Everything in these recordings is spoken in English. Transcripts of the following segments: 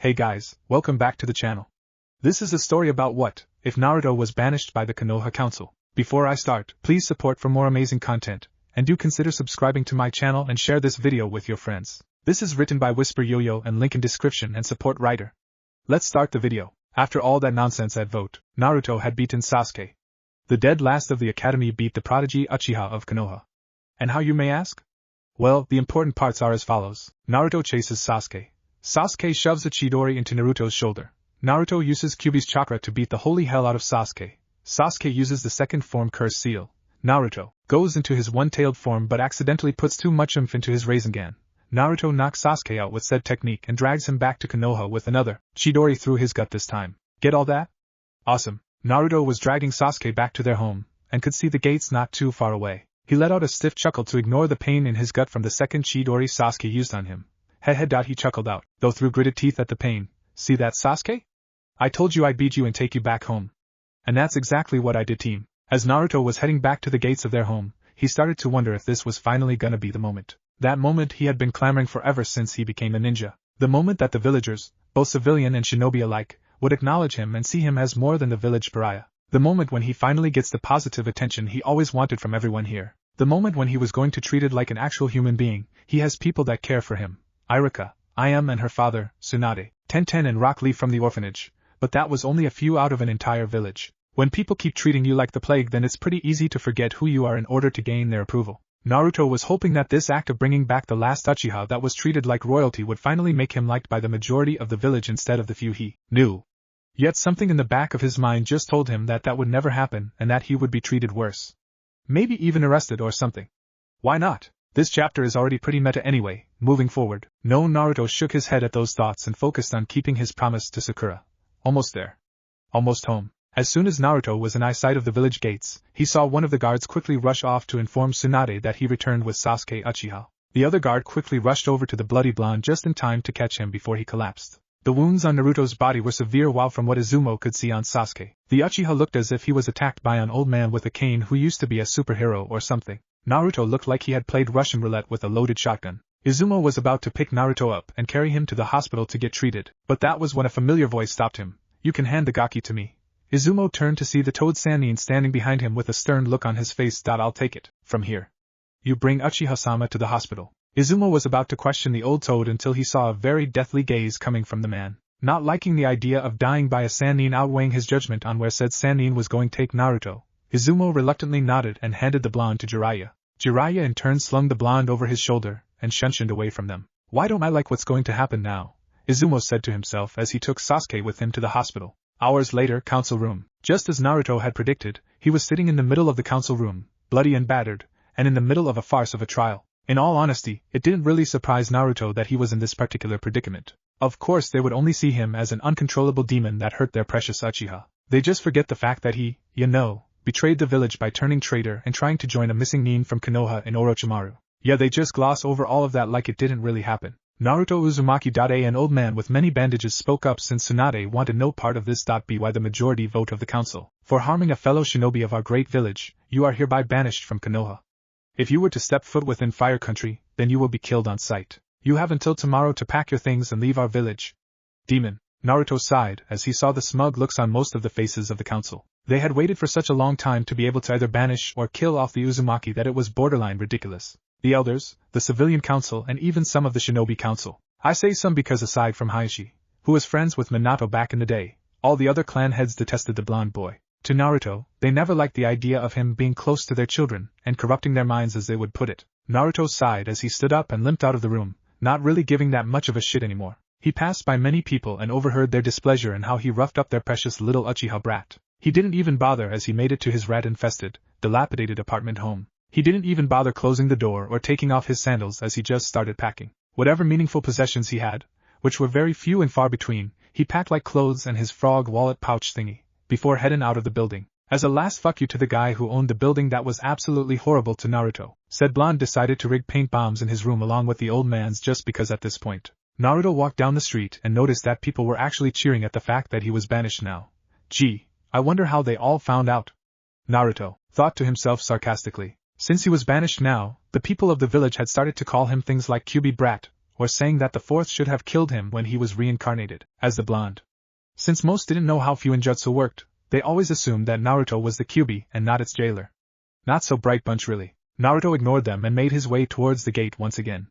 Hey guys, welcome back to the channel. This is a story about what if Naruto was banished by the Konoha Council. Before I start, please support for more amazing content, and do consider subscribing to my channel and share this video with your friends. This is written by Whisper Yoyo and link in description and support writer. Let's start the video. After all that nonsense at vote, Naruto had beaten Sasuke. The dead last of the academy beat the prodigy Uchiha of Konoha. And how, you may ask? Well, the important parts are as follows. Naruto chases Sasuke. Sasuke shoves a Chidori into Naruto's shoulder. Naruto uses Kyuubi's chakra to beat the holy hell out of Sasuke. Sasuke uses the second form curse seal. Naruto goes into his one-tailed form but accidentally puts too much oomph into his Rasengan. Naruto knocks Sasuke out with said technique and drags him back to Konoha with another Chidori through his gut this time. Get all that? Awesome. Naruto was dragging Sasuke back to their home, and could see the gates not too far away. He let out a stiff chuckle to ignore the pain in his gut from the second Chidori Sasuke used on him. He chuckled out, though through gritted teeth at the pain. See that, Sasuke? I told you I'd beat you and take you back home. And that's exactly what I did, team. As Naruto was heading back to the gates of their home, he started to wonder if this was finally gonna be the moment. That moment he had been clamoring for ever since he became a ninja. The moment that the villagers, both civilian and shinobi alike, would acknowledge him and see him as more than the village pariah. The moment when he finally gets the positive attention he always wanted from everyone here. The moment when he was going to treat it like an actual human being. He has people that care for him. Irika, Ayam and her father, Tsunade, Tenten and Rock Lee from the orphanage. But that was only a few out of an entire village. When people keep treating you like the plague, then it's pretty easy to forget who you are in order to gain their approval. Naruto was hoping that this act of bringing back the last Uchiha that was treated like royalty would finally make him liked by the majority of the village instead of the few he knew. Yet something in the back of his mind just told him that that would never happen and that he would be treated worse. Maybe even arrested or something. Why not? This chapter is already pretty meta anyway. Moving forward, Naruto shook his head at those thoughts and focused on keeping his promise to Sakura. Almost there. Almost home. As soon as Naruto was in eyesight of the village gates, he saw one of the guards quickly rush off to inform Tsunade that he returned with Sasuke Uchiha. The other guard quickly rushed over to the bloody blonde just in time to catch him before he collapsed. The wounds on Naruto's body were severe, while from what Izumo could see on Sasuke, the Uchiha looked as if he was attacked by an old man with a cane who used to be a superhero or something. Naruto looked like he had played Russian roulette with a loaded shotgun. Izumo was about to pick Naruto up and carry him to the hospital to get treated, but that was when a familiar voice stopped him. You can hand the gaki to me. Izumo turned to see the Toad Sannin standing behind him with a stern look on his face. I'll take it from here. You bring Uchiha-sama to the hospital. Izumo was about to question the old toad until he saw a very deathly gaze coming from the man. Not liking the idea of dying by a Sannin outweighing his judgment on where said Sannin was going to take Naruto, Izumo reluctantly nodded and handed the blonde to Jiraiya. Jiraiya in turn slung the blonde over his shoulder and shunshined away from them. Why don't I like what's going to happen now? Izumo said to himself as he took Sasuke with him to the hospital. Hours later, council room. Just as Naruto had predicted, he was sitting in the middle of the council room, bloody and battered, and in the middle of a farce of a trial. In all honesty, it didn't really surprise Naruto that he was in this particular predicament. Of course they would only see him as an uncontrollable demon that hurt their precious Uchiha. They just forget the fact that he, betrayed the village by turning traitor and trying to join a missing nin from Konoha in Orochimaru. Yeah, they just gloss over all of that like it didn't really happen. Naruto Uzumaki. An old man with many bandages spoke up since Tsunade wanted no part of this. By the majority vote of the council, for harming a fellow shinobi of our great village, you are hereby banished from Konoha. If you were to step foot within Fire Country, then you will be killed on sight. You have until tomorrow to pack your things and leave our village. Demon. Naruto sighed as he saw the smug looks on most of the faces of the council. They had waited for such a long time to be able to either banish or kill off the Uzumaki that it was borderline ridiculous. The elders, the civilian council and even some of the shinobi council. I say some because aside from Hayashi, who was friends with Minato back in the day, all the other clan heads detested the blonde boy. To Naruto, they never liked the idea of him being close to their children and corrupting their minds, as they would put it. Naruto sighed as he stood up and limped out of the room, not really giving that much of a shit anymore. He passed by many people and overheard their displeasure and how he roughed up their precious little Uchiha brat. He didn't even bother as he made it to his rat-infested, dilapidated apartment home. He didn't even bother closing the door or taking off his sandals as he just started packing. Whatever meaningful possessions he had, which were very few and far between, he packed like clothes and his frog wallet pouch thingy, before heading out of the building. As a last fuck you to the guy who owned the building that was absolutely horrible to Naruto, said blonde decided to rig paint bombs in his room along with the old man's just because at this point. Naruto walked down the street and noticed that people were actually cheering at the fact that he was banished now. Gee, I wonder how they all found out. Naruto thought to himself sarcastically. Since he was banished now, the people of the village had started to call him things like Kyuubi brat, or saying that the fourth should have killed him when he was reincarnated as the blonde. Since most didn't know how Fuinjutsu worked, they always assumed that Naruto was the Kyuubi and not its jailer. Not so bright bunch really. Naruto ignored them and made his way towards the gate once again.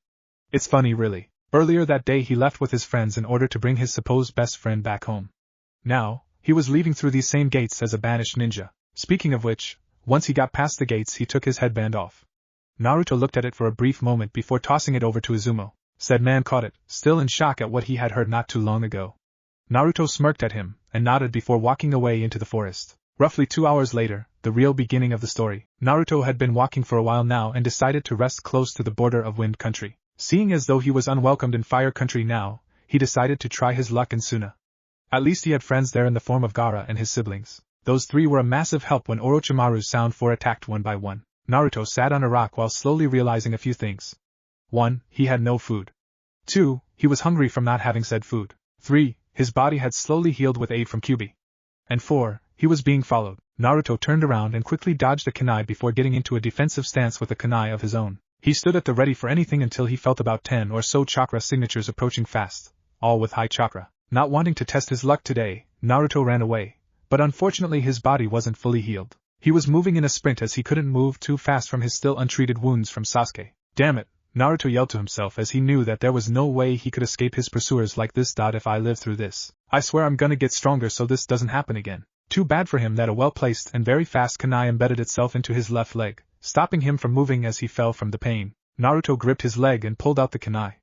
It's funny really. Earlier that day he left with his friends in order to bring his supposed best friend back home. Now, he was leaving through these same gates as a banished ninja. Speaking of which, once he got past the gates he took his headband off. Naruto looked at it for a brief moment before tossing it over to Izumo. Said man caught it, still in shock at what he had heard not too long ago. Naruto smirked at him, and nodded before walking away into the forest. Roughly 2 hours later, the real beginning of the story. Naruto had been walking for a while now and decided to rest close to the border of Wind Country. Seeing as though he was unwelcomed in Fire Country now, he decided to try his luck in Suna. At least he had friends there in the form of Gaara and his siblings. Those three were a massive help when Orochimaru's Sound 4 attacked one by one. Naruto sat on a rock while slowly realizing a few things. 1. He had no food. 2. He was hungry from not having said food. 3. His body had slowly healed with aid from Kyuubi. And 4. He was being followed. Naruto turned around and quickly dodged a kunai before getting into a defensive stance with a kunai of his own. He stood at the ready for anything until he felt about 10 or so chakra signatures approaching fast, all with high chakra. Not wanting to test his luck today, Naruto ran away, but unfortunately his body wasn't fully healed. He was moving in a sprint as he couldn't move too fast from his still untreated wounds from Sasuke. Damn it, Naruto yelled to himself as he knew that there was no way he could escape his pursuers like this. If I live through this, I swear I'm gonna get stronger so this doesn't happen again. Too bad for him that a well-placed and very fast kunai embedded itself into his left leg, stopping him from moving as he fell from the pain. Naruto gripped his leg and pulled out the kunai.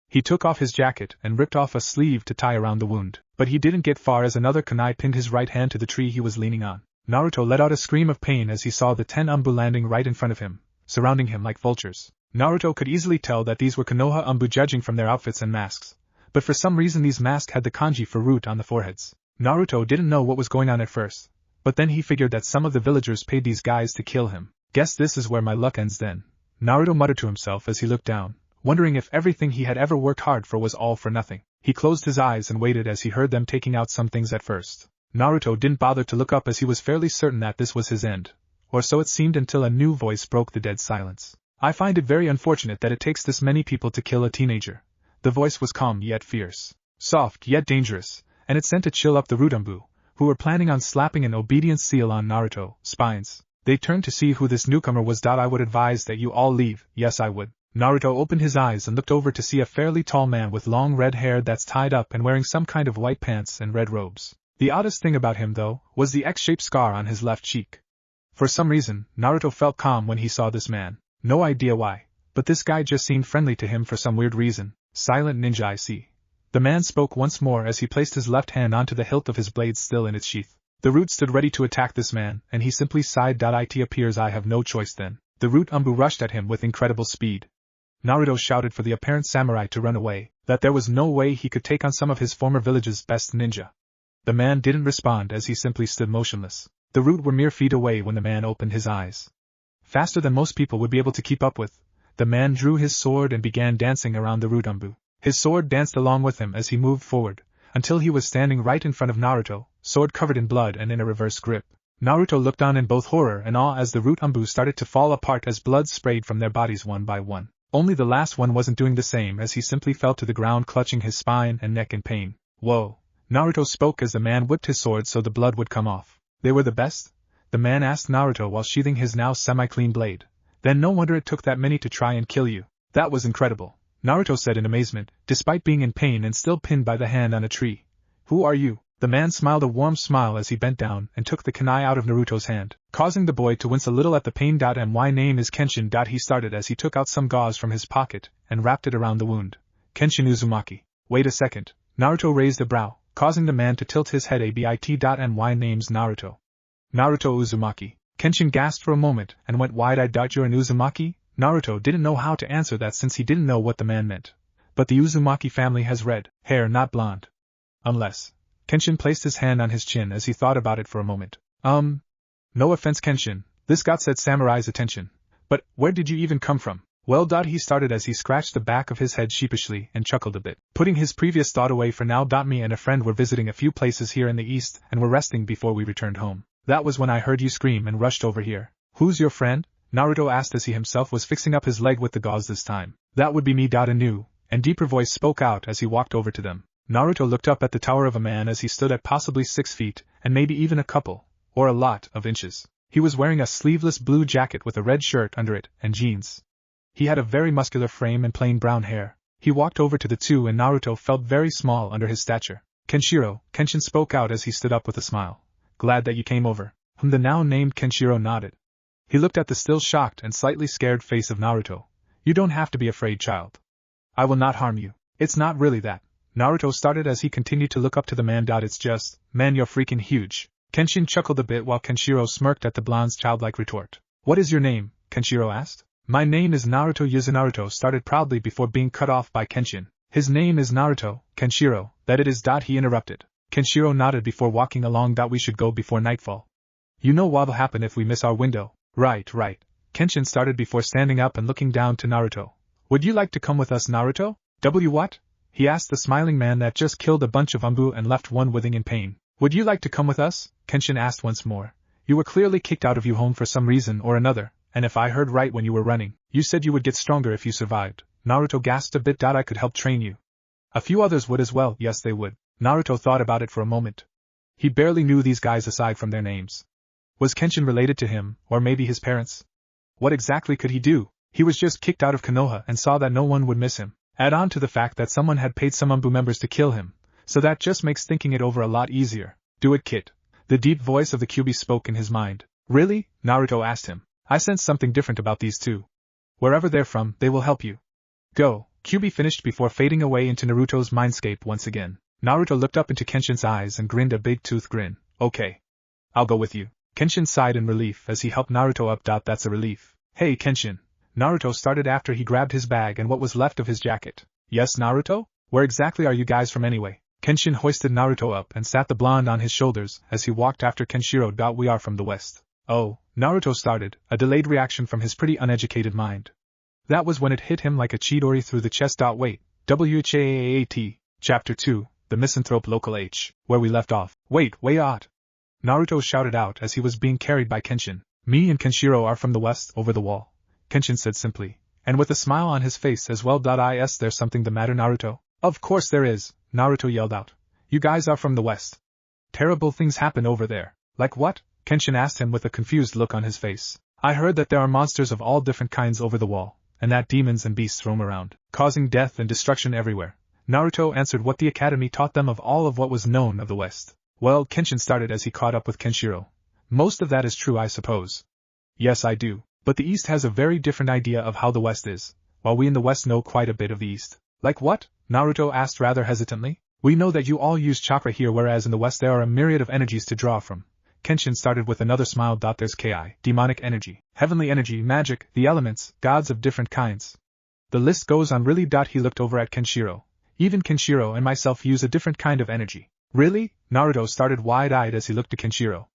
He took off his jacket and ripped off a sleeve to tie around the wound, but he didn't get far as another kunai pinned his right hand to the tree he was leaning on. Naruto let out a scream of pain as he saw the 10 Umbu landing right in front of him, surrounding him like vultures. Naruto could easily tell that these were Konoha Umbu judging from their outfits and masks, but for some reason these masks had the kanji for root on the foreheads. Naruto didn't know what was going on at first, but then he figured that some of the villagers paid these guys to kill him. Guess this is where my luck ends then, Naruto muttered to himself as he looked down, wondering if everything he had ever worked hard for was all for nothing. He closed his eyes and waited as he heard them taking out some things at first. Naruto didn't bother to look up as he was fairly certain that this was his end, or so it seemed until a new voice broke the dead silence. I find it very unfortunate that it takes this many people to kill a teenager. The voice was calm yet fierce, soft yet dangerous, and it sent a chill up the Rudumbu, who were planning on slapping an obedience seal on Naruto's spines. They turned to see who this newcomer was. I would advise that you all leave. Yes, I would. Naruto opened his eyes and looked over to see a fairly tall man with long red hair that's tied up and wearing some kind of white pants and red robes. The oddest thing about him, though, was the X-shaped scar on his left cheek. For some reason, Naruto felt calm when he saw this man. No idea why, but this guy just seemed friendly to him for some weird reason. Silent ninja, I see. The man spoke once more as he placed his left hand onto the hilt of his blade still in its sheath. The Root stood ready to attack this man, and he simply sighed. It appears I have no choice then. The Root Umbu rushed at him with incredible speed. Naruto shouted for the apparent samurai to run away, that there was no way he could take on some of his former village's best ninja. The man didn't respond as he simply stood motionless. The Root were mere feet away when the man opened his eyes. Faster than most people would be able to keep up with, the man drew his sword and began dancing around the Root Umbu. His sword danced along with him as he moved forward, until he was standing right in front of Naruto, sword covered in blood and in a reverse grip. Naruto looked on in both horror and awe as the Root Umbu started to fall apart as blood sprayed from their bodies one by one. Only the last one wasn't doing the same as he simply fell to the ground clutching his spine and neck in pain. Whoa! Naruto spoke as the man whipped his sword so the blood would come off. They were the best? The man asked Naruto while sheathing his now semi-clean blade. Then no wonder it took that many to try and kill you. That was incredible, Naruto said in amazement, despite being in pain and still pinned by the hand on a tree. Who are you? The man smiled a warm smile as he bent down and took the kunai out of Naruto's hand, causing the boy to wince a little at the pain. My name is Kenshin. He started as he took out some gauze from his pocket and wrapped it around the wound. Kenshin Uzumaki. Wait a second. Naruto raised a brow, causing the man to tilt his head a bit. My name's Naruto. Naruto Uzumaki. Kenshin gasped for a moment and went wide-eyed. You're an Uzumaki? Naruto didn't know how to answer that since he didn't know what the man meant. But the Uzumaki family has red hair, not blonde. Unless... Kenshin placed his hand on his chin as he thought about it for a moment. No offense, Kenshin, this got said samurai's attention. But where did you even come from? Well, he started as he scratched the back of his head sheepishly and chuckled a bit, putting his previous thought away for now. Me and a friend were visiting a few places here in the east and were resting before we returned home. That was when I heard you scream and rushed over here. Who's your friend? Naruto asked as he himself was fixing up his leg with the gauze this time. That would be me. Inu, and deeper voice spoke out as he walked over to them. Naruto looked up at the tower of a man as he stood at possibly 6 feet, and maybe even a couple, or a lot, of inches. He was wearing a sleeveless blue jacket with a red shirt under it, and jeans. He had a very muscular frame and plain brown hair. He walked over to the two and Naruto felt very small under his stature. Kenshiro, Kenshin spoke out as he stood up with a smile. Glad that you came over. The now named Kenshiro nodded. He looked at the still shocked and slightly scared face of Naruto. You don't have to be afraid, child. I will not harm you. It's not really that. Naruto started as he continued to look up to the man. It's just, man, you're freaking huge. Kenshin chuckled a bit while Kenshiro smirked at the blonde's childlike retort. What is your name? Kenshiro asked. My name is Naruto. Naruto started proudly before being cut off by Kenshin. His name is Naruto, Kenshiro, that it is. He interrupted. Kenshiro nodded before walking along. We should go before nightfall. You know what'll happen if we miss our window. Right. Kenshin started before standing up and looking down to Naruto. Would you like to come with us, Naruto? What? He asked the smiling man that just killed a bunch of umbu and left one writhing in pain. Would you like to come with us? Kenshin asked once more. You were clearly kicked out of your home for some reason or another, and if I heard right when you were running, you said you would get stronger if you survived. Naruto gasped a bit. I could help train you. A few others would as well. Yes, they would. Naruto thought about it for a moment. He barely knew these guys aside from their names. Was Kenshin related to him, or maybe his parents? What exactly could he do? He was just kicked out of Konoha and saw that no one would miss him. Add on to the fact that someone had paid some umbu members to kill him, so that just makes thinking it over a lot easier. Do it, kid. The deep voice of the Kyuubi spoke in his mind. Really? Naruto asked him. I sense something different about these two. Wherever they're from, they will help you. Go. Kyuubi finished before fading away into Naruto's mindscape once again. Naruto looked up into Kenshin's eyes and grinned a big tooth grin. Okay. I'll go with you. Kenshin sighed in relief as he helped Naruto up. That's a relief. Hey, Kenshin. Naruto started after he grabbed his bag and what was left of his jacket. Yes, Naruto? Where exactly are you guys from anyway? Kenshin hoisted Naruto up and sat the blonde on his shoulders as he walked after Kenshiro. We are from the west. Oh, Naruto started, a delayed reaction from his pretty uneducated mind. That was when it hit him like a chidori through the chest. Wait, WHAAAT, Chapter 2, The Misanthrope Local H, where we left off. Wait, Naruto shouted out as he was being carried by Kenshin. Me and Kenshiro are from the west, over the wall. Kenshin said simply, and with a smile on his face as well. Is there something the matter, Naruto? Of course there is, Naruto yelled out. You guys are from the west. Terrible things happen over there. Like what? Kenshin asked him with a confused look on his face. I heard that there are monsters of all different kinds over the wall, and that demons and beasts roam around, causing death and destruction everywhere. Naruto answered what the academy taught them of all of what was known of the west. Well, Kenshin started as he caught up with Kenshiro. Most of that is true, I suppose. Yes, I do. But the East has a very different idea of how the West is, while we in the West know quite a bit of the East. Like what? Naruto asked rather hesitantly. We know that you all use chakra here, whereas in the West there are a myriad of energies to draw from. Kenshin started with another smile. There's Ki, demonic energy, heavenly energy, magic, the elements, gods of different kinds. The list goes on really. He looked over at Kenshiro. Even Kenshiro and myself use a different kind of energy. Really? Naruto started wide-eyed as he looked to Kenshiro.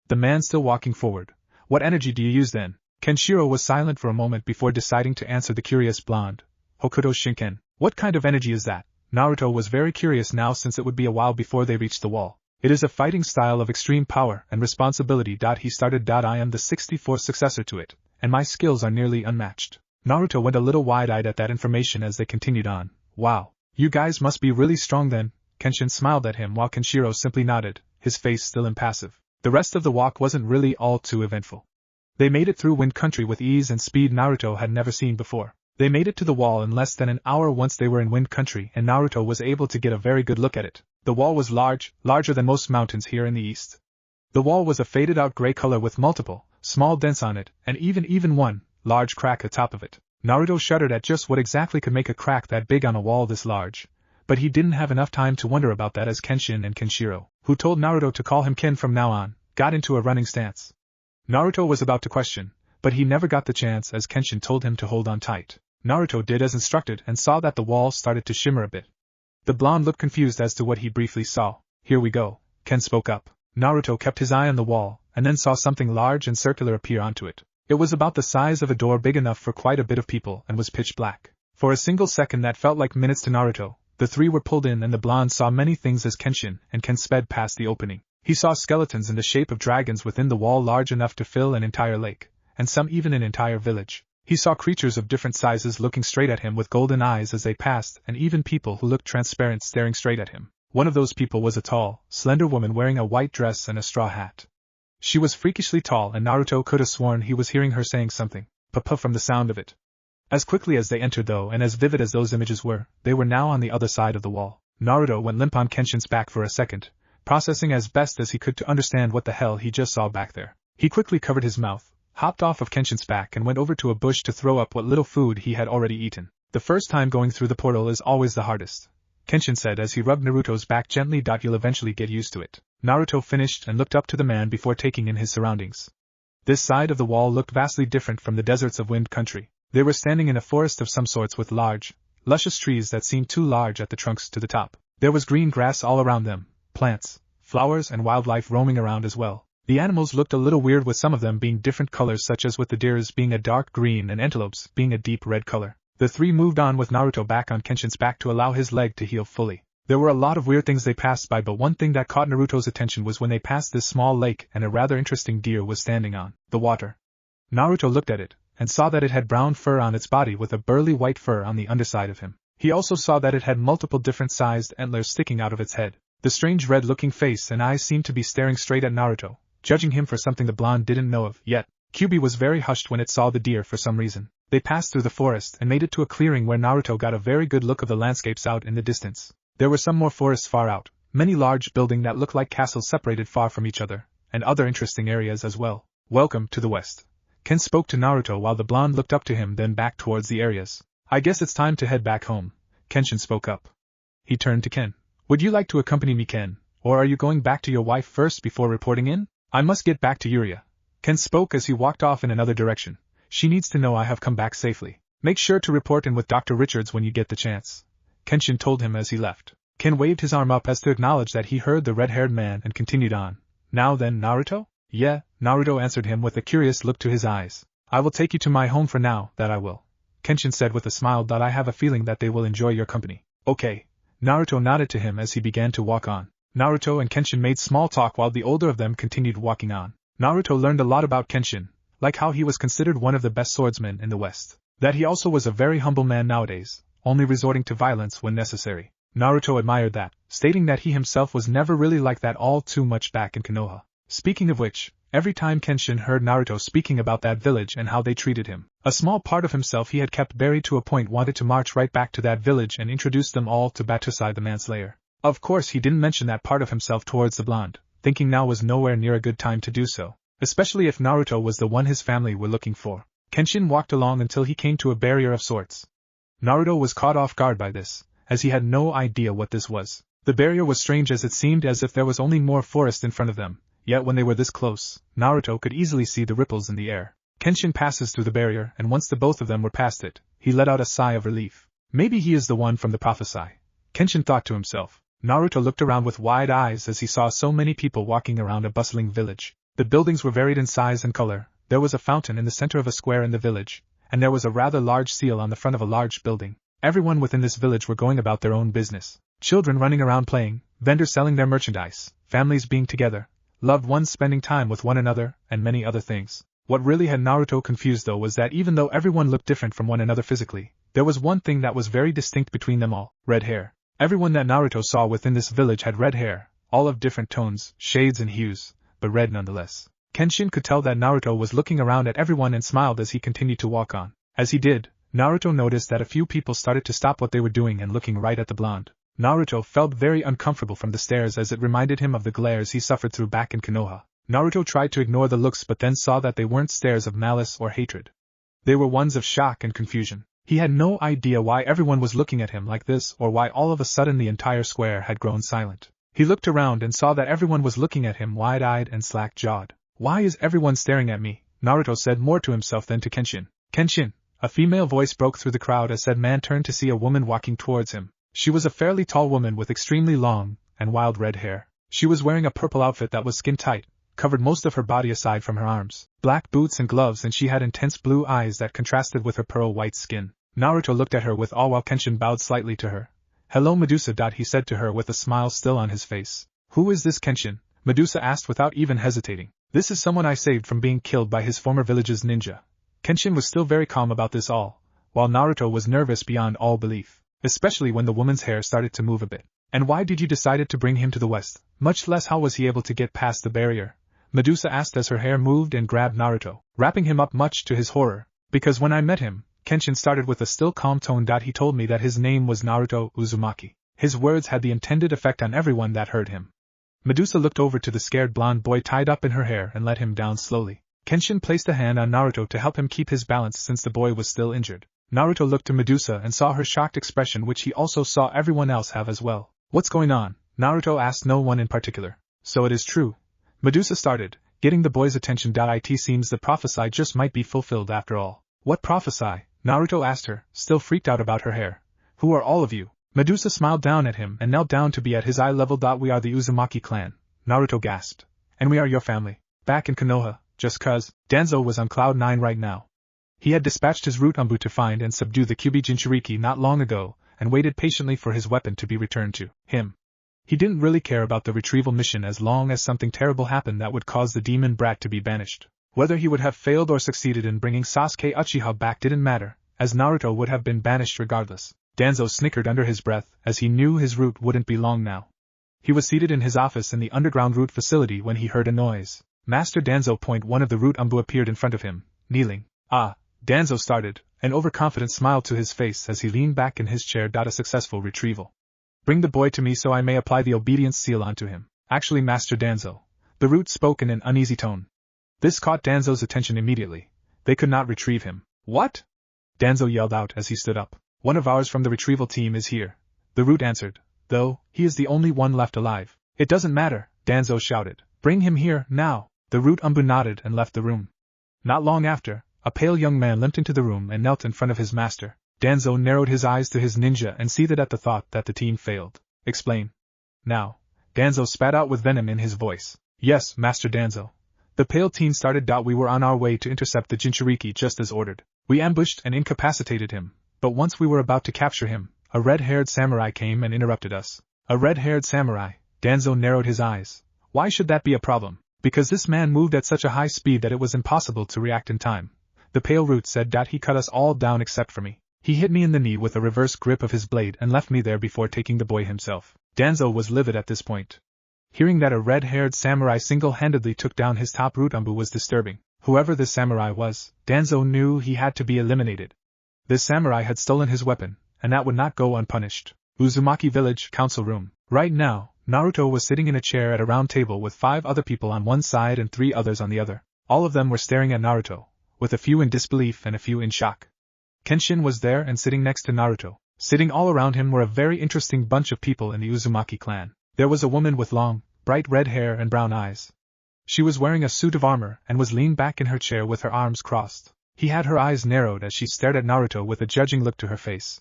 The man still walking forward. What energy do you use then? Kenshiro was silent for a moment before deciding to answer the curious blonde. Hokuto Shinken. What kind of energy is that? Naruto was very curious now since it would be a while before they reached the wall. It is a fighting style of extreme power and responsibility. He started. I am the 64th successor to it, and my skills are nearly unmatched. Naruto went a little wide-eyed at that information as they continued on. Wow. You guys must be really strong then. Kenshin smiled at him while Kenshiro simply nodded, his face still impassive. The rest of the walk wasn't really all too eventful. They made it through Wind Country with ease and speed Naruto had never seen before. They made it to the wall in less than an hour once they were in Wind Country, and Naruto was able to get a very good look at it. The wall was larger than most mountains here in the east. The wall was a faded-out gray color with multiple, small dents on it, and even one, large crack atop of it. Naruto shuddered at just what exactly could make a crack that big on a wall this large. But he didn't have enough time to wonder about that as Kenshin and Kenshiro, who told Naruto to call him Ken from now on, got into a running stance. Naruto was about to question, but he never got the chance as Kenshin told him to hold on tight. Naruto did as instructed and saw that the wall started to shimmer a bit. The blonde looked confused as to what he briefly saw. Here we go, Ken spoke up. Naruto kept his eye on the wall, and then saw something large and circular appear onto it. It was about the size of a door, big enough for quite a bit of people, and was pitch black. For a single second that felt like minutes to Naruto, the three were pulled in and the blonde saw many things as Kenshin and Ken sped past the opening. He saw skeletons in the shape of dragons within the wall large enough to fill an entire lake, and some even an entire village. He saw creatures of different sizes looking straight at him with golden eyes as they passed, and even people who looked transparent staring straight at him. One of those people was a tall, slender woman wearing a white dress and a straw hat. She was freakishly tall, and Naruto could have sworn he was hearing her saying something, "Papa," from the sound of it. As quickly as they entered though, and as vivid as those images were, they were now on the other side of the wall. Naruto went limp on Kenshin's back for a second, processing as best as he could to understand what the hell he just saw back there. He quickly covered his mouth, hopped off of Kenshin's back and went over to a bush to throw up what little food he had already eaten. The first time going through the portal is always the hardest, Kenshin said as he rubbed Naruto's back gently. "You'll eventually get used to it." Naruto finished and looked up to the man before taking in his surroundings. This side of the wall looked vastly different from the deserts of Wind Country. They were standing in a forest of some sorts with large, luscious trees that seemed too large at the trunks to the top. There was green grass all around them, plants, flowers and wildlife roaming around as well. The animals looked a little weird, with some of them being different colors, such as with the deers being a dark green and antelopes being a deep red color. The three moved on with Naruto back on Kenshin's back to allow his leg to heal fully. There were a lot of weird things they passed by, but one thing that caught Naruto's attention was when they passed this small lake and a rather interesting deer was standing on the water. Naruto looked at it, and saw that it had brown fur on its body with a burly white fur on the underside of him. He also saw that it had multiple different sized antlers sticking out of its head. The strange red-looking face and eyes seemed to be staring straight at Naruto, judging him for something the blonde didn't know of yet. Kyuubi was very hushed when it saw the deer for some reason. They passed through the forest and made it to a clearing where Naruto got a very good look of the landscapes out in the distance. There were some more forests far out, many large buildings that looked like castles separated far from each other, and other interesting areas as well. "Welcome to the West," Ken spoke to Naruto while the blonde looked up to him, then back towards the areas. "I guess it's time to head back home," Kenshin spoke up. He turned to Ken. "Would you like to accompany me, Ken, or are you going back to your wife first before reporting in?" "I must get back to Yuria," Ken spoke as he walked off in another direction. "She needs to know I have come back safely. Make sure to report in with Dr. Richards when you get the chance," Kenshin told him as he left. Ken waved his arm up as to acknowledge that he heard the red-haired man and continued on. "Now then, Naruto?" "Yeah," Naruto answered him with a curious look to his eyes. "I will take you to my home for now, that I will," Kenshin said with a smile. "I have a feeling that they will enjoy your company." "Okay." Naruto nodded to him as he began to walk on. Naruto and Kenshin made small talk while the older of them continued walking on. Naruto learned a lot about Kenshin, like how he was considered one of the best swordsmen in the West. That he also was a very humble man nowadays, only resorting to violence when necessary. Naruto admired that, stating that he himself was never really like that all too much back in Konoha. Speaking of which, every time Kenshin heard Naruto speaking about that village and how they treated him, a small part of himself he had kept buried to a point wanted to march right back to that village and introduce them all to Batusai the manslayer. Of course he didn't mention that part of himself towards the blonde, thinking now was nowhere near a good time to do so, especially if Naruto was the one his family were looking for. Kenshin walked along until he came to a barrier of sorts. Naruto was caught off guard by this, as he had no idea what this was. The barrier was strange, as it seemed as if there was only more forest in front of them, yet when they were this close, Naruto could easily see the ripples in the air. Kenshin passes through the barrier, and once the both of them were past it, he let out a sigh of relief. Maybe he is the one from the prophecy, Kenshin thought to himself. Naruto looked around with wide eyes as he saw so many people walking around a bustling village. The buildings were varied in size and color. There was a fountain in the center of a square in the village, and there was a rather large seal on the front of a large building. Everyone within this village were going about their own business. Children running around playing, vendors selling their merchandise, families being together, loved ones spending time with one another, and many other things. What really had Naruto confused though was that even though everyone looked different from one another physically, there was one thing that was very distinct between them all: red hair. Everyone that Naruto saw within this village had red hair, all of different tones, shades and hues, but red nonetheless. Kenshin could tell that Naruto was looking around at everyone and smiled as he continued to walk on. As he did, Naruto noticed that a few people started to stop what they were doing and looking right at the blonde. Naruto felt very uncomfortable from the stares, as it reminded him of the glares he suffered through back in Konoha. Naruto tried to ignore the looks, but then saw that they weren't stares of malice or hatred. They were ones of shock and confusion. He had no idea why everyone was looking at him like this, or why all of a sudden the entire square had grown silent. He looked around and saw that everyone was looking at him wide-eyed and slack-jawed. "Why is everyone staring at me?" Naruto said, more to himself than to Kenshin. "Kenshin!" A female voice broke through the crowd as said man turned to see a woman walking towards him. She was a fairly tall woman with extremely long and wild red hair. She was wearing a purple outfit that was skin-tight, covered most of her body aside from her arms, black boots and gloves, and she had intense blue eyes that contrasted with her pearl-white skin. Naruto looked at her with awe while Kenshin bowed slightly to her. "Hello, Medusa," he said to her with a smile still on his face. "Who is this Kenshin?" Medusa asked without even hesitating. "This is someone I saved from being killed by his former village's ninja," Kenshin was still very calm about this all, while Naruto was nervous beyond all belief, especially when the woman's hair started to move a bit. And why did you decide to bring him to the west? Much less how was he able to get past the barrier? Medusa asked as her hair moved and grabbed Naruto, wrapping him up much to his horror. Because when I met him, Kenshin started with a still calm tone. He told me that his name was Naruto Uzumaki. His words had the intended effect on everyone that heard him. Medusa looked over to the scared blonde boy tied up in her hair and let him down slowly. Kenshin placed a hand on Naruto to help him keep his balance since the boy was still injured. Naruto looked to Medusa and saw her shocked expression, which he also saw everyone else have as well. What's going on? Naruto asked no one in particular. So it is true. Medusa started, getting the boy's attention. It seems the prophecy just might be fulfilled after all. What prophecy? Naruto asked her, still freaked out about her hair. Who are all of you? Medusa smiled down at him and knelt down to be at his eye level. We are the Uzumaki clan, Naruto gasped. And we are your family. Back in Konoha, just cuz. Danzo was on cloud 9 right now. He had dispatched his root Umbu to find and subdue the Kyuubi Jinchuriki not long ago, and waited patiently for his weapon to be returned to him. He didn't really care about the retrieval mission as long as something terrible happened that would cause the demon brat to be banished. Whether he would have failed or succeeded in bringing Sasuke Uchiha back didn't matter, as Naruto would have been banished regardless. Danzo snickered under his breath, as he knew his route wouldn't be long now. He was seated in his office in the underground root facility when he heard a noise. Master Danzo. One of the root Umbu appeared in front of him, kneeling. Ah, Danzo started, an overconfident smile to his face as he leaned back in his chair. A successful retrieval. Bring the boy to me so I may apply the obedience seal onto him. Actually, Master Danzo. The root spoke in an uneasy tone. This caught Danzo's attention immediately. They could not retrieve him. What? Danzo yelled out as he stood up. One of ours from the retrieval team is here. The root answered, though he is the only one left alive. It doesn't matter, Danzo shouted. Bring him here, now. The root Umbu nodded and left the room. Not long after, a pale young man limped into the room and knelt in front of his master. Danzo narrowed his eyes to his ninja and seethed at the thought that the team failed. Explain. Now. Danzo spat out with venom in his voice. Yes, Master Danzo. The pale teen started. We were on our way to intercept the Jinchuriki just as ordered. We ambushed and incapacitated him, but once we were about to capture him, a red-haired samurai came and interrupted us. A red-haired samurai? Danzo narrowed his eyes. Why should that be a problem? Because this man moved at such a high speed that it was impossible to react in time. The pale root said. He cut us all down except for me. He hit me in the knee with a reverse grip of his blade and left me there before taking the boy himself. Danzo was livid at this point. Hearing that a red-haired samurai single-handedly took down his top root Umbu was disturbing. Whoever this samurai was, Danzo knew he had to be eliminated. This samurai had stolen his weapon, and that would not go unpunished. Uzumaki Village, Council Room. Right now, Naruto was sitting in a chair at a round table with 5 other people on one side and 3 others on the other. All of them were staring at Naruto, with a few in disbelief and a few in shock. Kenshin was there and sitting next to Naruto. Sitting all around him were a very interesting bunch of people in the Uzumaki clan. There was a woman with long, bright red hair and brown eyes. She was wearing a suit of armor and was leaned back in her chair with her arms crossed. He had her eyes narrowed as she stared at Naruto with a judging look to her face.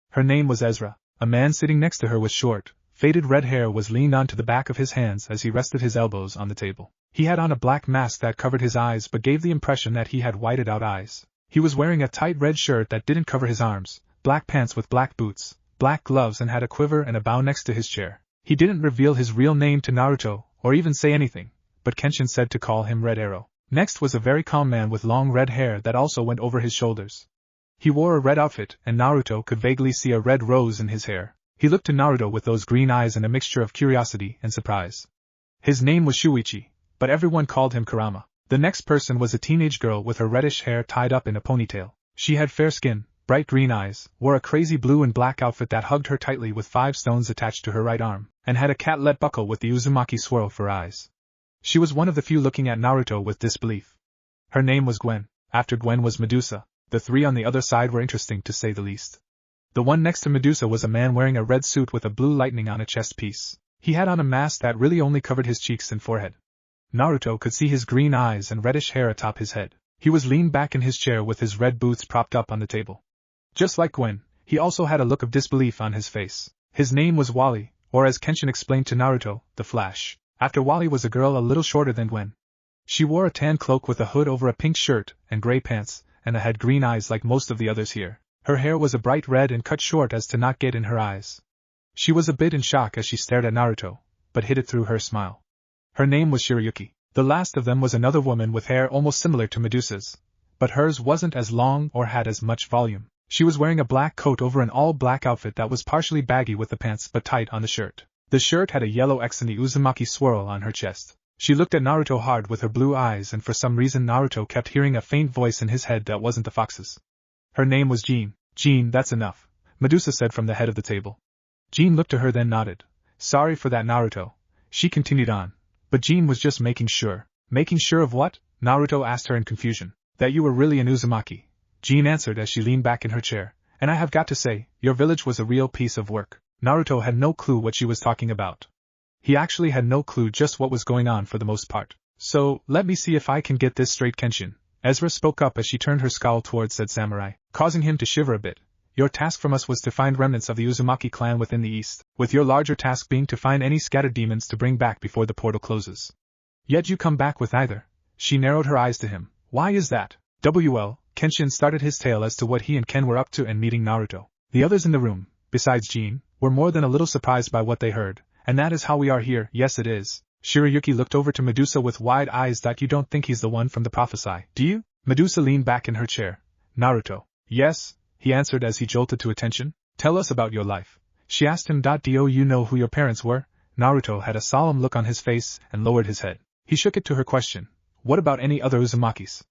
Her name was Ezra. A man sitting next to her with short, faded red hair was leaned onto the back of his hands as he rested his elbows on the table. He had on a black mask that covered his eyes but gave the impression that he had whited out eyes. He was wearing a tight red shirt that didn't cover his arms, black pants with black boots, black gloves, and had a quiver and a bow next to his chair. He didn't reveal his real name to Naruto, or even say anything, but Kenshin said to call him Red Arrow. Next was a very calm man with long red hair that also went over his shoulders. He wore a red outfit and Naruto could vaguely see a red rose in his hair. He looked to Naruto with those green eyes and a mixture of curiosity and surprise. His name was Shuichi, but everyone called him Kurama. The next person was a teenage girl with her reddish hair tied up in a ponytail. She had fair skin, bright green eyes, wore a crazy blue and black outfit that hugged her tightly with 5 stones attached to her right arm, and had a catlet buckle with the Uzumaki swirl for eyes. She was one of the few looking at Naruto with disbelief. Her name was Gwen. After Gwen was Medusa. The 3 on the other side were interesting to say the least. The one next to Medusa was a man wearing a red suit with a blue lightning on a chest piece. He had on a mask that really only covered his cheeks and forehead. Naruto could see his green eyes and reddish hair atop his head. He was leaned back in his chair with his red boots propped up on the table. Just like Gwen, he also had a look of disbelief on his face. His name was Wally, or as Kenshin explained to Naruto, the Flash. After Wally was a girl a little shorter than Gwen. She wore a tan cloak with a hood over a pink shirt and gray pants, and had green eyes like most of the others here. Her hair was a bright red and cut short as to not get in her eyes. She was a bit in shock as she stared at Naruto, but hid it through her smile. Her name was Shirayuki. The last of them was another woman with hair almost similar to Medusa's, but hers wasn't as long or had as much volume. She was wearing a black coat over an all-black outfit that was partially baggy with the pants but tight on the shirt. The shirt had a yellow X in the Uzumaki swirl on her chest. She looked at Naruto hard with her blue eyes, and for some reason Naruto kept hearing a faint voice in his head that wasn't the fox's. Her name was Jean. Jean, that's enough, Medusa said from the head of the table. Jean looked to her then nodded. Sorry for that, Naruto. She continued on. But Jean was just making sure. Making sure of what? Naruto asked her in confusion. That you were really an Uzumaki. Jean answered as she leaned back in her chair. And I have got to say, your village was a real piece of work. Naruto had no clue what she was talking about. He actually had no clue just what was going on for the most part. So, let me see if I can get this straight, Kenshin. Ezra spoke up as she turned her scowl towards said samurai, causing him to shiver a bit. Your task from us was to find remnants of the Uzumaki clan within the east, with your larger task being to find any scattered demons to bring back before the portal closes. Yet you come back with neither. She narrowed her eyes to him. Why is that? Kenshin started his tale as to what he and Ken were up to and meeting Naruto. The others in the room, besides Jean, were more than a little surprised by what they heard. And that is how we are here. Yes, it is. Shirayuki looked over to Medusa with wide eyes. That you don't think he's the one from the prophesy, do you? Medusa leaned back in her chair. Naruto. Yes, he answered as he jolted to attention. Tell us about your life. She asked him. Do you know who your parents were? Naruto had a solemn look on his face and lowered his head. He shook it to her question. What about any other Uzumakis?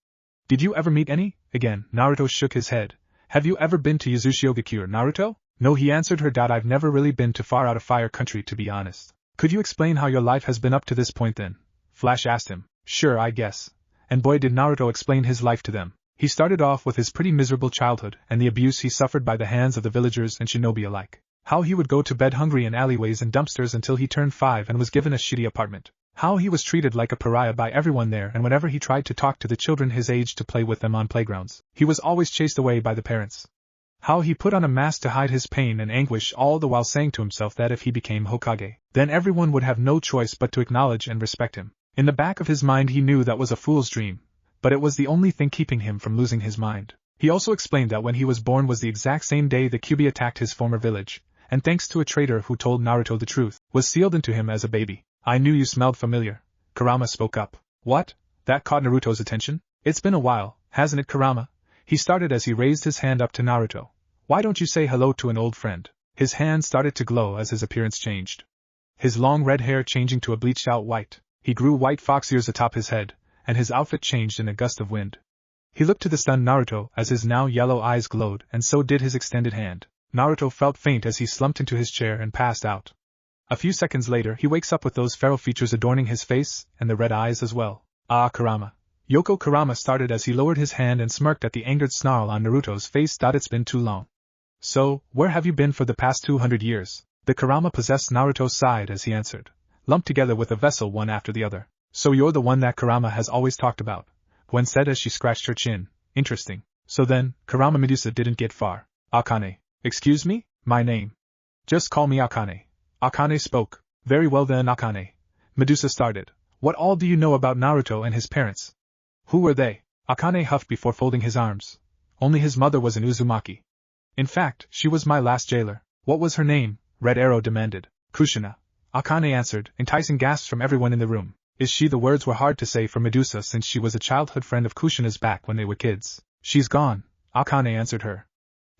Did you ever meet any? Again, Naruto shook his head. Have you ever been to Yuzushiogakure, Naruto? No, he answered her. I've never really been too far out of Fire Country, to be honest. Could you explain how your life has been up to this point then? Flash asked him. Sure, I guess. And boy did Naruto explain his life to them. He started off with his pretty miserable childhood and the abuse he suffered by the hands of the villagers and shinobi alike. How he would go to bed hungry in alleyways and dumpsters until he turned 5 and was given a shitty apartment. How he was treated like a pariah by everyone there, and whenever he tried to talk to the children his age to play with them on playgrounds, he was always chased away by the parents. How he put on a mask to hide his pain and anguish, all the while saying to himself that if he became Hokage, then everyone would have no choice but to acknowledge and respect him. In the back of his mind he knew that was a fool's dream, but it was the only thing keeping him from losing his mind. He also explained that when he was born was the exact same day the Kyuubi attacked his former village, and thanks to a traitor who told Naruto the truth, was sealed into him as a baby. I knew you smelled familiar. Kurama spoke up. What? That caught Naruto's attention. It's been a while, hasn't it, Kurama? He started as he raised his hand up to Naruto. Why don't you say hello to an old friend? His hand started to glow as his appearance changed. His long red hair changing to a bleached out white, he grew white fox ears atop his head, and his outfit changed in a gust of wind. He looked to the stunned Naruto as his now yellow eyes glowed, and so did his extended hand. Naruto felt faint as he slumped into his chair and passed out. A few seconds later he wakes up with those feral features adorning his face, and the red eyes as well. Ah, Kurama. Yoko Kurama started as he lowered his hand and smirked at the angered snarl on Naruto's face. It's been too long. So, where have you been for the past 200 years? The Kurama-possessed Naruto sighed as he answered, lumped together with a vessel one after the other. So you're the one that Kurama has always talked about, Gwen said as she scratched her chin. Interesting. So then, Kurama Medusa didn't get far. Akane. Excuse me? My name. Just call me Akane. Akane spoke. Very well then, Akane. Medusa started. What all do you know about Naruto and his parents? Who were they? Akane huffed before folding his arms. Only his mother was an Uzumaki. In fact, she was my last jailer. What was her name? Red Arrow demanded. Kushina. Akane answered, enticing gasps from everyone in the room. Is she? The words were hard to say for Medusa since she was a childhood friend of Kushina's back when they were kids. She's gone, Akane answered her.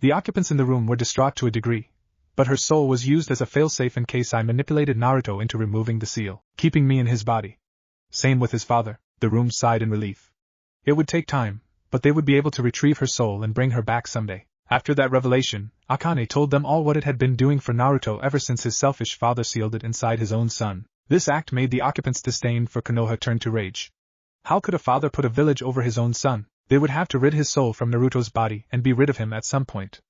The occupants in the room were distraught to a degree, but her soul was used as a failsafe in case I manipulated Naruto into removing the seal, keeping me in his body. Same with his father, the room sighed in relief. It would take time, but they would be able to retrieve her soul and bring her back someday. After that revelation, Akane told them all what it had been doing for Naruto ever since his selfish father sealed it inside his own son. This act made the occupants' disdain for Konoha turn to rage. How could a father put a village over his own son? They would have to rid his soul from Naruto's body and be rid of him at some point.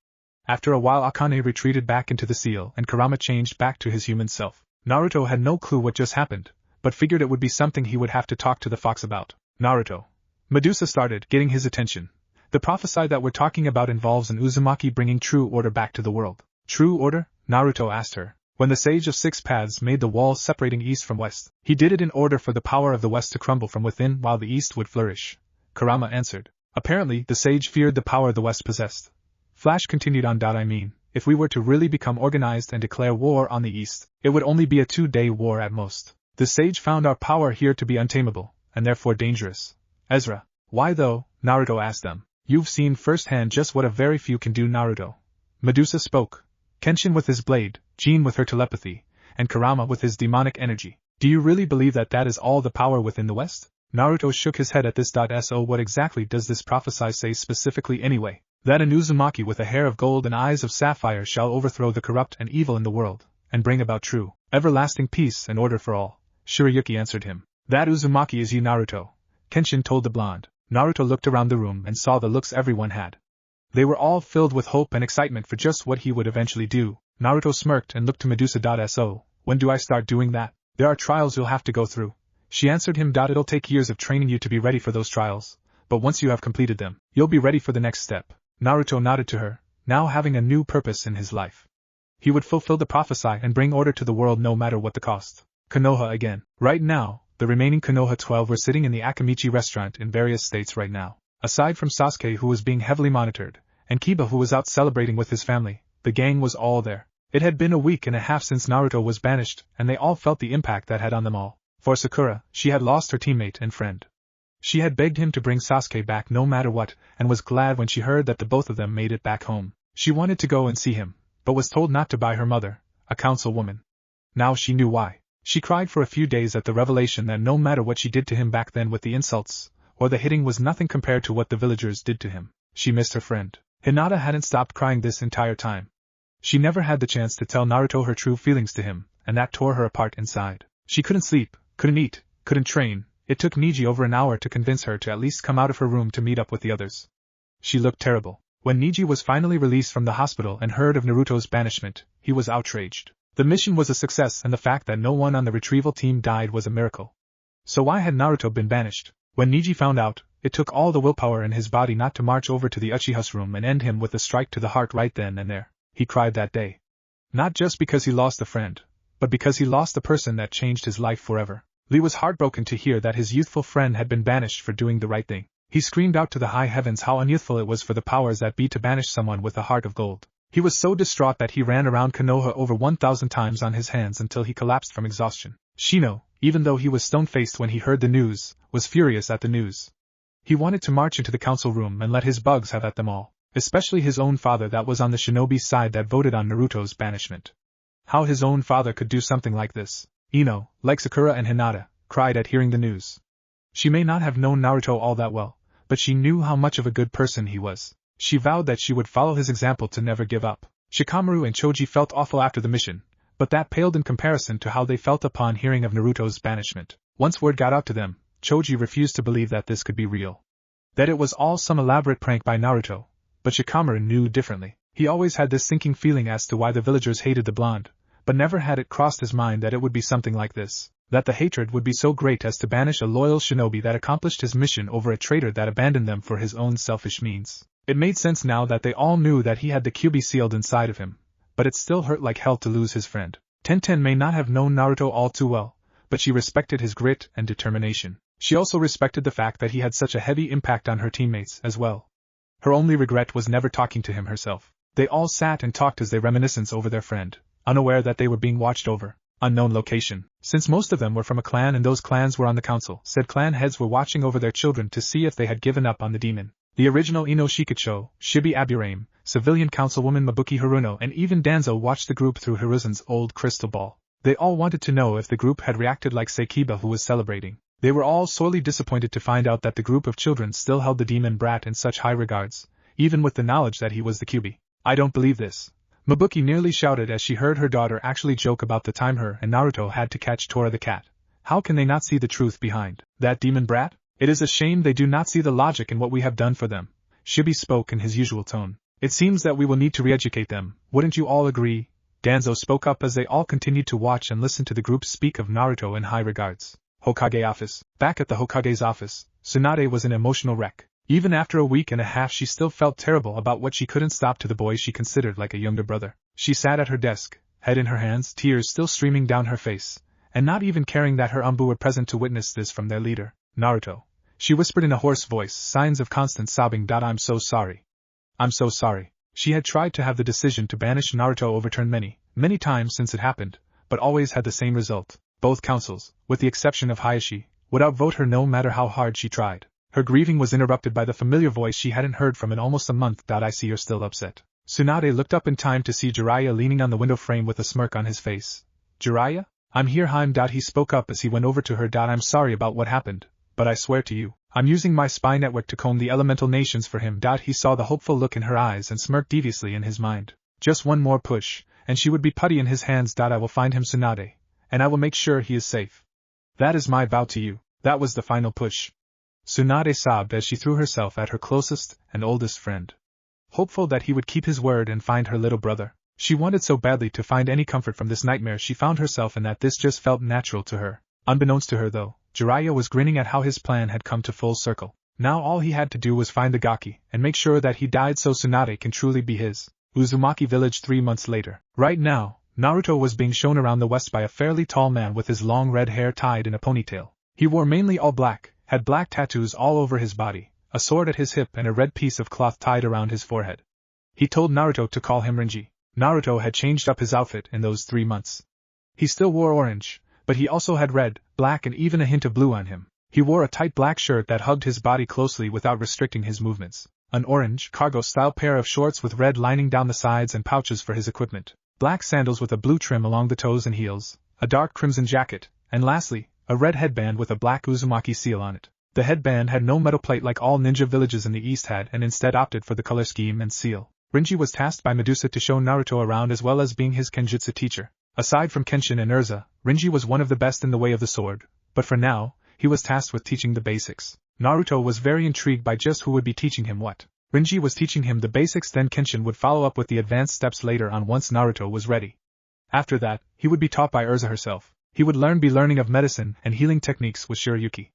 After a while Akane retreated back into the seal and Kurama changed back to his human self. Naruto had no clue what just happened, but figured it would be something he would have to talk to the fox about. Naruto. Medusa started, getting his attention. The prophecy that we're talking about involves an Uzumaki bringing true order back to the world. True order? Naruto asked her. When the Sage of Six Paths made the walls separating east from west, he did it in order for the power of the west to crumble from within while the east would flourish. Kurama answered. Apparently, the sage feared the power the west possessed. Flash continued on. I mean, if we were to really become organized and declare war on the east, it would only be a 2-day war at most. The sage found our power here to be untamable, and therefore dangerous. Ezra. Why though? Naruto asked them. You've seen firsthand just what a very few can do, Naruto. Medusa spoke. Kenshin with his blade, Jean with her telepathy, and Kurama with his demonic energy. Do you really believe that that is all the power within the West? Naruto shook his head at this. So what exactly does this prophecy say specifically anyway? That an Uzumaki with a hair of gold and eyes of sapphire shall overthrow the corrupt and evil in the world, and bring about true, everlasting peace and order for all. Shirayuki answered him. That Uzumaki is you, Naruto, Kenshin told the blonde. Naruto looked around the room and saw the looks everyone had. They were all filled with hope and excitement for just what he would eventually do. Naruto smirked and looked to Medusa. So, when do I start doing that? There are trials you'll have to go through. She answered him. It'll take years of training you to be ready for those trials, but once you have completed them, you'll be ready for the next step. Naruto nodded to her, now having a new purpose in his life. He would fulfill the prophecy and bring order to the world no matter what the cost. Konoha again. Right now, the remaining Konoha 12 were sitting in the Akamichi restaurant in various states right now. Aside from Sasuke, who was being heavily monitored, and Kiba, who was out celebrating with his family, the gang was all there. It had been a week and a half since Naruto was banished, and they all felt the impact that had on them all. For Sakura, she had lost her teammate and friend. She had begged him to bring Sasuke back no matter what, and was glad when she heard that the both of them made it back home. She wanted to go and see him, but was told not to by her mother, a councilwoman. Now she knew why. She cried for a few days at the revelation that no matter what she did to him back then with the insults, or the hitting, was nothing compared to what the villagers did to him. She missed her friend. Hinata hadn't stopped crying this entire time. She never had the chance to tell Naruto her true feelings to him, and that tore her apart inside. She couldn't sleep, couldn't eat, couldn't train. It took Niji over an hour to convince her to at least come out of her room to meet up with the others. She looked terrible. When Niji was finally released from the hospital and heard of Naruto's banishment, he was outraged. The mission was a success, and the fact that no one on the retrieval team died was a miracle. So why had Naruto been banished? When Niji found out, it took all the willpower in his body not to march over to the Uchiha's room and end him with a strike to the heart right then and there. He cried that day. Not just because he lost a friend, but because he lost the person that changed his life forever. Lee was heartbroken to hear that his youthful friend had been banished for doing the right thing. He screamed out to the high heavens how unyouthful it was for the powers that be to banish someone with a heart of gold. He was so distraught that he ran around Konoha over 1,000 times on his hands until he collapsed from exhaustion. Shino, even though he was stone-faced when he heard the news, was furious at the news. He wanted to march into the council room and let his bugs have at them all, especially his own father that was on the shinobi side that voted on Naruto's banishment. How his own father could do something like this. Ino, like Sakura and Hinata, cried at hearing the news. She may not have known Naruto all that well, but she knew how much of a good person he was. She vowed that she would follow his example to never give up. Shikamaru and Choji felt awful after the mission, but that paled in comparison to how they felt upon hearing of Naruto's banishment. Once word got out to them, Choji refused to believe that this could be real. That it was all some elaborate prank by Naruto, but Shikamaru knew differently. He always had this sinking feeling as to why the villagers hated the blonde, but never had it crossed his mind that it would be something like this, that the hatred would be so great as to banish a loyal shinobi that accomplished his mission over a traitor that abandoned them for his own selfish means. It made sense now that they all knew that he had the QB sealed inside of him, but it still hurt like hell to lose his friend. Tenten may not have known Naruto all too well, but she respected his grit and determination. She also respected the fact that he had such a heavy impact on her teammates as well. Her only regret was never talking to him herself. They all sat and talked as they reminisced over their friend, unaware that they were being watched over. Unknown location. Since most of them were from a clan and those clans were on the council, said clan heads were watching over their children to see if they had given up on the demon. The original Ino Shikacho, Shibi Aburame, civilian councilwoman Mabuki Haruno and even Danzo watched the group through Hiruzen's old crystal ball. They all wanted to know if the group had reacted like Seikiba, who was celebrating. They were all sorely disappointed to find out that the group of children still held the demon brat in such high regards, even with the knowledge that he was the QB. I don't believe this. Mabuki nearly shouted as she heard her daughter actually joke about the time her and Naruto had to catch Tora the cat. How can they not see the truth behind that demon brat? It is a shame they do not see the logic in what we have done for them. Shibi spoke in his usual tone. It seems that we will need to re-educate them, wouldn't you all agree? Danzo spoke up as they all continued to watch and listen to the group speak of Naruto in high regards. Hokage office. Back at the Hokage's office, Tsunade was an emotional wreck. Even after a week and a half she still felt terrible about what she couldn't stop to the boy she considered like a younger brother. She sat at her desk, head in her hands, tears still streaming down her face, and not even caring that her Umbu were present to witness this from their leader, Naruto. She whispered in a hoarse voice, signs of constant sobbing. I'm so sorry. I'm so sorry. She had tried to have the decision to banish Naruto overturned many times since it happened, but always had the same result. Both councils, with the exception of Hayashi, would outvote her no matter how hard she tried. Her grieving was interrupted by the familiar voice she hadn't heard from in almost a month. I see you're still upset. Tsunade looked up in time to see Jiraiya leaning on the window frame with a smirk on his face. Jiraiya? I'm here. He spoke up as he went over to her. I'm sorry about what happened, but I swear to you, I'm using my spy network to comb the elemental nations for him. He saw the hopeful look in her eyes and smirked deviously in his mind. Just one more push, and she would be putty in his hands. I will find him, Tsunade, and I will make sure he is safe. That is my vow to you. That was the final push. Tsunade sobbed as she threw herself at her closest and oldest friend. Hopeful that he would keep his word and find her little brother. She wanted so badly to find any comfort from this nightmare she found herself in that this just felt natural to her. Unbeknownst to her though, Jiraiya was grinning at how his plan had come to full circle. Now all he had to do was find the Gaki and make sure that he died so Tsunade can truly be his. Uzumaki Village 3 months later. Right now, Naruto was being shown around the west by a fairly tall man with his long red hair tied in a ponytail. He wore mainly all black, had black tattoos all over his body, a sword at his hip and a red piece of cloth tied around his forehead. He told Naruto to call him Renji. Naruto had changed up his outfit in those 3 months. He still wore orange, but he also had red, black and even a hint of blue on him. He wore a tight black shirt that hugged his body closely without restricting his movements, an orange, cargo-style pair of shorts with red lining down the sides and pouches for his equipment, black sandals with a blue trim along the toes and heels, a dark crimson jacket, and lastly, a red headband with a black Uzumaki seal on it. The headband had no metal plate like all ninja villages in the east had and instead opted for the color scheme and seal. Renji was tasked by Medusa to show Naruto around as well as being his Kenjutsu teacher. Aside from Kenshin and Urza, Renji was one of the best in the way of the sword, but for now, he was tasked with teaching the basics. Naruto was very intrigued by just who would be teaching him what. Renji was teaching him the basics, then Kenshin would follow up with the advanced steps later on once Naruto was ready. After that, he would be taught by Urza herself. He would be learning of medicine and healing techniques with Shiryuki.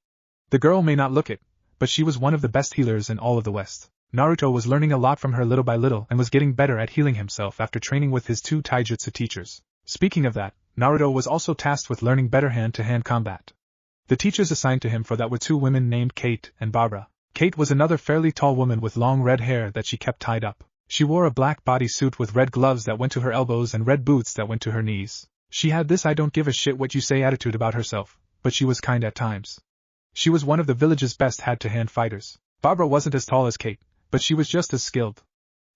The girl may not look it, but she was one of the best healers in all of the West. Naruto was learning a lot from her little by little and was getting better at healing himself after training with his 2 taijutsu teachers. Speaking of that, Naruto was also tasked with learning better hand-to-hand combat. The teachers assigned to him for that were 2 women named Kate and Barbara. Kate was another fairly tall woman with long red hair that she kept tied up. She wore a black bodysuit with red gloves that went to her elbows and red boots that went to her knees. She had this I don't give a shit what you say attitude about herself, but she was kind at times. She was one of the village's best hand-to-hand fighters. Barbara wasn't as tall as Kate, but she was just as skilled.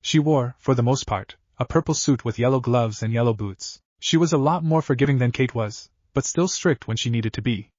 She wore, for the most part, a purple suit with yellow gloves and yellow boots. She was a lot more forgiving than Kate was, but still strict when she needed to be.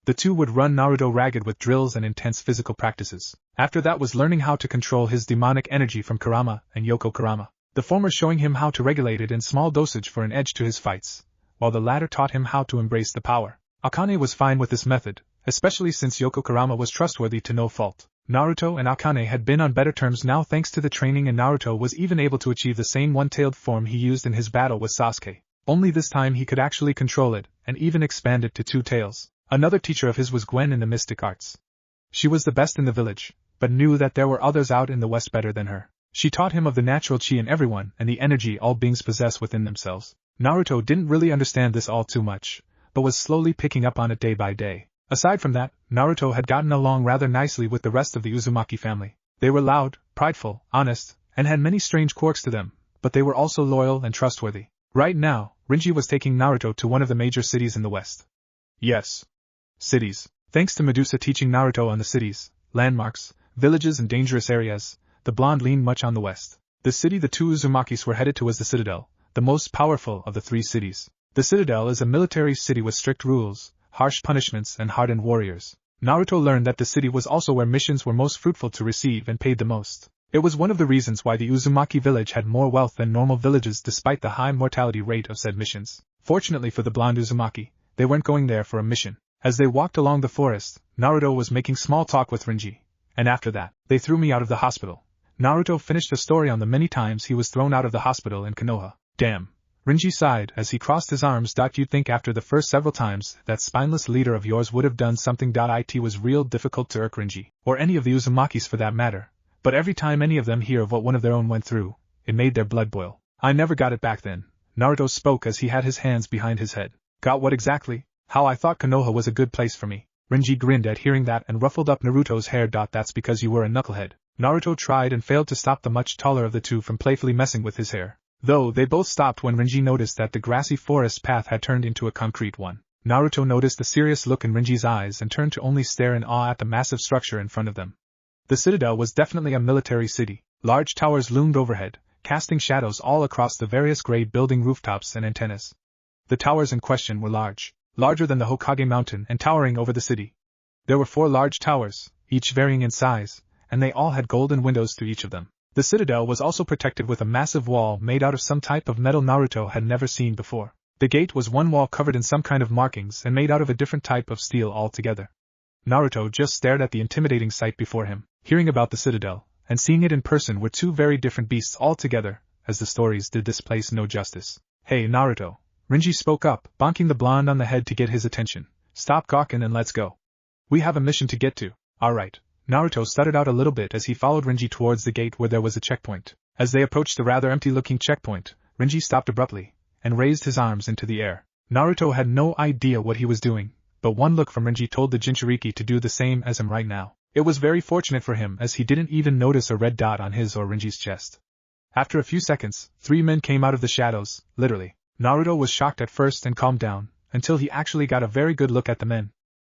The 2 would run Naruto ragged with drills and intense physical practices. After that was learning how to control his demonic energy from Kurama and Yoko Kurama, the former showing him how to regulate it in small dosage for an edge to his fights, while the latter taught him how to embrace the power. Akane was fine with this method, especially since Yoko Kurama was trustworthy to no fault. Naruto and Akane had been on better terms now thanks to the training, and Naruto was even able to achieve the same one-tailed form he used in his battle with Sasuke. Only this time he could actually control it, and even expand it to 2 tails. Another teacher of his was Gwen in the mystic arts. She was the best in the village, but knew that there were others out in the west better than her. She taught him of the natural chi in everyone and the energy all beings possess within themselves. Naruto didn't really understand this all too much, but was slowly picking up on it day by day. Aside from that, Naruto had gotten along rather nicely with the rest of the Uzumaki family. They were loud, prideful, honest, and had many strange quirks to them, but they were also loyal and trustworthy. Right now, Renji was taking Naruto to one of the major cities in the west. Yes. Cities. Thanks to Medusa teaching Naruto on the cities, landmarks, villages and dangerous areas, the blonde leaned much on the west. The city the 2 Uzumakis were headed to was the Citadel, the most powerful of the 3 cities. The Citadel is a military city with strict rules, harsh punishments and hardened warriors. Naruto learned that the city was also where missions were most fruitful to receive and paid the most. It was one of the reasons why the Uzumaki village had more wealth than normal villages despite the high mortality rate of said missions. Fortunately for the blonde Uzumaki, they weren't going there for a mission. As they walked along the forest, Naruto was making small talk with Renji. And after that, they threw me out of the hospital. Naruto finished the story on the many times he was thrown out of the hospital in Konoha. Damn. Renji sighed as he crossed his arms. You'd think after the first several times that spineless leader of yours would have done something. It was real difficult to irk Renji, or any of the Uzumakis for that matter, but every time any of them hear of what one of their own went through, it made their blood boil. I never got it back then. Naruto spoke as he had his hands behind his head. Got what exactly? How I thought Konoha was a good place for me. Renji grinned at hearing that and ruffled up Naruto's hair. That's because you were a knucklehead. Naruto tried and failed to stop the much taller of the 2 from playfully messing with his hair. Though they both stopped when Renji noticed that the grassy forest path had turned into a concrete one. Naruto noticed the serious look in Rinji's eyes and turned to only stare in awe at the massive structure in front of them. The citadel was definitely a military city. Large towers loomed overhead, casting shadows all across the various grade building rooftops and antennas. The towers in question were large, larger than the Hokage Mountain and towering over the city. There were 4 large towers, each varying in size, and they all had golden windows to each of them. The citadel was also protected with a massive wall made out of some type of metal Naruto had never seen before. The gate was one wall covered in some kind of markings and made out of a different type of steel altogether. Naruto just stared at the intimidating sight before him. Hearing about the citadel, and seeing it in person were 2 very different beasts altogether, as the stories did this place no justice. Hey Naruto, Rinji spoke up, bonking the blonde on the head to get his attention. Stop gawking and let's go. We have a mission to get to. Alright. Naruto stuttered out a little bit as he followed Rinji towards the gate where there was a checkpoint. As they approached the rather empty-looking checkpoint, Rinji stopped abruptly, and raised his arms into the air. Naruto had no idea what he was doing, but one look from Rinji told the Jinchuriki to do the same as him right now. It was very fortunate for him as he didn't even notice a red dot on his or Rinji's chest. After a few seconds, 3 men came out of the shadows, literally. Naruto was shocked at first and calmed down, until he actually got a very good look at the men.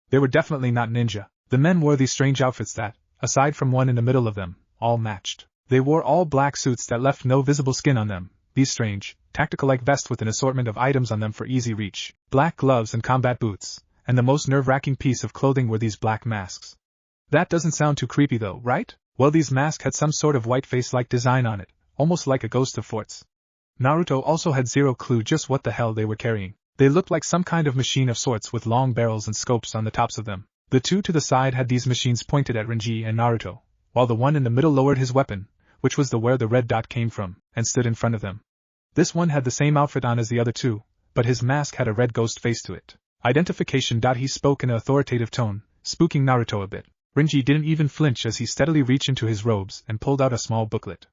They were definitely not ninja. The men wore these strange outfits that, aside from one in the middle of them, all matched. They wore all black suits that left no visible skin on them, these strange, tactical-like vests with an assortment of items on them for easy reach, black gloves and combat boots, and the most nerve-wracking piece of clothing were these black masks. That doesn't sound too creepy though, right? Well, these masks had some sort of white face-like design on it, almost like a ghost of forts. Naruto also had zero clue just what the hell they were carrying. They looked like some kind of machine of sorts with long barrels and scopes on the tops of them. The 2 to the side had these machines pointed at Rinji and Naruto, while the one in the middle lowered his weapon, which was where the red dot came from, and stood in front of them. This one had the same outfit on as the other 2, but his mask had a red ghost face to it. Identification. He spoke in an authoritative tone, spooking Naruto a bit. Rinji didn't even flinch as he steadily reached into his robes and pulled out a small booklet.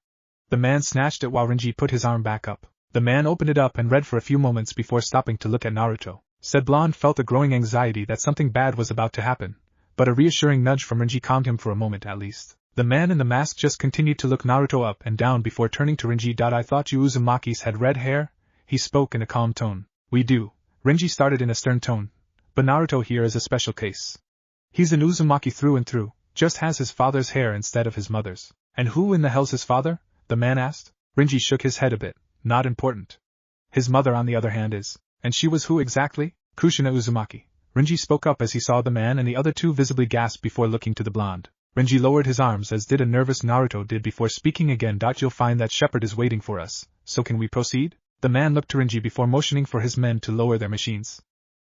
The man snatched it while Rinji put his arm back up. The man opened it up and read for a few moments before stopping to look at Naruto. Said blonde felt a growing anxiety that something bad was about to happen, but a reassuring nudge from Rinji calmed him for a moment at least. The man in the mask just continued to look Naruto up and down before turning to Rinji. I thought you Uzumakis had red hair? He spoke in a calm tone. We do. Rinji started in a stern tone. But Naruto here is a special case. He's an Uzumaki through and through, just has his father's hair instead of his mother's. And who in the hell's his father? The man asked. Rinji shook his head a bit. Not important. His mother on the other hand is. And she was who exactly? Kushina Uzumaki. Rinji spoke up as he saw the man and the other 2 visibly gasp before looking to the blonde. Rinji lowered his arms as did a nervous Naruto did before speaking again. You'll find that shepherd is waiting for us, so can we proceed? The man looked to Rinji before motioning for his men to lower their machines.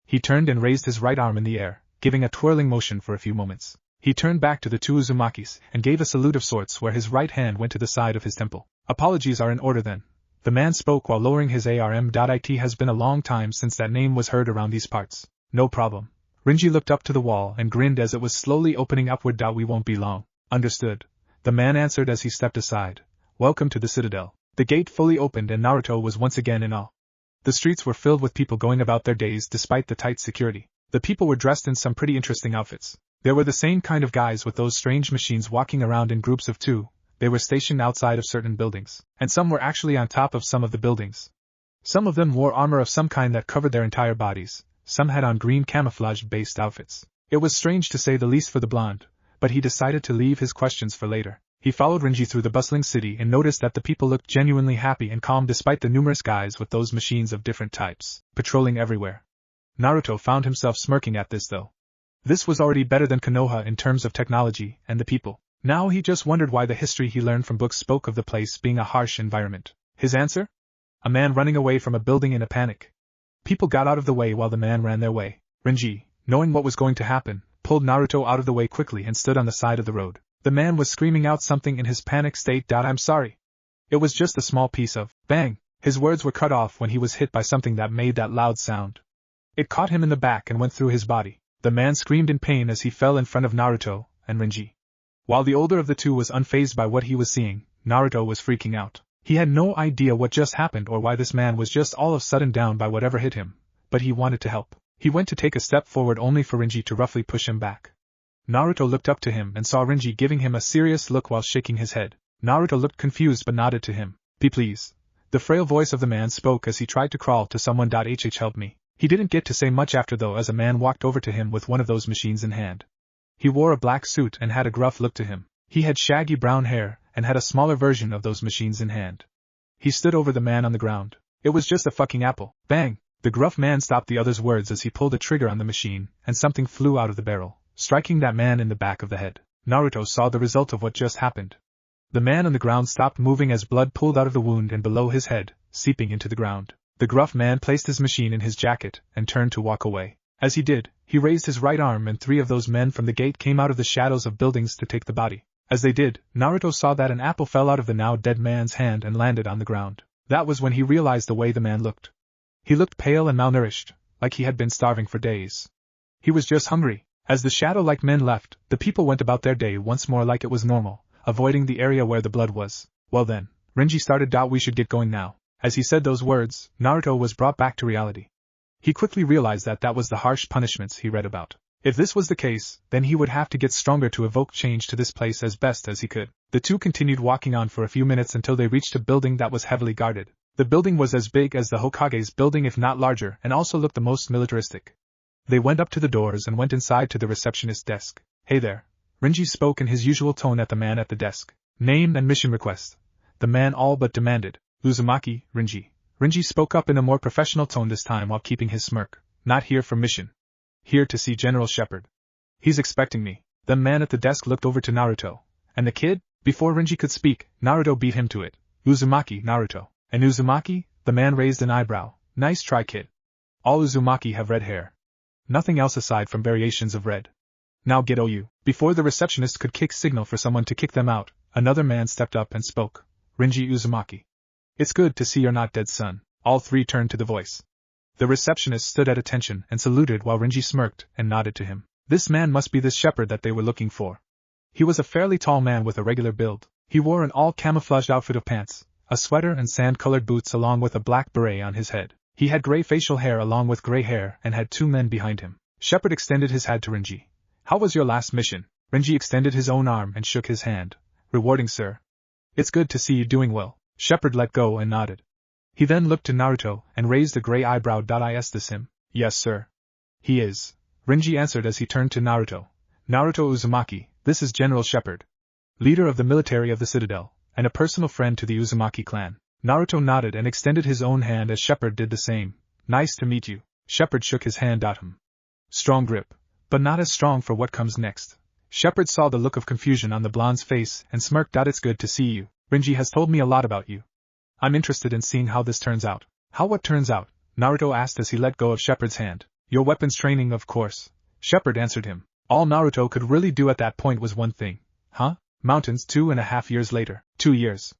He turned and raised his right arm in the air, giving a twirling motion for a few moments. He turned back to the 2 Uzumakis and gave a salute of sorts where his right hand went to the side of his temple. Apologies are in order then. The man spoke while lowering his arm. It has been a long time since that name was heard around these parts. No problem. Rinji looked up to the wall and grinned as it was slowly opening upward. We won't be long. Understood. The man answered as he stepped aside. Welcome to the citadel. The gate fully opened and Naruto was once again in awe. The streets were filled with people going about their days despite the tight security. The people were dressed in some pretty interesting outfits. There were the same kind of guys with those strange machines walking around in groups of 2. They were stationed outside of certain buildings, and some were actually on top of some of the buildings. Some of them wore armor of some kind that covered their entire bodies, some had on green camouflage-based outfits. It was strange to say the least for the blonde, but he decided to leave his questions for later. He followed Rinji through the bustling city and noticed that the people looked genuinely happy and calm despite the numerous guys with those machines of different types, patrolling everywhere. Naruto found himself smirking at this though. This was already better than Konoha in terms of technology and the people. Now he just wondered why the history he learned from books spoke of the place being a harsh environment. His answer? A man running away from a building in a panic. People got out of the way while the man ran their way. Rinji, knowing what was going to happen, pulled Naruto out of the way quickly and stood on the side of the road. The man was screaming out something in his panic state. I'm sorry. It was just a small piece of bang. His words were cut off when he was hit by something that made that loud sound. It caught him in the back and went through his body. The man screamed in pain as he fell in front of Naruto and Rinji. While the older of the 2 was unfazed by what he was seeing, Naruto was freaking out. He had no idea what just happened or why this man was just all of a sudden down by whatever hit him, but he wanted to help. He went to take a step forward only for Rinji to roughly push him back. Naruto looked up to him and saw Rinji giving him a serious look while shaking his head. Naruto looked confused but nodded to him. Please. The frail voice of the man spoke as he tried to crawl to someone. Help me. He didn't get to say much after though, as a man walked over to him with one of those machines in hand. He wore a black suit and had a gruff look to him. He had shaggy brown hair and had a smaller version of those machines in hand. He stood over the man on the ground. It was just a fucking apple. Bang! The gruff man stopped the other's words as he pulled a trigger on the machine, and something flew out of the barrel, striking that man in the back of the head. Naruto saw the result of what just happened. The man on the ground stopped moving as blood pooled out of the wound and below his head, seeping into the ground. The gruff man placed his machine in his jacket and turned to walk away. As he did, he raised his right arm and 3 of those men from the gate came out of the shadows of buildings to take the body. As they did, Naruto saw that an apple fell out of the now dead man's hand and landed on the ground. That was when he realized the way the man looked. He looked pale and malnourished, like he had been starving for days. He was just hungry. As the shadow-like men left, the people went about their day once more like it was normal, avoiding the area where the blood was. Well then, Renji started. We should get going now. As he said those words, Naruto was brought back to reality. He quickly realized that that was the harsh punishments he read about. If this was the case, then he would have to get stronger to evoke change to this place as best as he could. The two continued walking on for a few minutes until they reached a building that was heavily guarded. The building was as big as the Hokage's building if not larger, and also looked the most militaristic. They went up to the doors and went inside to the receptionist's desk. Hey there. Renji spoke in his usual tone at the man at the desk. Name and mission request. The man all but demanded. Uzumaki, Renji. Renji spoke up in a more professional tone this time while keeping his smirk. Not here for mission. Here to see General Shepard. He's expecting me. The man at the desk looked over to Naruto. And the kid? Before Renji could speak, Naruto beat him to it. Uzumaki, Naruto. And Uzumaki? The man raised an eyebrow. Nice try, kid. All Uzumaki have red hair. Nothing else aside from variations of red. Now get OU. Before the receptionist could kick signal for someone to kick them out, another man stepped up and spoke. Renji Uzumaki. It's good to see you're not dead, son. All 3 turned to the voice. The receptionist stood at attention and saluted while Renji smirked and nodded to him. This man must be the shepherd that they were looking for. He was a fairly tall man with a regular build. He wore an all-camouflaged outfit of pants, a sweater and sand-colored boots along with a black beret on his head. He had gray facial hair along with gray hair and had 2 men behind him. Shepard extended his hand to Renji. How was your last mission? Renji extended his own arm and shook his hand. Rewarding, sir. It's good to see you doing well. Shepard let go and nodded. He then looked to Naruto and raised a gray eyebrow. Is this him? Yes, sir. He is. Renji answered as he turned to Naruto. Naruto Uzumaki, this is General Shepard, leader of the military of the Citadel, and a personal friend to the Uzumaki clan. Naruto nodded and extended his own hand as Shepard did the same. Nice to meet you. Shepard shook his hand at him. Strong grip, but not as strong for what comes next. Shepard saw the look of confusion on the blonde's face and smirked. It's good to see you. Renji has told me a lot about you. I'm interested in seeing how this turns out. How what turns out? Naruto asked as he let go of Shepard's hand. Your weapons training, of course. Shepard answered him. All Naruto could really do at that point was one thing. Huh? Mountains 2.5 years later. 2 years.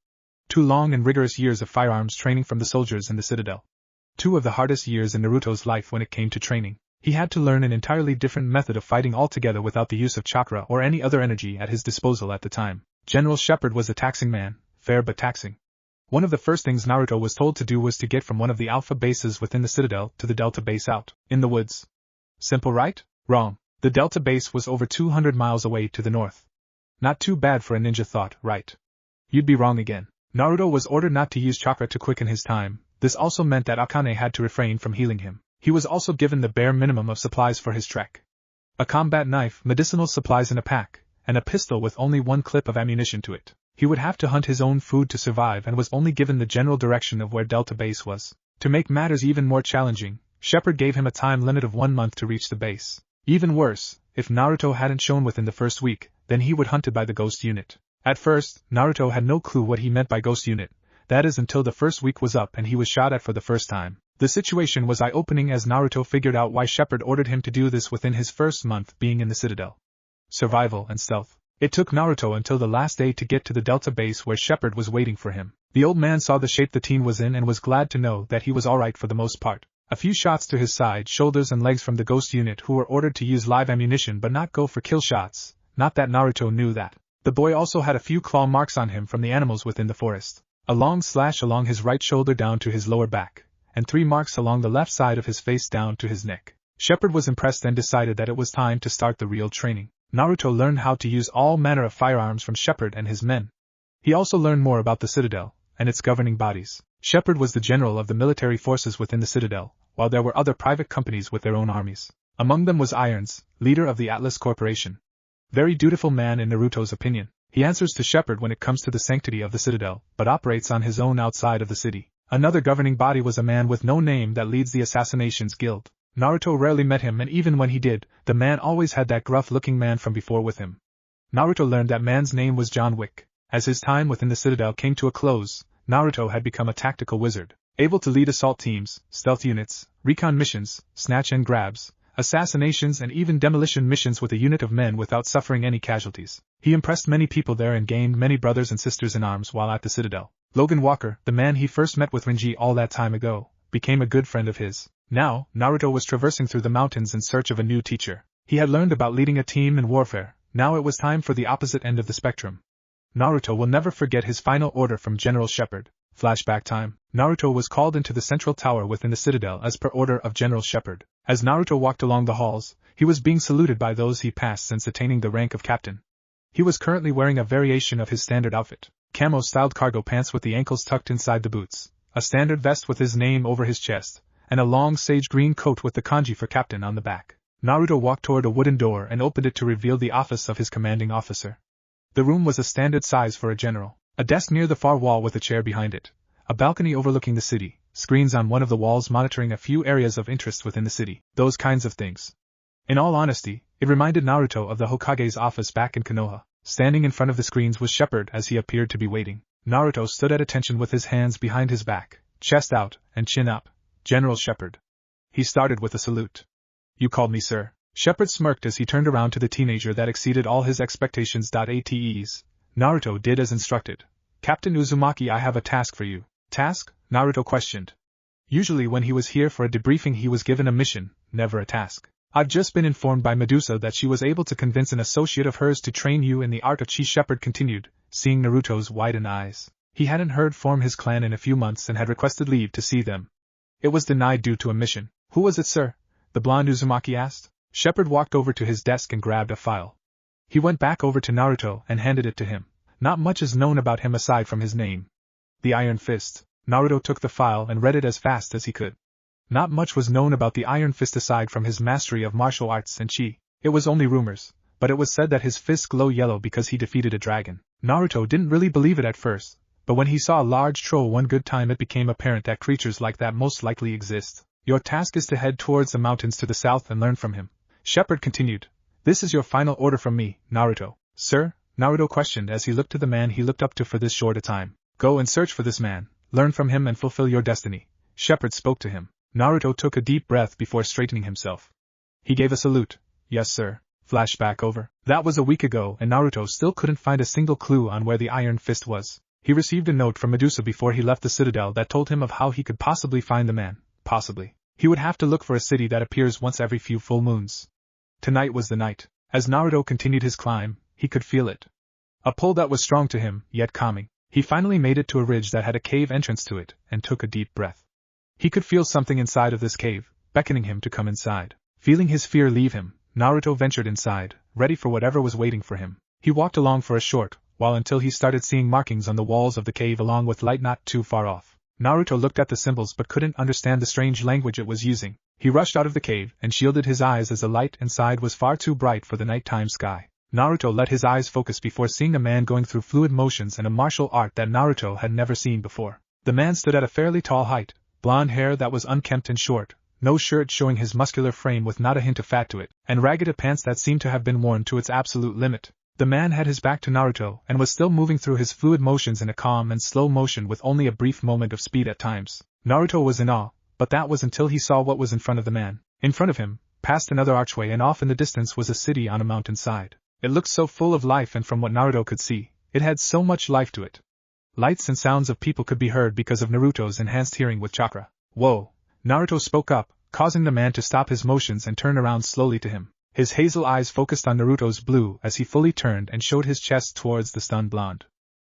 2 long and rigorous years of firearms training from the soldiers in the Citadel. 2 of the hardest years in Naruto's life when it came to training. He had to learn an entirely different method of fighting altogether without the use of chakra or any other energy at his disposal at the time. General Shepard was a taxing man, fair but taxing. One of the first things Naruto was told to do was to get from one of the alpha bases within the Citadel to the Delta base out in the woods. Simple, right? Wrong. The Delta base was over 200 miles away to the north. Not too bad for a ninja, thought, right? You'd be wrong again. Naruto was ordered not to use chakra to quicken his time. This also meant that Akane had to refrain from healing him. He was also given the bare minimum of supplies for his trek. A combat knife, medicinal supplies in a pack, and a pistol with only 1 clip of ammunition to it. He would have to hunt his own food to survive and was only given the general direction of where Delta Base was. To make matters even more challenging, Shepard gave him a time limit of 1 month to reach the base. Even worse, if Naruto hadn't shown within the first week, then he would hunted by the ghost unit. At first, Naruto had no clue what he meant by ghost unit, that is until the first week was up and he was shot at for the first time. The situation was eye-opening as Naruto figured out why Shepard ordered him to do this within his first month being in the Citadel. Survival and stealth. It took Naruto until the last day to get to the Delta base where Shepard was waiting for him. The old man saw the shape the teen was in and was glad to know that he was alright for the most part. A few shots to his side, shoulders and legs from the ghost unit who were ordered to use live ammunition but not go for kill shots. Not that Naruto knew that. The boy also had a few claw marks on him from the animals within the forest. A long slash along his right shoulder down to his lower back, and 3 marks along the left side of his face down to his neck. Shepard was impressed and decided that it was time to start the real training. Naruto learned how to use all manner of firearms from Shepard and his men. He also learned more about the Citadel and its governing bodies. Shepard was the general of the military forces within the Citadel, while there were other private companies with their own armies. Among them was Irons, leader of the Atlas Corporation. Very dutiful man in Naruto's opinion. He answers to Shepard when it comes to the sanctity of the Citadel, but operates on his own outside of the city. Another governing body was a man with no name that leads the Assassinations Guild. Naruto rarely met him, and even when he did, the man always had that gruff-looking man from before with him. Naruto learned that man's name was John Wick. As his time within the Citadel came to a close, Naruto had become a tactical wizard, able to lead assault teams, stealth units, recon missions, snatch and grabs, assassinations and even demolition missions with a unit of men without suffering any casualties. He impressed many people there and gained many brothers and sisters in arms while at the Citadel. Logan Walker, the man he first met with Renji all that time ago, became a good friend of his. Now, Naruto was traversing through the mountains in search of a new teacher. He had learned about leading a team in warfare. Now it was time for the opposite end of the spectrum. Naruto will never forget his final order from General Shepard. Flashback time. Naruto was called into the central tower within the Citadel as per order of General Shepard. As Naruto walked along the halls, he was being saluted by those he passed since attaining the rank of captain. He was currently wearing a variation of his standard outfit, camo-styled cargo pants with the ankles tucked inside the boots, a standard vest with his name over his chest, and a long sage green coat with the kanji for captain on the back. Naruto walked toward a wooden door and opened it to reveal the office of his commanding officer. The room was a standard size for a general. A desk near the far wall with a chair behind it, a balcony overlooking the city, screens on one of the walls monitoring a few areas of interest within the city, those kinds of things. In all honesty, it reminded Naruto of the Hokage's office back in Konoha. Standing in front of the screens was Shepard as he appeared to be waiting. Naruto stood at attention with his hands behind his back, chest out, and chin up. General Shepard. He started with a salute. You called me sir. Shepard smirked as he turned around to the teenager that exceeded all his expectations. ATEs. Naruto did as instructed. Captain Uzumaki, I have a task for you. Task? Naruto questioned. Usually when he was here for a debriefing he was given a mission, never a task. I've just been informed by Medusa that she was able to convince an associate of hers to train you in the art of chi. Shepard continued, seeing Naruto's widened eyes. He hadn't heard from his clan in a few months and had requested leave to see them. It was denied due to a mission. Who was it, sir? The blonde Uzumaki asked. Shepard walked over to his desk and grabbed a file. He went back over to Naruto and handed it to him. Not much is known about him aside from his name. The Iron Fist. Naruto took the file and read it as fast as he could. Not much was known about the Iron Fist aside from his mastery of martial arts and chi. It was only rumors, but it was said that his fists glow yellow because he defeated a dragon. Naruto didn't really believe it at first, but when he saw a large troll one good time it became apparent that creatures like that most likely exist. Your task is to head towards the mountains to the south and learn from him. Shepard continued. This is your final order from me, Naruto. Sir? Naruto questioned as he looked to the man he looked up to for this short a time. Go and search for this man, learn from him and fulfill your destiny. Shepard spoke to him. Naruto took a deep breath before straightening himself. He gave a salute. Yes, sir. Flashback over. That was a week ago and Naruto still couldn't find a single clue on where the Iron Fist was. He received a note from Medusa before he left the Citadel that told him of how he could possibly find the man. Possibly. He would have to look for a city that appears once every few full moons. Tonight was the night. As Naruto continued his climb, he could feel it. A pull that was strong to him, yet calming. He finally made it to a ridge that had a cave entrance to it, and took a deep breath. He could feel something inside of this cave, beckoning him to come inside. Feeling his fear leave him, Naruto ventured inside, ready for whatever was waiting for him. He walked along for a short while until he started seeing markings on the walls of the cave along with light not too far off. Naruto looked at the symbols but couldn't understand the strange language it was using. He rushed out of the cave and shielded his eyes as the light inside was far too bright for the nighttime sky. Naruto let his eyes focus before seeing a man going through fluid motions and a martial art that Naruto had never seen before. The man stood at a fairly tall height, blonde hair that was unkempt and short, no shirt showing his muscular frame with not a hint of fat to it, and ragged pants that seemed to have been worn to its absolute limit. The man had his back to Naruto and was still moving through his fluid motions in a calm and slow motion with only a brief moment of speed at times. Naruto was in awe, but that was until he saw what was in front of the man. In front of him, past another archway and off in the distance was a city on a mountainside. It looked so full of life and from what Naruto could see, it had so much life to it. Lights and sounds of people could be heard because of Naruto's enhanced hearing with chakra. Whoa! Naruto spoke up, causing the man to stop his motions and turn around slowly to him. His hazel eyes focused on Naruto's blue as he fully turned and showed his chest towards the stunned blonde.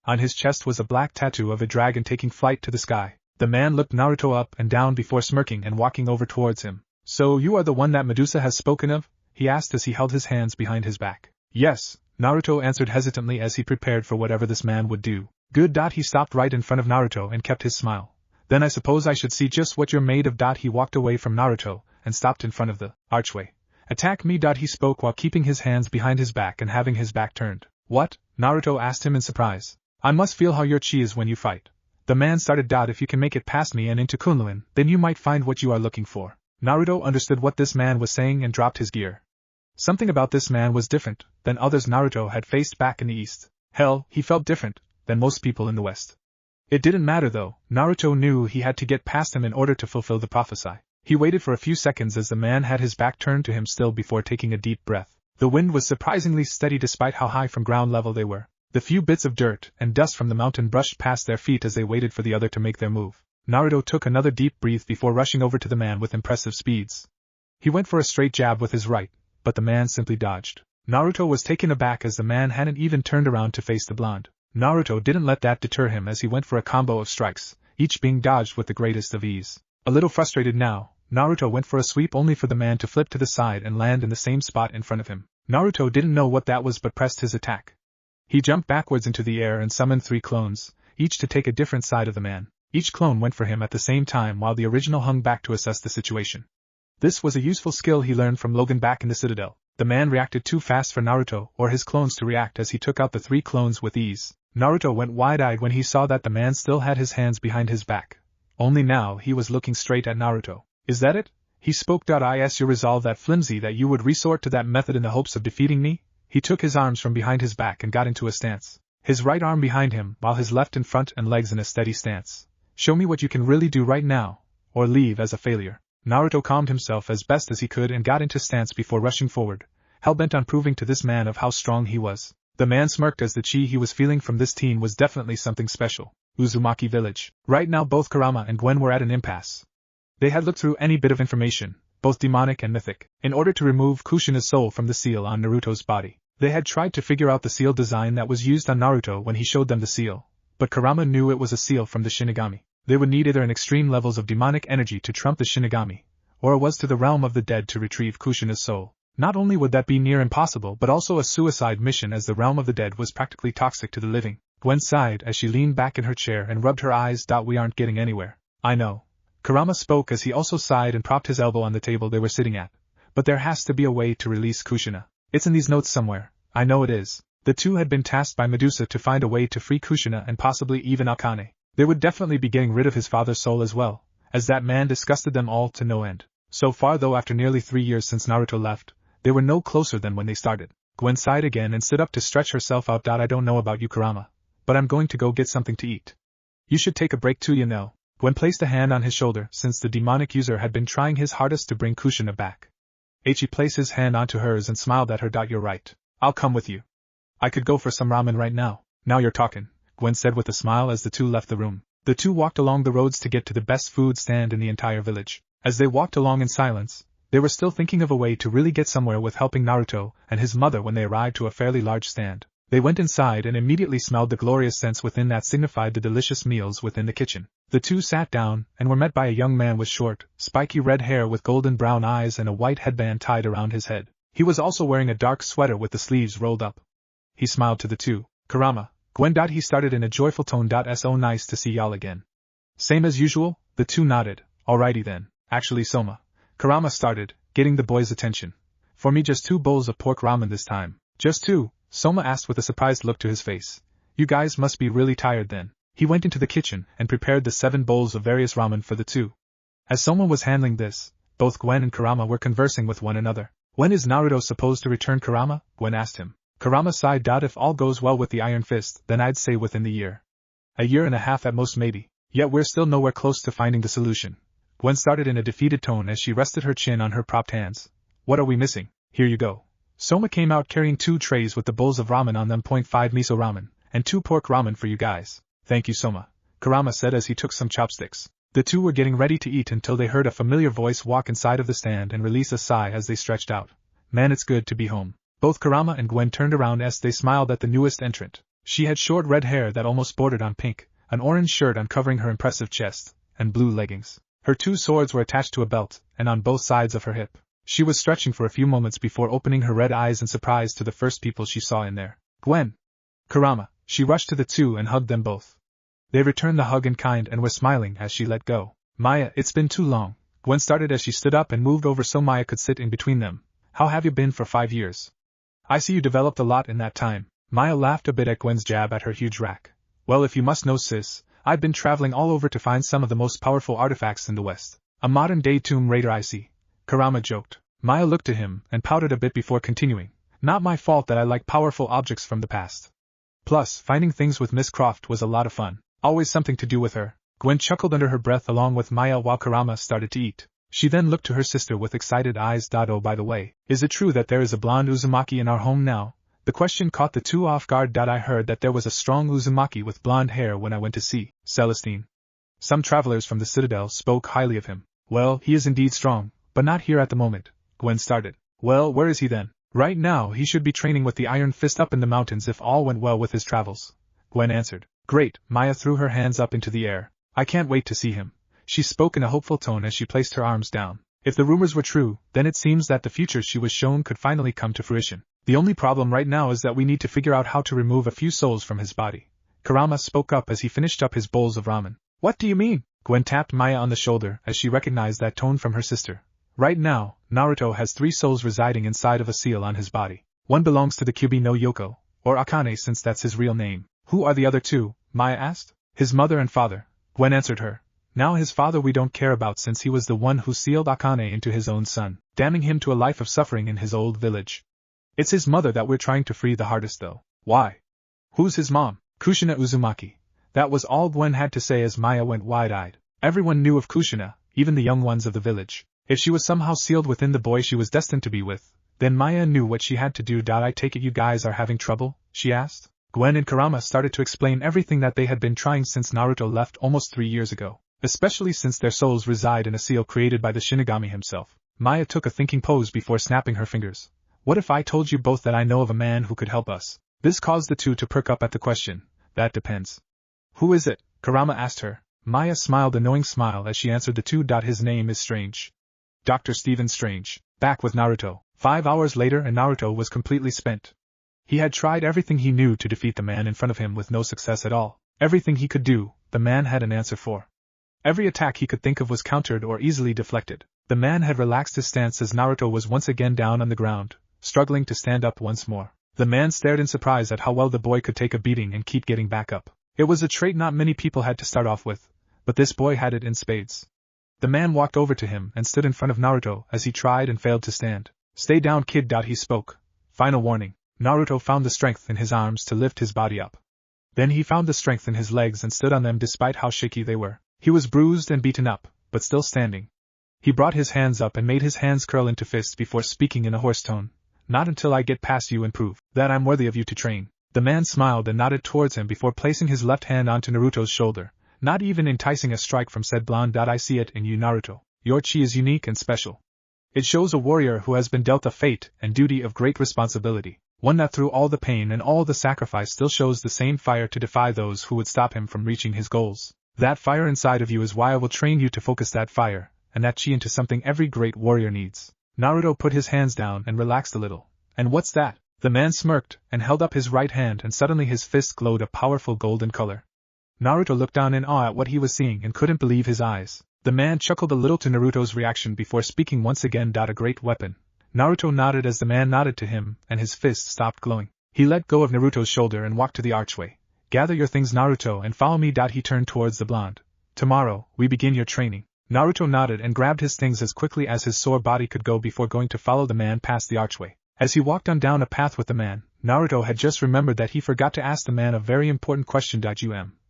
On his chest was a black tattoo of a dragon taking flight to the sky. The man looked Naruto up and down before smirking and walking over towards him. So you are the one that Medusa has spoken of? He asked as he held his hands behind his back. Yes, Naruto answered hesitantly as he prepared for whatever this man would do. Good. He stopped right in front of Naruto and kept his smile. Then I suppose I should see just what you're made of. He walked away from Naruto, and stopped in front of the archway. Attack me. He spoke while keeping his hands behind his back and having his back turned. What? Naruto asked him in surprise. I must feel how your chi is when you fight. The man started. If you can make it past me and into Kunlun, then you might find what you are looking for. Naruto understood what this man was saying and dropped his gear. Something about this man was different than others Naruto had faced back in the east. Hell, he felt different than most people in the west. It didn't matter though, Naruto knew he had to get past him in order to fulfill the prophecy. He waited for a few seconds as the man had his back turned to him still before taking a deep breath. The wind was surprisingly steady despite how high from ground level they were. The few bits of dirt and dust from the mountain brushed past their feet as they waited for the other to make their move. Naruto took another deep breath before rushing over to the man with impressive speeds. He went for a straight jab with his right, but the man simply dodged. Naruto was taken aback as the man hadn't even turned around to face the blonde. Naruto didn't let that deter him as he went for a combo of strikes, each being dodged with the greatest of ease. A little frustrated now, Naruto went for a sweep only for the man to flip to the side and land in the same spot in front of him. Naruto didn't know what that was but pressed his attack. He jumped backwards into the air and summoned 3 clones, each to take a different side of the man. Each clone went for him at the same time while the original hung back to assess the situation. This was a useful skill he learned from Logan back in the Citadel. The man reacted too fast for Naruto or his clones to react as he took out the 3 clones with ease. Naruto went wide-eyed when he saw that the man still had his hands behind his back. Only now he was looking straight at Naruto. Is that it? He spoke. Is your resolve that flimsy that you would resort to that method in the hopes of defeating me? He took his arms from behind his back and got into a stance. His right arm behind him while his left in front and legs in a steady stance. Show me what you can really do right now, or leave as a failure. Naruto calmed himself as best as he could and got into stance before rushing forward, hell-bent on proving to this man of how strong he was. The man smirked as the chi he was feeling from this teen was definitely something special. Uzumaki Village. Right now both Kurama and Gwen were at an impasse. They had looked through any bit of information, both demonic and mythic, in order to remove Kushina's soul from the seal on Naruto's body. They had tried to figure out the seal design that was used on Naruto when he showed them the seal, but Kurama knew it was a seal from the Shinigami. They would need either an extreme levels of demonic energy to trump the Shinigami, or it was to the realm of the dead to retrieve Kushina's soul. Not only would that be near impossible but also a suicide mission as the realm of the dead was practically toxic to the living. Gwen sighed as she leaned back in her chair and rubbed her eyes. We aren't getting anywhere. I know. Kurama spoke as he also sighed and propped his elbow on the table they were sitting at. But there has to be a way to release Kushina. It's in these notes somewhere. I know it is. The two had been tasked by Medusa to find a way to free Kushina and possibly even Akane. They would definitely be getting rid of his father's soul as well, as that man disgusted them all to no end. So far though, after nearly 3 years since Naruto left, they were no closer than when they started. Gwen sighed again and stood up to stretch herself out. I don't know about you, Kurama, but I'm going to go get something to eat. You should take a break too, you know. Gwen placed a hand on his shoulder since the demonic user had been trying his hardest to bring Kushina back. Ichi placed his hand onto hers and smiled at her. You're right. I'll come with you. I could go for some ramen right now. Now you're talking, Gwen said with a smile as the two left the room. The two walked along the roads to get to the best food stand in the entire village. As they walked along in silence, they were still thinking of a way to really get somewhere with helping Naruto and his mother when they arrived to a fairly large stand. They went inside and immediately smelled the glorious scents within that signified the delicious meals within the kitchen. The two sat down and were met by a young man with short, spiky red hair with golden brown eyes and a white headband tied around his head. He was also wearing a dark sweater with the sleeves rolled up. He smiled to the two. Kurama, Gwen. He started in a joyful tone. So nice to see y'all again. Same as usual, the two nodded. Alrighty then. Actually, Soma, Kurama started, getting the boys' attention. For me, just 2 bowls of pork ramen this time. Just 2? Soma asked with a surprised look to his face. You guys must be really tired then. He went into the kitchen and prepared the 7 bowls of various ramen for the two. As Soma was handling this, both Gwen and Kurama were conversing with one another. When is Naruto supposed to return, Kurama? Gwen asked him. Kurama sighed. If all goes well with the Iron Fist, then I'd say within the year. A year and a half at most maybe. Yet we're still nowhere close to finding the solution. Gwen started in a defeated tone as she rested her chin on her propped hands. What are we missing? Here you go. Soma came out carrying 2 trays with the bowls of ramen on them. 5 miso ramen, and 2 pork ramen for you guys. Thank you, Soma, Kurama said as he took some chopsticks. The two were getting ready to eat until they heard a familiar voice walk inside of the stand and release a sigh as they stretched out. Man, it's good to be home. Both Kurama and Gwen turned around as they smiled at the newest entrant. She had short red hair that almost bordered on pink, an orange shirt uncovering her impressive chest, and blue leggings. Her 2 swords were attached to a belt, and on both sides of her hip. She was stretching for a few moments before opening her red eyes in surprise to the first people she saw in there. Gwen! Kurama! She rushed to the two and hugged them both. They returned the hug in kind and were smiling as she let go. Maya, it's been too long, Gwen started as she stood up and moved over so Maya could sit in between them. How have you been for 5 years? I see you developed a lot in that time. Maya laughed a bit at Gwen's jab at her huge rack. Well, if you must know, sis, I've been traveling all over to find some of the most powerful artifacts in the West. A modern-day Tomb Raider, I see. Kurama joked. Maya looked at him and pouted a bit before continuing. Not my fault that I like powerful objects from the past. Plus, finding things with Miss Croft was a lot of fun. Always something to do with her. Gwen chuckled under her breath along with Maya while Kurama started to eat. She then looked to her sister with excited eyes. Oh, by the way, is it true that there is a blonde Uzumaki in our home now? The question caught the two off guard. I heard that there was a strong Uzumaki with blonde hair when I went to see Celestine. Some travelers from the Citadel spoke highly of him. Well, he is indeed strong, but not here at the moment, Gwen started. Well, where is he then? Right now he should be training with the Iron Fist up in the mountains if all went well with his travels, Gwen answered. Great, Maya threw her hands up into the air. I can't wait to see him. She spoke in a hopeful tone as she placed her arms down. If the rumors were true, then it seems that the future she was shown could finally come to fruition. The only problem right now is that we need to figure out how to remove a few souls from his body. Kurama spoke up as he finished up his bowls of ramen. What do you mean? Gwen tapped Maya on the shoulder as she recognized that tone from her sister. Right now, Naruto has 3 souls residing inside of a seal on his body. One belongs to the Kyuubi no Yoko, or Akane since that's his real name. Who are the other 2? Maya asked. His mother and father, Gwen answered her. Now his father we don't care about since he was the one who sealed Akane into his own son, damning him to a life of suffering in his old village. It's his mother that we're trying to free the hardest though. Why? Who's his mom? Kushina Uzumaki. That was all Gwen had to say as Maya went wide-eyed. Everyone knew of Kushina, even the young ones of the village. If she was somehow sealed within the boy she was destined to be with, then Maya knew what she had to do. I take it you guys are having trouble? She asked. Gwen and Kurama started to explain everything that they had been trying since Naruto left almost 3 years ago, especially since their souls reside in a seal created by the Shinigami himself. Maya took a thinking pose before snapping her fingers. What if I told you both that I know of a man who could help us? This caused the two to perk up at the question. That depends. Who is it? Kurama asked her. Maya smiled a knowing smile as she answered the two. His name is Strange. Dr. Stephen Strange. Back with Naruto. 5 hours later and Naruto was completely spent. He had tried everything he knew to defeat the man in front of him with no success at all. Everything he could do, the man had an answer for. Every attack he could think of was countered or easily deflected. The man had relaxed his stance as Naruto was once again down on the ground, struggling to stand up once more. The man stared in surprise at how well the boy could take a beating and keep getting back up. It was a trait not many people had to start off with, but this boy had it in spades. The man walked over to him and stood in front of Naruto as he tried and failed to stand. Stay down, kid. He spoke. Final warning. Naruto found the strength in his arms to lift his body up. Then he found the strength in his legs and stood on them despite how shaky they were. He was bruised and beaten up, but still standing. He brought his hands up and made his hands curl into fists before speaking in a hoarse tone. Not until I get past you and prove that I'm worthy of you to train. The man smiled and nodded towards him before placing his left hand onto Naruto's shoulder, not even enticing a strike from said blonde. I see it in you, Naruto. Your chi is unique and special. It shows a warrior who has been dealt a fate and duty of great responsibility, one that through all the pain and all the sacrifice still shows the same fire to defy those who would stop him from reaching his goals. That fire inside of you is why I will train you to focus that fire, and that chi into something every great warrior needs. Naruto put his hands down and relaxed a little. And what's that? The man smirked and held up his right hand and suddenly his fist glowed a powerful golden color. Naruto looked down in awe at what he was seeing and couldn't believe his eyes. The man chuckled a little to Naruto's reaction before speaking once again. A great weapon. Naruto nodded as the man nodded to him and his fist stopped glowing. He let go of Naruto's shoulder and walked to the archway. Gather your things, Naruto, and follow me. He turned towards the blonde. Tomorrow, we begin your training. Naruto nodded and grabbed his things as quickly as his sore body could go before going to follow the man past the archway. As he walked on down a path with the man, Naruto had just remembered that he forgot to ask the man a very important question.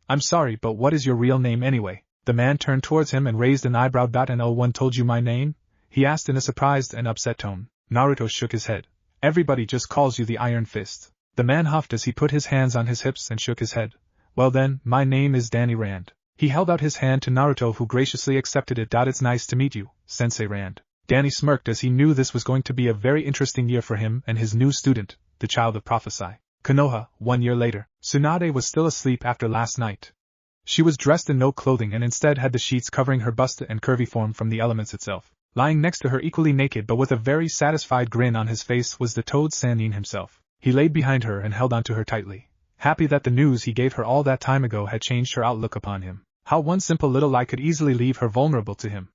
I'm sorry, but what is your real name anyway? The man turned towards him and raised an eyebrow. And no one told you my name? He asked in a surprised and upset tone. Naruto shook his head. Everybody just calls you the Iron Fist. The man huffed as he put his hands on his hips and shook his head. Well then, my name is Danny Rand. He held out his hand to Naruto, who graciously accepted it. It's nice to meet you, Sensei Rand. Danny smirked as he knew this was going to be a very interesting year for him and his new student, the child of prophecy. Konoha, 1 year later. Tsunade was still asleep after last night. She was dressed in no clothing and instead had the sheets covering her bust and curvy form from the elements itself. Lying next to her equally naked but with a very satisfied grin on his face was the toad Sannin himself. He laid behind her and held onto her tightly. happy that the news he gave her all that time ago had changed her outlook upon him. How one simple little lie could easily leave her vulnerable to him.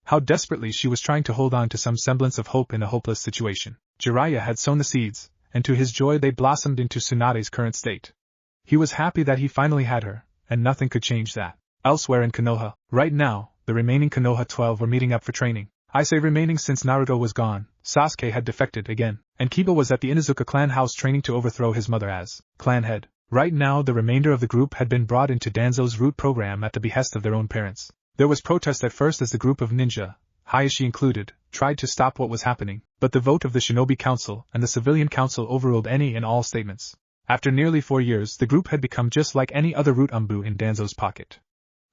How desperately she was trying to hold on to some semblance of hope in a hopeless situation. Jiraiya had sown the seeds, and to his joy they blossomed into Tsunade's current state. He was happy that he finally had her, and nothing could change that. Elsewhere in Konoha, right now, the remaining Konoha 12 were meeting up for training. I say remaining since Naruto was gone, Sasuke had defected again, and Kiba was at the Inuzuka clan house training to overthrow his mother as clan head. Right now the remainder of the group had been brought into Danzo's root program at the behest of their own parents. There was protest at first as the group of ninja, Hayashi included, tried to stop what was happening, but the vote of the Shinobi Council and the Civilian Council overruled any and all statements. After nearly 4 years the group had become just like any other root umbu in Danzo's pocket.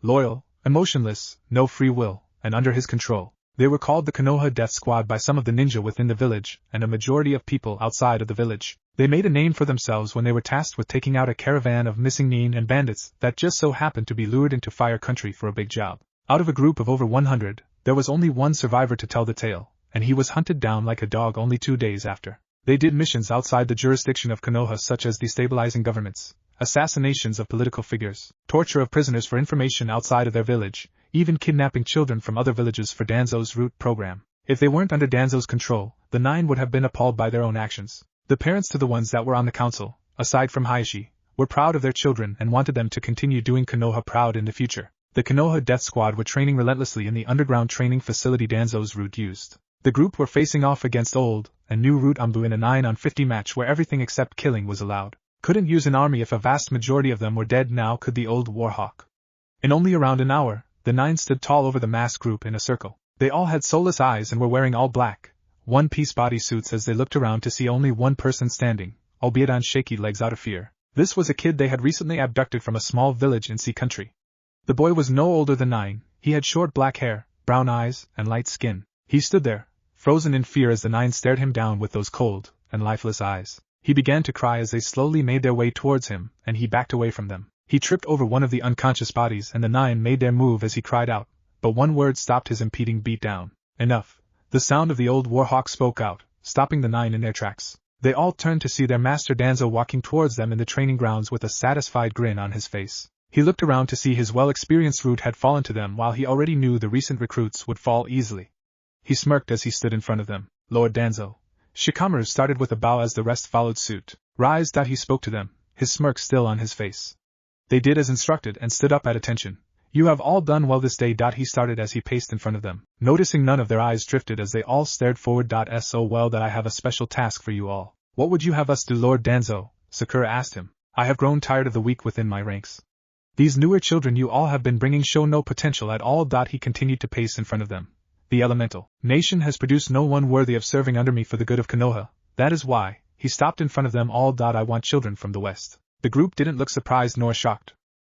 Loyal, emotionless, no free will, and under his control. They were called the Konoha Death Squad by some of the ninja within the village, and a majority of people outside of the village. They made a name for themselves when they were tasked with taking out a caravan of missing nin and bandits that just so happened to be lured into Fire Country for a big job. Out of a group of over 100, there was only one survivor to tell the tale, and he was hunted down like a dog only 2 days after. They did missions outside the jurisdiction of Konoha such as destabilizing governments, assassinations of political figures, torture of prisoners for information outside of their village, even kidnapping children from other villages for Danzo's root program. If they weren't under Danzo's control, the 9 would have been appalled by their own actions. The parents to the ones that were on the council, aside from Hayashi, were proud of their children and wanted them to continue doing Konoha proud in the future. The Konoha Death Squad were training relentlessly in the underground training facility Danzo's root used. The group were facing off against old and new root umbu in a 9-on-50 match where everything except killing was allowed. Couldn't use an army if a vast majority of them were dead now could the old warhawk. In only around an hour, the 9 stood tall over the masked group in a circle. They all had soulless eyes and were wearing all black, one-piece bodysuits as they looked around to see only one person standing, albeit on shaky legs out of fear. This was a kid they had recently abducted from a small village in Sea Country. The boy was no older than 9, he had short black hair, brown eyes, and light skin. He stood there, frozen in fear as the 9 stared him down with those cold and lifeless eyes. He began to cry as they slowly made their way towards him, and he backed away from them. He tripped over one of the unconscious bodies and the 9 made their move as he cried out, but one word stopped his impeding beatdown. Enough. The sound of the old warhawk spoke out, stopping the 9 in their tracks. They all turned to see their master Danzo walking towards them in the training grounds with a satisfied grin on his face. He looked around to see his well-experienced root had fallen to them while he already knew the recent recruits would fall easily. He smirked as he stood in front of them. Lord Danzo. Shikamaru started with a bow as the rest followed suit. Rise. He spoke to them, his smirk still on his face. They did as instructed and stood up at attention. You have all done well this day. He started as he paced in front of them, noticing none of their eyes drifted as they all stared forward. So well that I have a special task for you all. What would you have us do, Lord Danzo? Sakura asked him. I have grown tired of the weak within my ranks. These newer children you all have been bringing show no potential at all. He continued to pace in front of them. The elemental nation has produced no one worthy of serving under me for the good of Konoha. That is why, he stopped in front of them all. I want children from the West. The group didn't look surprised nor shocked.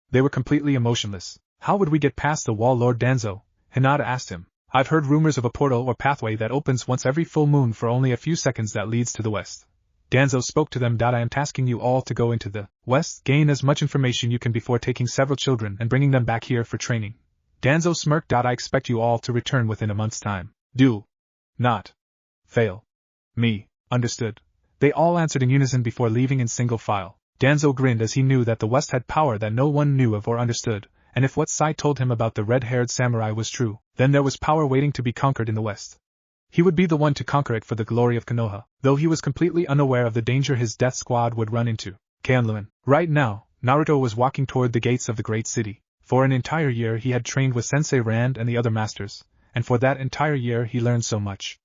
They were completely emotionless. How would we get past the wall, Lord Danzo? Hinata asked him. I've heard rumors of a portal or pathway that opens once every full moon for only a few seconds that leads to the West. Danzo spoke to them. I am tasking you all to go into the West, gain as much information you can before taking several children and bringing them back here for training. Danzo smirked. I expect you all to return within a month's time. Do not fail me. Understood. They all answered in unison before leaving in single file. Danzo grinned as he knew that the West had power that no one knew of or understood, and if what Sai told him about the red-haired samurai was true, then there was power waiting to be conquered in the West. He would be the one to conquer it for the glory of Konoha, though he was completely unaware of the danger his death squad would run into. Kanluan. Right now, Naruto was walking toward the gates of the great city. For an entire year he had trained with Sensei Rand and the other masters, and for that entire year he learned so much.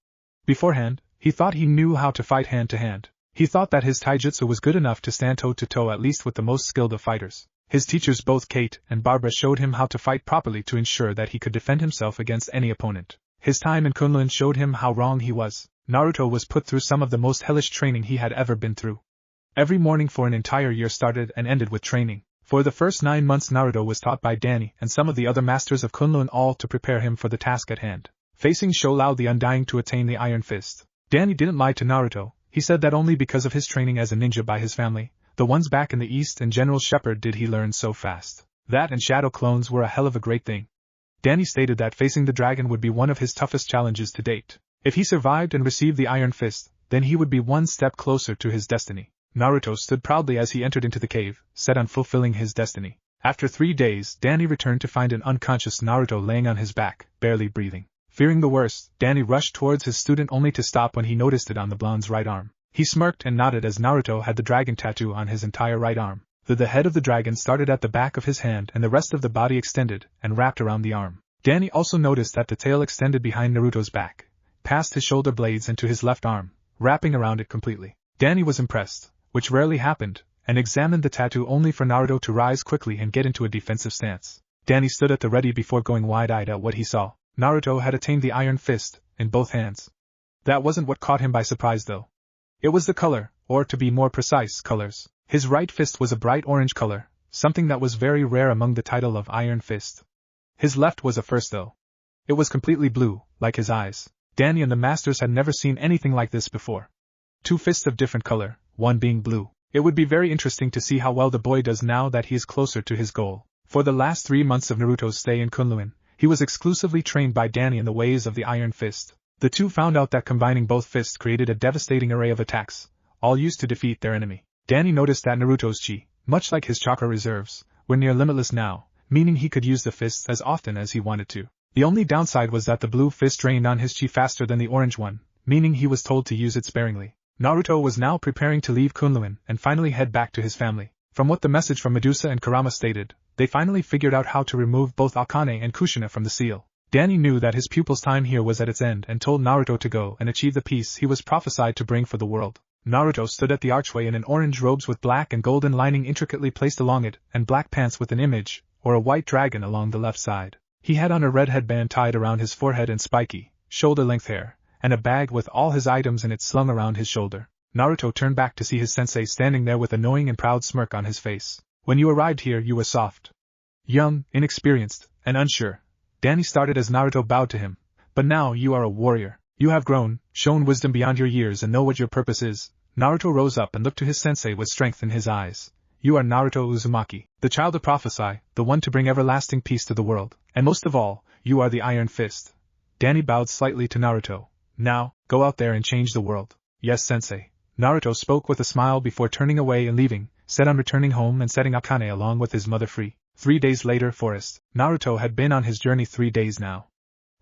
Beforehand, he thought he knew how to fight hand-to-hand. He thought that his taijutsu was good enough to stand toe-to-toe at least with the most skilled of fighters. His teachers both Kate and Barbara showed him how to fight properly to ensure that he could defend himself against any opponent. His time in Kunlun showed him how wrong he was. Naruto was put through some of the most hellish training he had ever been through. Every morning for an entire year started and ended with training. For the first 9 months Naruto was taught by Danny and some of the other masters of Kunlun all to prepare him for the task at hand. Facing Shoulao the Undying to attain the Iron Fist. Danny didn't lie to Naruto. He said that only because of his training as a ninja by his family, the ones back in the East and General Shepherd, did he learn so fast. That and shadow clones were a hell of a great thing. Danny stated that facing the dragon would be one of his toughest challenges to date. If he survived and received the Iron Fist, then he would be one step closer to his destiny. Naruto stood proudly as he entered into the cave, set on fulfilling his destiny. After 3 days, Danny returned to find an unconscious Naruto laying on his back, barely breathing. Fearing the worst, Danny rushed towards his student only to stop when he noticed it on the blonde's right arm. He smirked and nodded as Naruto had the dragon tattoo on his entire right arm. The head of the dragon started at the back of his hand and the rest of the body extended and wrapped around the arm. Danny also noticed that the tail extended behind Naruto's back, past his shoulder blades and to his left arm, wrapping around it completely. Danny was impressed, which rarely happened, and examined the tattoo only for Naruto to rise quickly and get into a defensive stance. Danny stood at the ready before going wide-eyed at what he saw. Naruto had attained the Iron Fist, in both hands. That wasn't what caught him by surprise though. It was the color, or to be more precise, colors. His right fist was a bright orange color, something that was very rare among the title of Iron Fist. His left was a first though. It was completely blue, like his eyes. Danny and the masters had never seen anything like this before. 2 fists of different color, one being blue. It would be very interesting to see how well the boy does now that he is closer to his goal. For the last 3 months of Naruto's stay in Kunlun, he was exclusively trained by Danny in the ways of the Iron Fist. The two found out that combining both fists created a devastating array of attacks, all used to defeat their enemy. Danny noticed that Naruto's chi, much like his chakra reserves, were near limitless now, meaning he could use the fists as often as he wanted to. The only downside was that the blue fist drained on his chi faster than the orange one, meaning he was told to use it sparingly. Naruto was now preparing to leave Kunlun and finally head back to his family. From what the message from Medusa and Kurama stated, they finally figured out how to remove both Akane and Kushina from the seal. Danny knew that his pupil's time here was at its end and told Naruto to go and achieve the peace he was prophesied to bring for the world. Naruto stood at the archway in an orange robes with black and golden lining intricately placed along it, and black pants with an image, or a white dragon along the left side. He had on a red headband tied around his forehead and spiky, shoulder-length hair, and a bag with all his items in it slung around his shoulder. Naruto turned back to see his sensei standing there with a knowing and proud smirk on his face. When you arrived here you were soft, young, inexperienced, and unsure. Danny started as Naruto bowed to him. But now you are a warrior. You have grown, shown wisdom beyond your years and know what your purpose is. Naruto rose up and looked to his sensei with strength in his eyes. You are Naruto Uzumaki, the child of prophecy, the one to bring everlasting peace to the world. And most of all, you are the Iron Fist. Danny bowed slightly to Naruto. Now, go out there and change the world. Yes, sensei. Naruto spoke with a smile before turning away and leaving, set on returning home and setting Akane along with his mother free. 3 days later, Forest. Naruto had been on his journey 3 days now.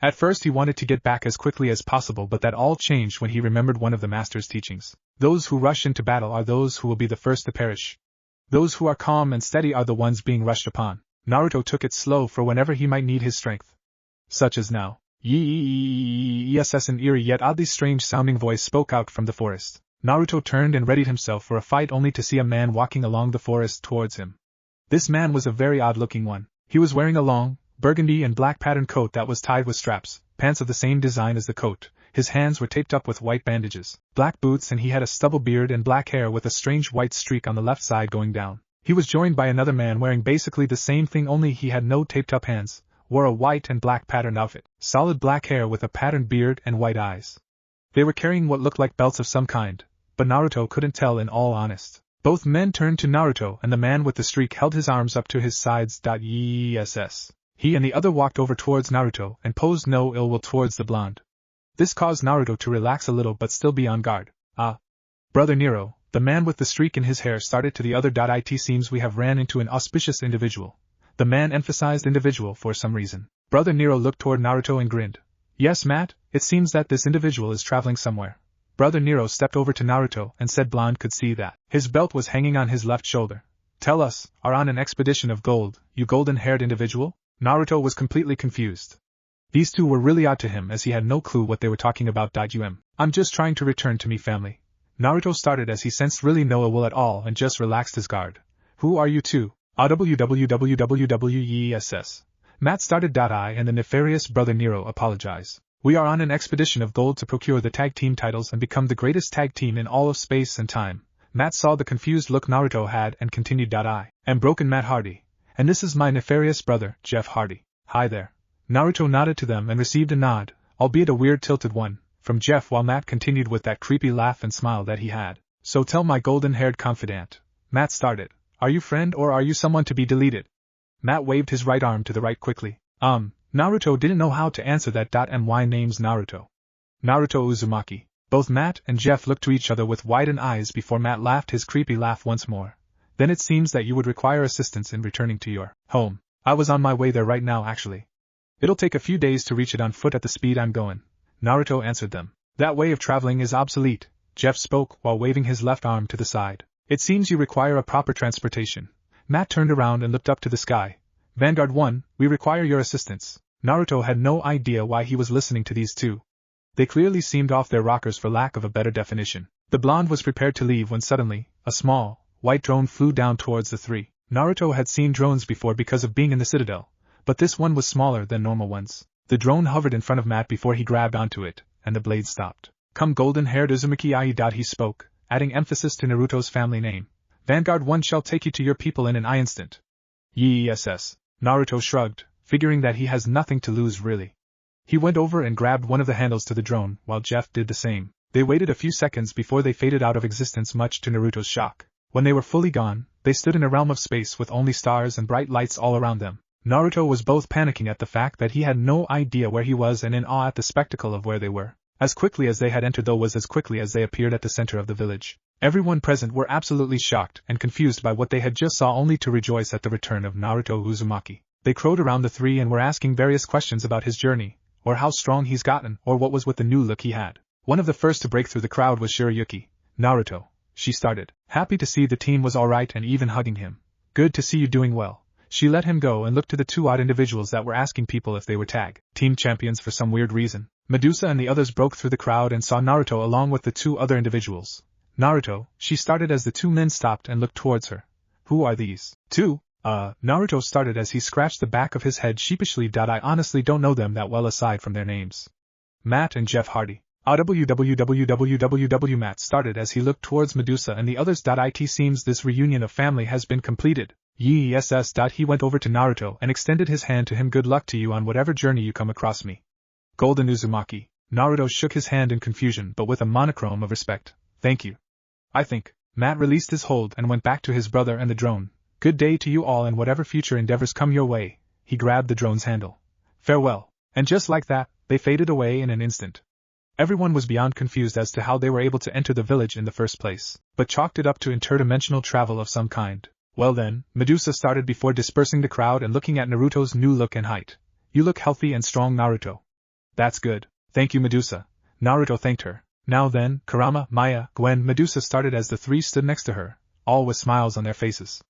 At first he wanted to get back as quickly as possible, but that all changed when he remembered one of the master's teachings. Those who rush into battle are those who will be the first to perish. Those who are calm and steady are the ones being rushed upon. Naruto took it slow for whenever he might need his strength. Such as now. Yes, an eerie yet oddly strange-sounding voice spoke out from the forest. Naruto turned and readied himself for a fight only to see a man walking along the forest towards him. This man was a very odd-looking one. He was wearing a long, burgundy and black patterned coat that was tied with straps, pants of the same design as the coat. His hands were taped up with white bandages, black boots, and he had a stubble beard and black hair with a strange white streak on the left side going down. He was joined by another man wearing basically the same thing, only he had no taped up hands, wore a white and black patterned outfit, solid black hair with a patterned beard and white eyes. They were carrying what looked like belts of some kind, but Naruto couldn't tell in all honesty. Both men turned to Naruto and the man with the streak held his arms up to his sides. Yes. He and the other walked over towards Naruto and posed no ill will towards the blonde. This caused Naruto to relax a little but still be on guard. Ah. Brother Nero, the man with the streak in his hair started to the other. It seems we have ran into an auspicious individual. The man emphasized individual for some reason. Brother Nero looked toward Naruto and grinned. Yes, Matt, it seems that this individual is traveling somewhere. Brother Nero stepped over to Naruto and said blonde could see that his belt was hanging on his left shoulder. Tell us, are on an expedition of gold, you golden-haired individual? Naruto was completely confused. These two were really odd to him as he had no clue what they were talking about. I'm just trying to return to me family. Naruto started as he sensed really no ill will at all and just relaxed his guard. Who are you two? Yes. Matt started. I and the nefarious Brother Nero apologize. We are on an expedition of gold to procure the tag team titles and become the greatest tag team in all of space and time. Matt saw the confused look Naruto had and continued. I am Broken Matt Hardy, and this is my nefarious brother, Jeff Hardy. Hi there. Naruto nodded to them and received a nod, albeit a weird tilted one, from Jeff while Matt continued with that creepy laugh and smile that he had. So tell my golden-haired confidant. Matt started. Are you friend or are you someone to be deleted? Matt waved his right arm to the right quickly. Naruto didn't know how to answer that. My name's Naruto. Naruto Uzumaki. Both Matt and Jeff looked to each other with widened eyes before Matt laughed his creepy laugh once more. Then it seems that you would require assistance in returning to your home. I was on my way there right now actually. It'll take a few days to reach it on foot at the speed I'm going, Naruto answered them. That way of traveling is obsolete, Jeff spoke while waving his left arm to the side. It seems you require a proper transportation. Matt turned around and looked up to the sky. Vanguard 1, we require your assistance. Naruto had no idea why he was listening to these two. They clearly seemed off their rockers for lack of a better definition. The blonde was prepared to leave when suddenly, a small, white drone flew down towards the three. Naruto had seen drones before because of being in the citadel, but this one was smaller than normal ones. The drone hovered in front of Matt before he grabbed onto it, and the blade stopped. Come golden-haired Uzumaki Ai. He spoke, adding emphasis to Naruto's family name. Vanguard 1 shall take you to your people in an instant. Yes. Naruto shrugged, figuring that he has nothing to lose really. He went over and grabbed one of the handles to the drone, while Jeff did the same. They waited a few seconds before they faded out of existence, much to Naruto's shock. When they were fully gone, they stood in a realm of space with only stars and bright lights all around them. Naruto was both panicking at the fact that he had no idea where he was and in awe at the spectacle of where they were. As quickly as they had entered though was as quickly as they appeared at the center of the village. Everyone present were absolutely shocked and confused by what they had just saw, only to rejoice at the return of Naruto Uzumaki. They crowed around the three and were asking various questions about his journey, or how strong he's gotten, or what was with the new look he had. One of the first to break through the crowd was Shirayuki. Naruto, she started. Happy to see the team was alright and even hugging him. Good to see you doing well. She let him go and looked to the two odd individuals that were asking people if they were tag team champions for some weird reason. Medusa and the others broke through the crowd and saw Naruto along with the two other individuals. Naruto, she started as the two men stopped and looked towards her. Who are these two? Naruto started as he scratched the back of his head sheepishly. I honestly don't know them that well aside from their names. Matt and Jeff Hardy. www. Matt started as he looked towards Medusa and the others. It seems this reunion of family has been completed. Yes. He went over to Naruto and extended his hand to him. Good luck to you on whatever journey you come across me. Golden Uzumaki. Naruto shook his hand in confusion but with a monochrome of respect. Thank you. I think. Matt released his hold and went back to his brother and the drone. Good day to you all and whatever future endeavors come your way. He grabbed the drone's handle. Farewell. And just like that, they faded away in an instant. Everyone was beyond confused as to how they were able to enter the village in the first place, but chalked it up to interdimensional travel of some kind. Well then, Medusa started before dispersing the crowd and looking at Naruto's new look and height. You look healthy and strong, Naruto. That's good. Thank you, Medusa. Naruto thanked her. Now then, Kurama, Maya, Gwen, Medusa started as the three stood next to her, all with smiles on their faces.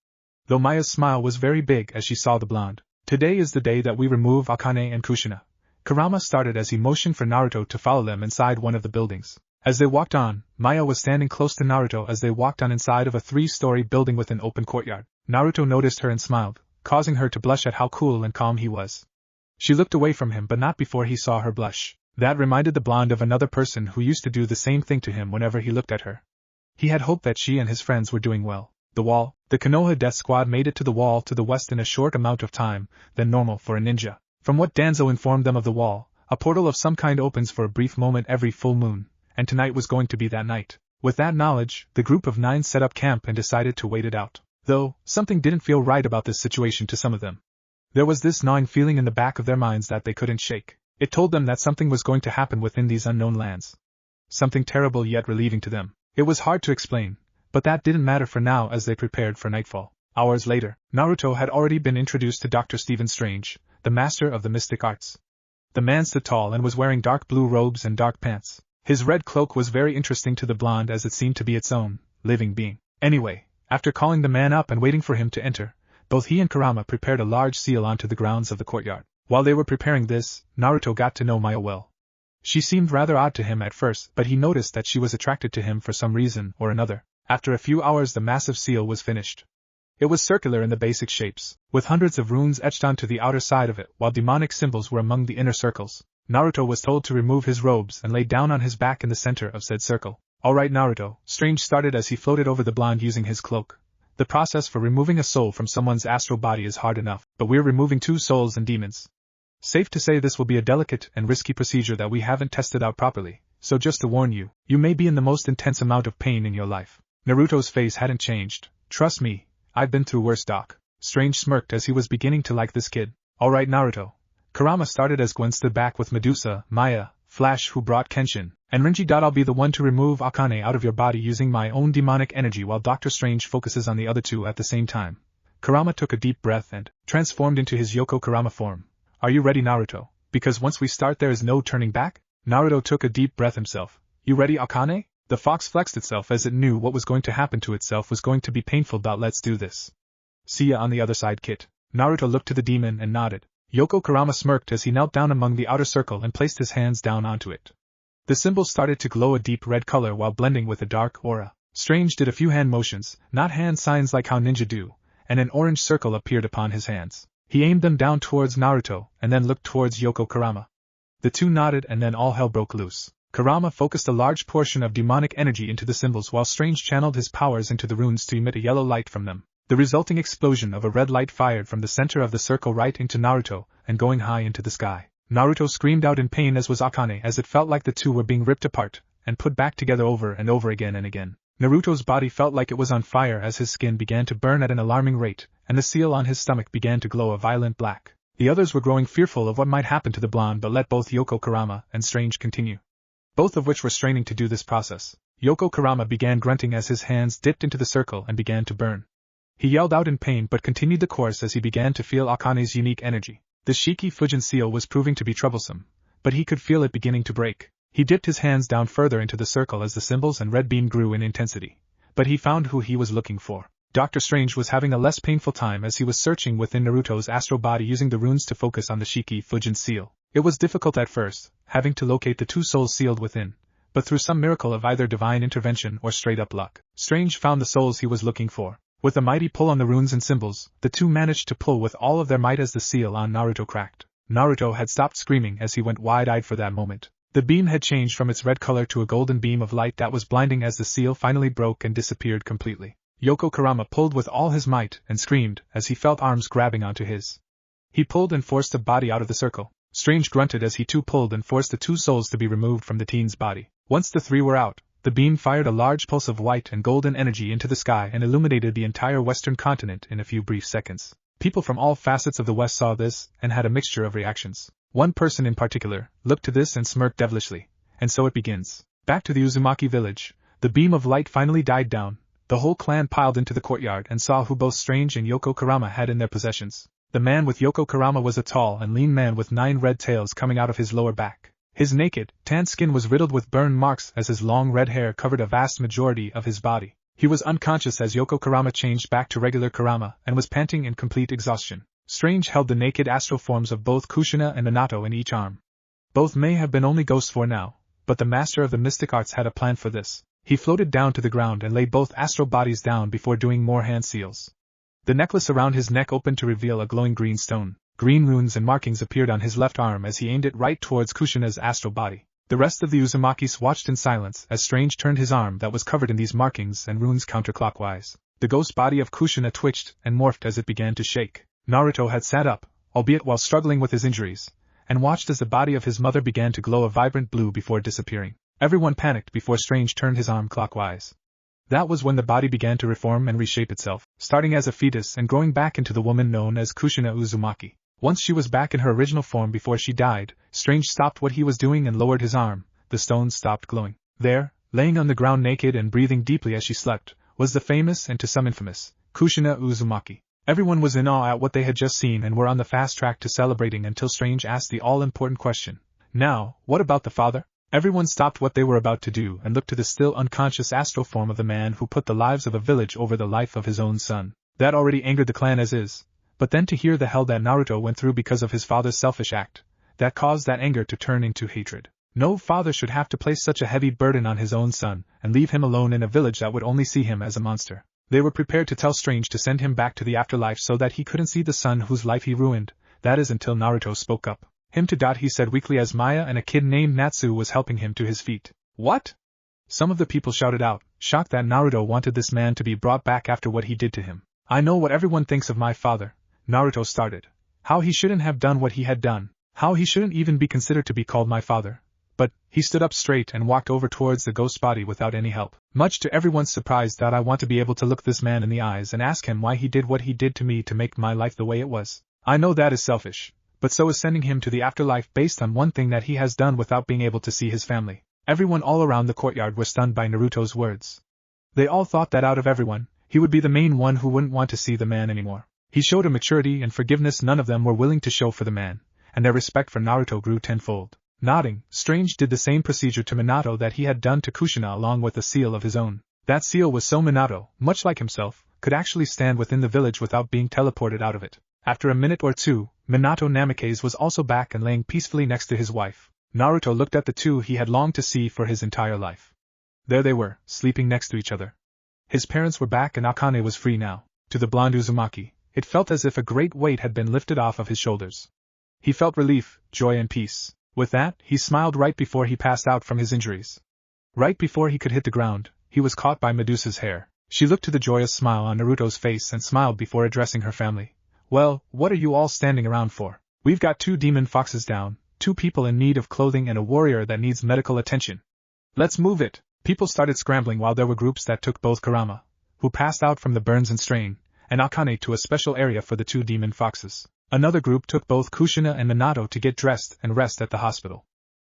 Though Maya's smile was very big as she saw the blonde. Today is the day that we remove Akane and Kushina. Kurama started as he motioned for Naruto to follow them inside one of the buildings. As they walked on, Maya was standing close to Naruto as they walked on inside of a 3-story building with an open courtyard. Naruto noticed her and smiled, causing her to blush at how cool and calm he was. She looked away from him but not before he saw her blush. That reminded the blonde of another person who used to do the same thing to him whenever he looked at her. He had hoped that she and his friends were doing well. The Konoha Death Squad made it to the wall to the west in a short amount of time than normal for a ninja. From what Danzo informed them of the wall, a portal of some kind opens for a brief moment every full moon, and tonight was going to be that night. With that knowledge, the group of 9 set up camp and decided to wait it out. Though, something didn't feel right about this situation to some of them. There was this gnawing feeling in the back of their minds that they couldn't shake. It told them that something was going to happen within these unknown lands. Something terrible yet relieving to them. It was hard to explain, but that didn't matter for now as they prepared for nightfall. Hours later, Naruto had already been introduced to Dr. Stephen Strange, the master of the mystic arts. The man stood tall and was wearing dark blue robes and dark pants. His red cloak was very interesting to the blonde as it seemed to be its own living being. Anyway, after calling the man up and waiting for him to enter, both he and Kurama prepared a large seal onto the grounds of the courtyard. While they were preparing this, Naruto got to know Maya well. She seemed rather odd to him at first, but he noticed that she was attracted to him for some reason or another. After a few hours the massive seal was finished. It was circular in the basic shapes, with hundreds of runes etched onto the outer side of it, while demonic symbols were among the inner circles. Naruto was told to remove his robes and lay down on his back in the center of said circle. Alright Naruto, Strange started as he floated over the blonde using his cloak. The process for removing a soul from someone's astral body is hard enough, but we're removing 2 souls and demons. Safe to say this will be a delicate and risky procedure that we haven't tested out properly, so just to warn you, you may be in the most intense amount of pain in your life. Naruto's face hadn't changed. Trust me, I've been through worse, Doc. Strange smirked as he was beginning to like this kid. Alright Naruto. Kurama started as Gwen stood back with Medusa, Maya, Flash who brought Kenshin, And Renji. I'll be the one to remove Akane out of your body using my own demonic energy while Dr. Strange focuses on the other two at the same time. Kurama took a deep breath and transformed into his Yoko Kurama form. Are you ready, Naruto? Because once we start there is no turning back? Naruto took a deep breath himself. You ready, Akane? The fox flexed itself as it knew what was going to happen to itself was going to be painful. Let's do this. See ya on the other side, Kit. Naruto looked to the demon and nodded. Yoko Kurama smirked as he knelt down among the outer circle and placed his hands down onto it. The symbol started to glow a deep red color while blending with a dark aura. Strange did a few hand motions, not hand signs like how ninja do, and an orange circle appeared upon his hands. He aimed them down towards Naruto, and then looked towards Yoko Kurama. The two nodded and then all hell broke loose. Kurama focused a large portion of demonic energy into the symbols while Strange channeled his powers into the runes to emit a yellow light from them. The resulting explosion of a red light fired from the center of the circle right into Naruto, and going high into the sky. Naruto screamed out in pain as was Akane as it felt like the two were being ripped apart, and put back together over and over again and again. Naruto's body felt like it was on fire as his skin began to burn at an alarming rate, and the seal on his stomach began to glow a violent black. The others were growing fearful of what might happen to the blonde but let both Yoko Kurama and Strange continue. Both of which were straining to do this process. Yoko Kurama began grunting as his hands dipped into the circle and began to burn. He yelled out in pain but continued the course as he began to feel Akane's unique energy. The Shiki Fujin seal was proving to be troublesome, but he could feel it beginning to break. He dipped his hands down further into the circle as the symbols and red beam grew in intensity. But he found who he was looking for. Dr. Strange was having a less painful time as he was searching within Naruto's astral body using the runes to focus on the Shiki Fujin seal. It was difficult at first, having to locate the two souls sealed within, but through some miracle of either divine intervention or straight-up luck, Strange found the souls he was looking for. With a mighty pull on the runes and symbols, the two managed to pull with all of their might as the seal on Naruto cracked. Naruto had stopped screaming as he went wide-eyed for that moment. The beam had changed from its red color to a golden beam of light that was blinding as the seal finally broke and disappeared completely. Yoko Kurama pulled with all his might and screamed as he felt arms grabbing onto his. He pulled and forced the body out of the circle. Strange grunted as he too pulled and forced the two souls to be removed from the teen's body. Once the three were out, the beam fired a large pulse of white and golden energy into the sky and illuminated the entire western continent in a few brief seconds. People from all facets of the West saw this and had a mixture of reactions. One person in particular looked to this and smirked devilishly. And so it begins. Back to the Uzumaki village, the beam of light finally died down. The whole clan piled into the courtyard and saw who both Strange and Yoko Kurama had in their possessions. The man with Yoko Kurama was a tall and lean man with 9 red tails coming out of his lower back. His naked, tan skin was riddled with burn marks as his long red hair covered a vast majority of his body. He was unconscious as Yoko Kurama changed back to regular Kurama and was panting in complete exhaustion. Strange held the naked astral forms of both Kushina and Minato in each arm. Both may have been only ghosts for now, but the master of the mystic arts had a plan for this. He floated down to the ground and laid both astral bodies down before doing more hand seals. The necklace around his neck opened to reveal a glowing green stone. Green runes and markings appeared on his left arm as he aimed it right towards Kushina's astral body. The rest of the Uzumakis watched in silence as Strange turned his arm that was covered in these markings and runes counterclockwise. The ghost body of Kushina twitched and morphed as it began to shake. Naruto had sat up, albeit while struggling with his injuries, and watched as the body of his mother began to glow a vibrant blue before disappearing. Everyone panicked before Strange turned his arm clockwise. That was when the body began to reform and reshape itself, starting as a fetus and growing back into the woman known as Kushina Uzumaki. Once she was back in her original form before she died, Strange stopped what he was doing and lowered his arm. The stone stopped glowing. There, laying on the ground naked and breathing deeply as she slept, was the famous and to some infamous Kushina Uzumaki. Everyone was in awe at what they had just seen and were on the fast track to celebrating until Strange asked the all-important question. Now, what about the father? Everyone stopped what they were about to do and looked to the still unconscious astral form of the man who put the lives of a village over the life of his own son. That already angered the clan as is, but then to hear the hell that Naruto went through because of his father's selfish act, that caused that anger to turn into hatred. No father should have to place such a heavy burden on his own son and leave him alone in a village that would only see him as a monster. They were prepared to tell Strange to send him back to the afterlife so that he couldn't see the son whose life he ruined, that is until Naruto spoke up. Him to he said weakly as Maya and a kid named Natsu was helping him to his feet. What? Some of the people shouted out, shocked that Naruto wanted this man to be brought back after what he did to him. I know what everyone thinks of my father, Naruto started. How he shouldn't have done what he had done, how he shouldn't even be considered to be called my father. But, he stood up straight and walked over towards the ghost body without any help. Much to everyone's surprise that I want to be able to look this man in the eyes and ask him why he did what he did to me to make my life the way it was. I know that is selfish, but so is sending him to the afterlife based on one thing that he has done without being able to see his family. Everyone all around the courtyard were stunned by Naruto's words. They all thought that out of everyone, he would be the main one who wouldn't want to see the man anymore. He showed a maturity and forgiveness none of them were willing to show for the man, and their respect for Naruto grew tenfold. Nodding, Strange did the same procedure to Minato that he had done to Kushina along with a seal of his own. That seal was so Minato, much like himself, could actually stand within the village without being teleported out of it. After a minute or two, Minato Namikaze was also back and laying peacefully next to his wife. Naruto looked at the two he had longed to see for his entire life. There they were, sleeping next to each other. His parents were back and Akane was free now. To the blonde Uzumaki, it felt as if a great weight had been lifted off of his shoulders. He felt relief, joy and peace. With that, he smiled right before he passed out from his injuries. Right before he could hit the ground, he was caught by Medusa's hair. She looked to the joyous smile on Naruto's face and smiled before addressing her family. Well, what are you all standing around for? We've got 2 demon foxes down, 2 people in need of clothing and a warrior that needs medical attention. Let's move it. People started scrambling while there were groups that took both Kurama, who passed out from the burns and strain, and Akane to a special area for the 2 demon foxes. Another group took both Kushina and Minato to get dressed and rest at the hospital.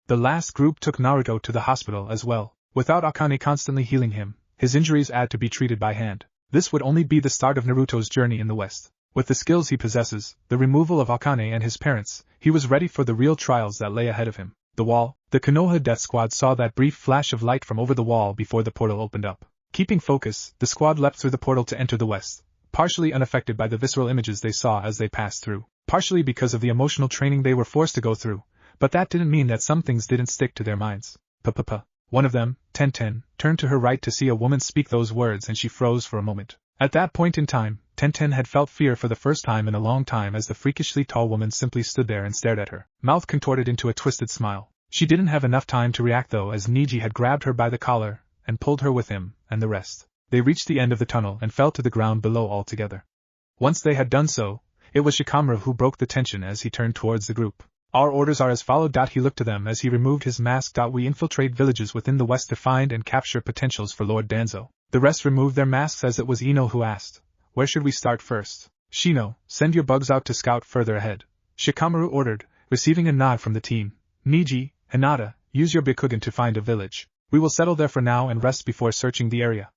The last group took Naruto to the hospital as well. Without Akane constantly healing him, his injuries had to be treated by hand. This would only be the start of Naruto's journey in the West. With the skills he possesses, the removal of Akane and his parents, he was ready for the real trials that lay ahead of him. The wall, the Konoha Death Squad saw that brief flash of light from over the wall before the portal opened up. Keeping focus, the squad leapt through the portal to enter the West, partially unaffected by the visceral images they saw as they passed through, partially because of the emotional training they were forced to go through, but that didn't mean that some things didn't stick to their minds. One of them, Tenten, turned to her right to see a woman speak those words and she froze for a moment. At that point in time, Tenten had felt fear for the first time in a long time as the freakishly tall woman simply stood there and stared at her, mouth contorted into a twisted smile. She didn't have enough time to react though as Niji had grabbed her by the collar and pulled her with him, and the rest. They reached the end of the tunnel and fell to the ground below altogether. Once they had done so, it was Shikamaru who broke the tension as he turned towards the group. Our orders are as followed. He looked to them as he removed his mask. We infiltrate villages within the West to find and capture potentials for Lord Danzo. The rest removed their masks as it was Ino who asked, where should we start first? Shino, send your bugs out to scout further ahead. Shikamaru ordered, receiving a nod from the team. Niji, Hinata, use your Byakugan to find a village. We will settle there for now and rest before searching the area.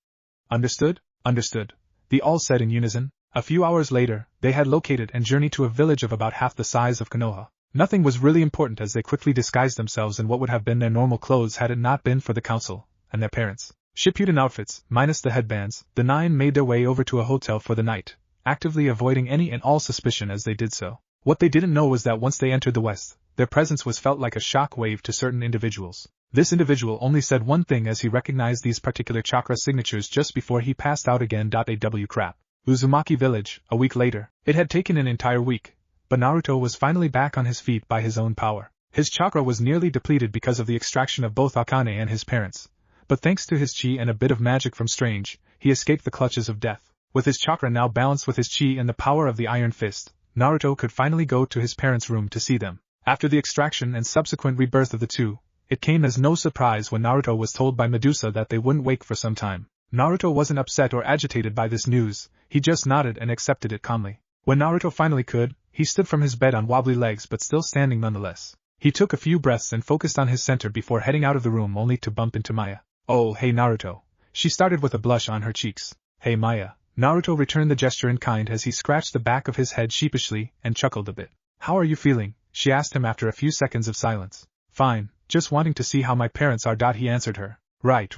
Understood? Understood. They all said in unison. A few hours later, they had located and journeyed to a village of about half the size of Konoha. Nothing was really important as they quickly disguised themselves in what would have been their normal clothes had it not been for the council and their parents. Shippuden outfits, minus the headbands, the 9 made their way over to a hotel for the night, actively avoiding any and all suspicion as they did so. What they didn't know was that once they entered the West, their presence was felt like a shock wave to certain individuals. This individual only said one thing as he recognized these particular chakra signatures just before he passed out again. AW crap. Uzumaki Village, a week later. It had taken an entire week, but Naruto was finally back on his feet by his own power. His chakra was nearly depleted because of the extraction of both Akane and his parents, but thanks to his chi and a bit of magic from Strange, he escaped the clutches of death. With his chakra now balanced with his chi and the power of the Iron Fist, Naruto could finally go to his parents' room to see them. After the extraction and subsequent rebirth of the two, it came as no surprise when Naruto was told by Medusa that they wouldn't wake for some time. Naruto wasn't upset or agitated by this news, he just nodded and accepted it calmly. When Naruto finally could, he stood from his bed on wobbly legs but still standing nonetheless. He took a few breaths and focused on his center before heading out of the room only to bump into Maya. Oh, hey Naruto. She started with a blush on her cheeks. Hey Maya. Naruto returned the gesture in kind as he scratched the back of his head sheepishly and chuckled a bit. How are you feeling? She asked him after a few seconds of silence. Fine, just wanting to see how my parents are. He answered her. Right.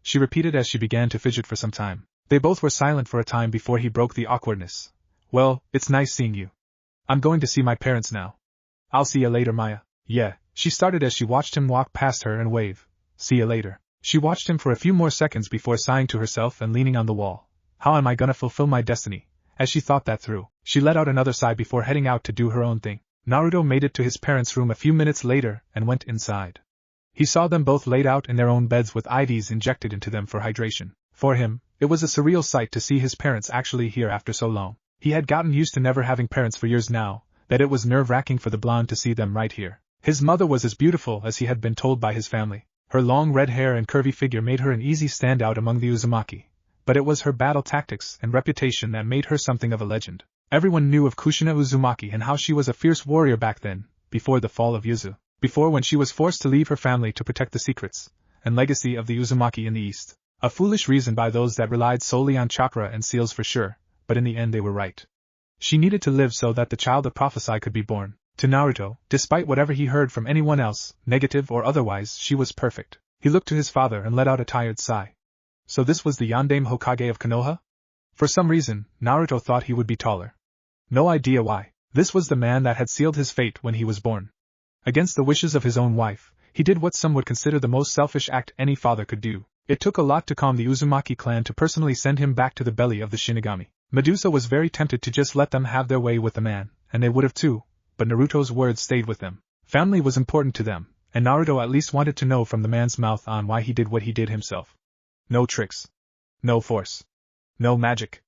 She repeated as she began to fidget for some time. They both were silent for a time before he broke the awkwardness. Well, it's nice seeing you. I'm going to see my parents now. I'll see you later, Maya. Yeah, she started as she watched him walk past her and wave. See you later. She watched him for a few more seconds before sighing to herself and leaning on the wall. How am I gonna fulfill my destiny? As she thought that through, she let out another sigh before heading out to do her own thing. Naruto made it to his parents' room a few minutes later and went inside. He saw them both laid out in their own beds with IVs injected into them for hydration. For him, it was a surreal sight to see his parents actually here after so long. He had gotten used to never having parents for years now, that it was nerve-wracking for the blonde to see them right here. His mother was as beautiful as he had been told by his family. Her long red hair and curvy figure made her an easy standout among the Uzumaki, but it was her battle tactics and reputation that made her something of a legend. Everyone knew of Kushina Uzumaki and how she was a fierce warrior back then, before the fall of Yuzu. Before, when she was forced to leave her family to protect the secrets and legacy of the Uzumaki in the East. A foolish reason by those that relied solely on chakra and seals for sure, but in the end they were right. She needed to live so that the child of prophecy could be born. To Naruto, despite whatever he heard from anyone else, negative or otherwise, she was perfect. He looked to his father and let out a tired sigh. So this was the Yondaime Hokage of Konoha? For some reason, Naruto thought he would be taller. No idea why. This was the man that had sealed his fate when he was born. Against the wishes of his own wife, he did what some would consider the most selfish act any father could do. It took a lot to calm the Uzumaki clan to personally send him back to the belly of the Shinigami. Medusa was very tempted to just let them have their way with the man, and they would have too, but Naruto's words stayed with them. Family was important to them, and Naruto at least wanted to know from the man's mouth on why he did what he did himself. No tricks. No force. No magic.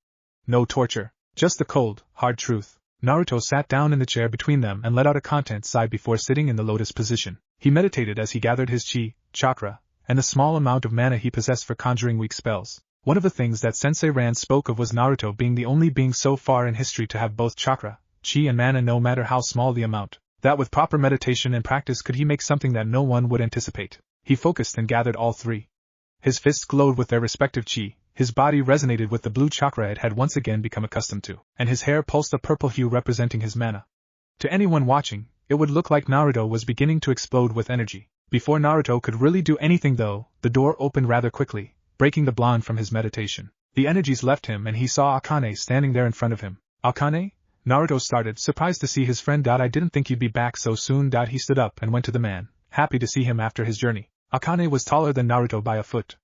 No torture. Just the cold, hard truth. Naruto sat down in the chair between them and let out a content sigh before sitting in the lotus position. He meditated as he gathered his chi, chakra, and the small amount of mana he possessed for conjuring weak spells. One of the things that Sensei Rand spoke of was Naruto being the only being so far in history to have both chakra, chi and mana no matter how small the amount, that with proper meditation and practice could he make something that no one would anticipate. He focused and gathered all three. His fists glowed with their respective chi, his body resonated with the blue chakra it had once again become accustomed to, and his hair pulsed a purple hue representing his mana. To anyone watching, it would look like Naruto was beginning to explode with energy. Before Naruto could really do anything though, the door opened rather quickly, breaking the blonde from his meditation. The energies left him and he saw Akane standing there in front of him. Akane? Naruto started, surprised to see his friend. I didn't think you'd be back so soon. He stood up and went to the man, happy to see him after his journey. Akane was taller than Naruto by a foot.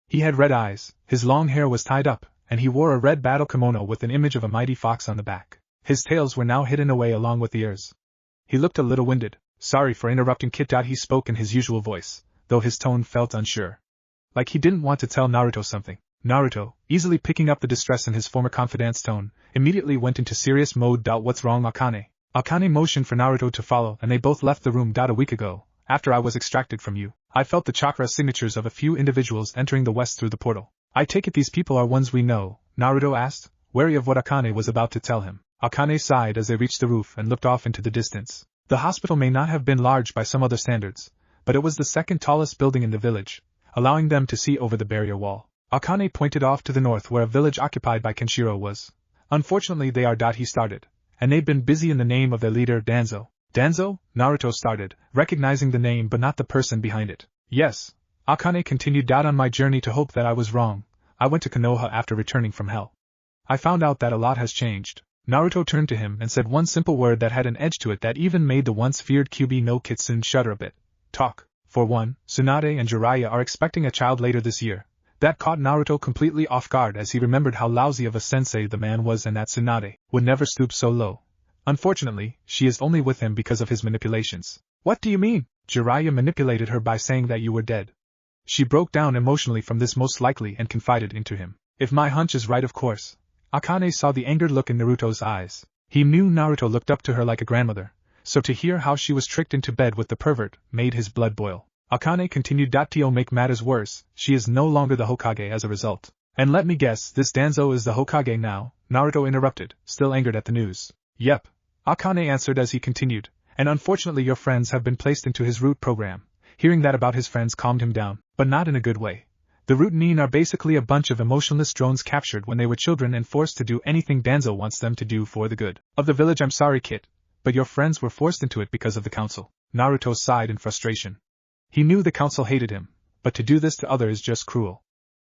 He had red eyes, his long hair was tied up, and he wore a red battle kimono with an image of a mighty fox on the back. His tails were now hidden away along with the ears. He looked a little winded. Sorry for interrupting, Kit. He spoke in his usual voice, though his tone felt unsure. Like he didn't want to tell Naruto something. Naruto, easily picking up the distress in his former confidant's tone, immediately went into serious mode. What's wrong, Akane? Akane motioned for Naruto to follow and they both left the room. A week ago, after I was extracted from you, I felt the chakra signatures of a few individuals entering the west through the portal. I take it these people are ones we know? Naruto asked, wary of what Akane was about to tell him. Akane sighed as they reached the roof and looked off into the distance. The hospital may not have been large by some other standards, but it was the second tallest building in the village, allowing them to see over the barrier wall. Akane pointed off to the north where a village occupied by Kenshiro was. Unfortunately they are. He started, and they've been busy in the name of their leader Danzo. Danzo? Naruto started, recognizing the name but not the person behind it. Yes. Akane continued. On my journey to hope that I was wrong, I went to Konoha after returning from hell. I found out that a lot has changed. Naruto turned to him and said one simple word that had an edge to it that even made the once feared Kyuubi no Kitsune shudder a bit. Talk. For one, Tsunade and Jiraiya are expecting a child later this year. That caught Naruto completely off guard as he remembered how lousy of a sensei the man was and that Tsunade would never stoop so low. Unfortunately, she is only with him because of his manipulations. What do you mean? Jiraiya manipulated her by saying that you were dead. She broke down emotionally from this most likely and confided into him. If my hunch is right, of course. Akane saw the angered look in Naruto's eyes. He knew Naruto looked up to her like a grandmother, so to hear how she was tricked into bed with the pervert made his blood boil. Akane continued. To make matters worse, she is no longer the Hokage as a result. And let me guess, this Danzo is the Hokage now? Naruto interrupted, still angered at the news. Yep. Akane answered as he continued, and unfortunately your friends have been placed into his root program. Hearing that about his friends calmed him down, but not in a good way. The root nin are basically a bunch of emotionless drones captured when they were children and forced to do anything Danzo wants them to do for the good of the village. I'm sorry, Kit, but your friends were forced into it because of the council. Naruto sighed in frustration. He knew the council hated him, but to do this to others is just cruel.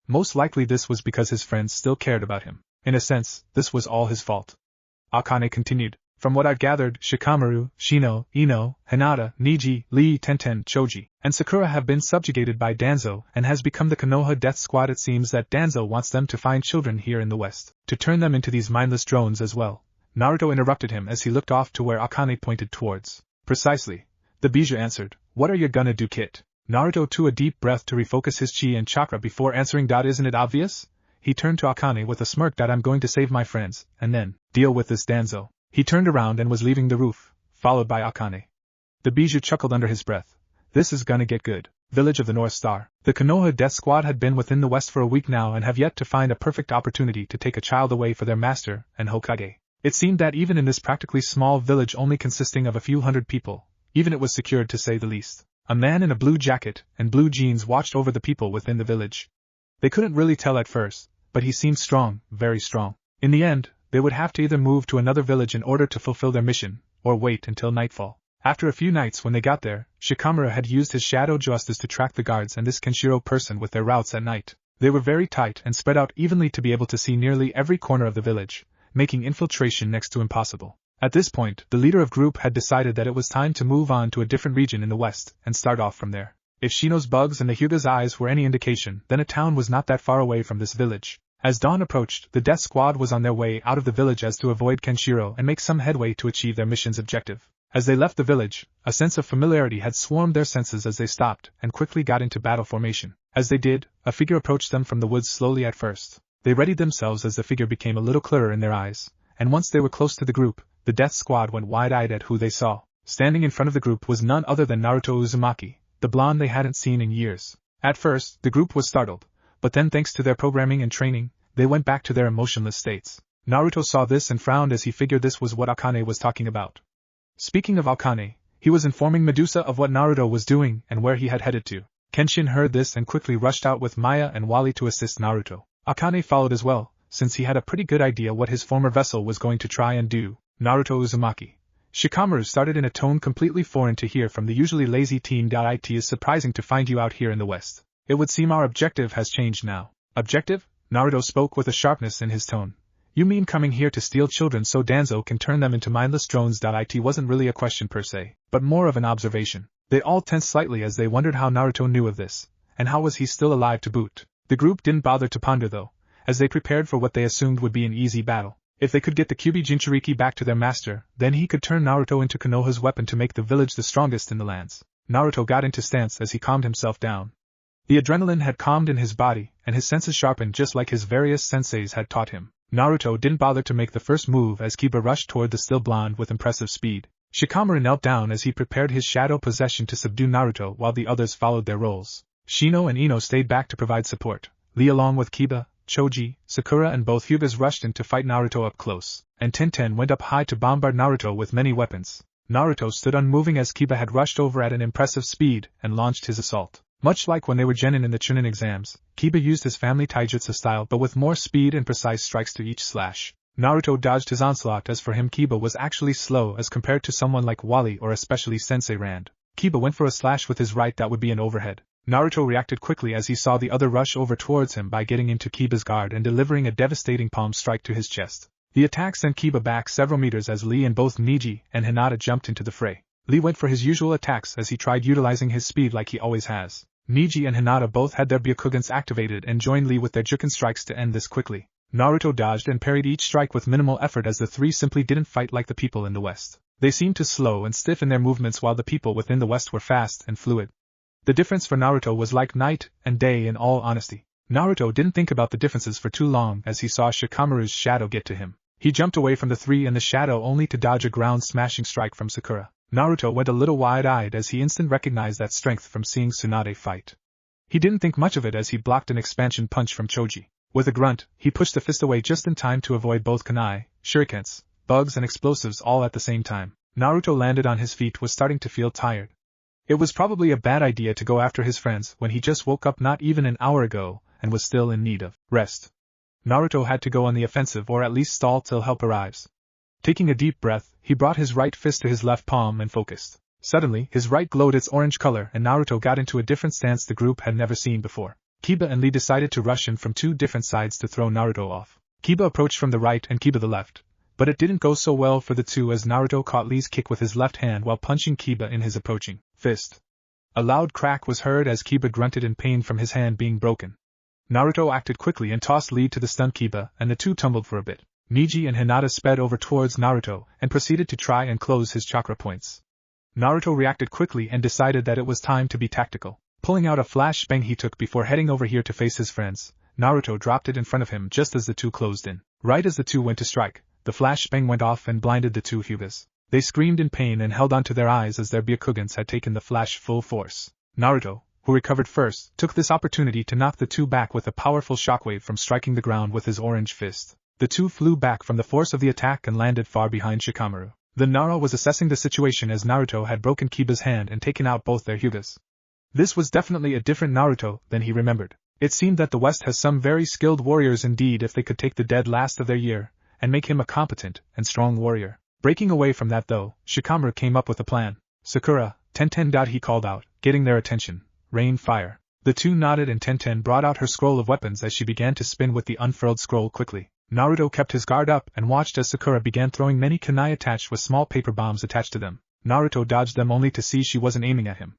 Most likely this was because his friends still cared about him. In a sense, this was all his fault. Akane continued. From what I've gathered, Shikamaru, Shino, Ino, Hinata, Niji, Lee, Tenten, Choji, and Sakura have been subjugated by Danzo and has become the Konoha death squad. It seems that Danzo wants them to find children here in the west, to turn them into these mindless drones as well. Naruto interrupted him as he looked off to where Akane pointed towards. Precisely. The Bijou answered. What are you gonna do, Kit? Naruto took a deep breath to refocus his chi and chakra before answering. Isn't it obvious? He turned to Akane with a smirk. I'm going to save my friends, and then deal with this Danzo. He turned around and was leaving the roof, followed by Akane. The Bijou chuckled under his breath. This is gonna get good. Village of the North Star. The Konoha Death Squad had been within the West for a week now and have yet to find a perfect opportunity to take a child away for their master and Hokage. It seemed that even in this practically small village only consisting of a few hundred people, even it was secured to say the least. A man in a blue jacket and blue jeans watched over the people within the village. They couldn't really tell at first, but he seemed strong, very strong. In the end, they would have to either move to another village in order to fulfill their mission, or wait until nightfall. After a few nights when they got there, Shikamaru had used his shadow justice to track the guards and this Kenshiro person with their routes at night. They were very tight and spread out evenly to be able to see nearly every corner of the village, making infiltration next to impossible. At this point, the leader of group had decided that it was time to move on to a different region in the west, and start off from there. If Shino's bugs and the Hyuga's eyes were any indication, then a town was not that far away from this village. As dawn approached, the death squad was on their way out of the village as to avoid Kenshiro and make some headway to achieve their mission's objective. As they left the village, a sense of familiarity had swarmed their senses as they stopped and quickly got into battle formation. As they did, a figure approached them from the woods slowly at first. They readied themselves as the figure became a little clearer in their eyes, and once they were close to the group, the death squad went wide-eyed at who they saw. Standing in front of the group was none other than Naruto Uzumaki, the blonde they hadn't seen in years. At first, the group was startled, but then thanks to their programming and training, they went back to their emotionless states. Naruto saw this and frowned as he figured this was what Akane was talking about. Speaking of Akane, he was informing Medusa of what Naruto was doing and where he had headed to. Kenshin heard this and quickly rushed out with Maya and Wally to assist Naruto. Akane followed as well, since he had a pretty good idea what his former vessel was going to try and do. Naruto Uzumaki. Shikamaru started in a tone completely foreign to hear from the usually lazy team. It is surprising to find you out here in the west. It would seem our objective has changed now. Objective? Naruto spoke with a sharpness in his tone. You mean coming here to steal children so Danzo can turn them into mindless drones? It wasn't really a question per se, but more of an observation. They all tensed slightly as they wondered how Naruto knew of this, and how was he still alive to boot. The group didn't bother to ponder though, as they prepared for what they assumed would be an easy battle. If they could get the Kyuubi Jinchuriki back to their master, then he could turn Naruto into Konoha's weapon to make the village the strongest in the lands. Naruto got into stance as he calmed himself down. The adrenaline had calmed in his body, and his senses sharpened just like his various senseis had taught him. Naruto didn't bother to make the first move as Kiba rushed toward the still blonde with impressive speed. Shikamaru knelt down as he prepared his shadow possession to subdue Naruto while the others followed their roles. Shino and Ino stayed back to provide support. Lee along with Kiba, Choji, Sakura and both Hyugas rushed in to fight Naruto up close, and Tenten went up high to bombard Naruto with many weapons. Naruto stood unmoving as Kiba had rushed over at an impressive speed and launched his assault. Much like when they were genin in the Chunin exams, Kiba used his family taijutsu style but with more speed and precise strikes to each slash. Naruto dodged his onslaught as for him Kiba was actually slow as compared to someone like Wally or especially Sensei Rand. Kiba went for a slash with his right that would be an overhead. Naruto reacted quickly as he saw the other rush over towards him by getting into Kiba's guard and delivering a devastating palm strike to his chest. The attack sent Kiba back several meters as Lee and both Niji and Hinata jumped into the fray. Lee went for his usual attacks as he tried utilizing his speed like he always has. Niji and Hinata both had their Byakugans activated and joined Lee with their Juken strikes to end this quickly. Naruto dodged and parried each strike with minimal effort as the three simply didn't fight like the people in the west. They seemed to slow and stiff in their movements while the people within the west were fast and fluid. The difference for Naruto was like night and day in all honesty. Naruto didn't think about the differences for too long as he saw Shikamaru's shadow get to him. He jumped away from the three in the shadow only to dodge a ground-smashing strike from Sakura. Naruto went a little wide-eyed as he instantly recognized that strength from seeing Tsunade fight. He didn't think much of it as he blocked an expansion punch from Choji. With a grunt, he pushed the fist away just in time to avoid both kunai, shurikens, bugs and explosives all at the same time. Naruto landed on his feet was starting to feel tired. It was probably a bad idea to go after his friends when he just woke up not even an hour ago and was still in need of rest. Naruto had to go on the offensive or at least stall till help arrives. Taking a deep breath, he brought his right fist to his left palm and focused. Suddenly, his right glowed its orange color and Naruto got into a different stance the group had never seen before. Kiba and Lee decided to rush in from two different sides to throw Naruto off. Kiba approached from the right and Kiba the left, but it didn't go so well for the two as Naruto caught Lee's kick with his left hand while punching Kiba in his approaching fist. A loud crack was heard as Kiba grunted in pain from his hand being broken. Naruto acted quickly and tossed Lee to the stunned Kiba and the two tumbled for a bit. Niji and Hinata sped over towards Naruto and proceeded to try and close his chakra points. Naruto reacted quickly and decided that it was time to be tactical. Pulling out a flash bang he took before heading over here to face his friends, Naruto dropped it in front of him just as the two closed in. Right as the two went to strike, the flash bang went off and blinded the two Hyugas. They screamed in pain and held onto their eyes as their Byakugans had taken the flash full force. Naruto, who recovered first, took this opportunity to knock the two back with a powerful shockwave from striking the ground with his orange fist. The two flew back from the force of the attack and landed far behind Shikamaru. The Nara was assessing the situation as Naruto had broken Kiba's hand and taken out both their Hyugas. This was definitely a different Naruto than he remembered. It seemed that the West has some very skilled warriors indeed if they could take the dead last of their year, and make him a competent and strong warrior. Breaking away from that though, Shikamaru came up with a plan. Sakura, Tenten. He called out, getting their attention. Rain fire. The two nodded and Tenten brought out her scroll of weapons as she began to spin with the unfurled scroll quickly. Naruto kept his guard up and watched as Sakura began throwing many kunai attached with small paper bombs attached to them. Naruto dodged them only to see she wasn't aiming at him.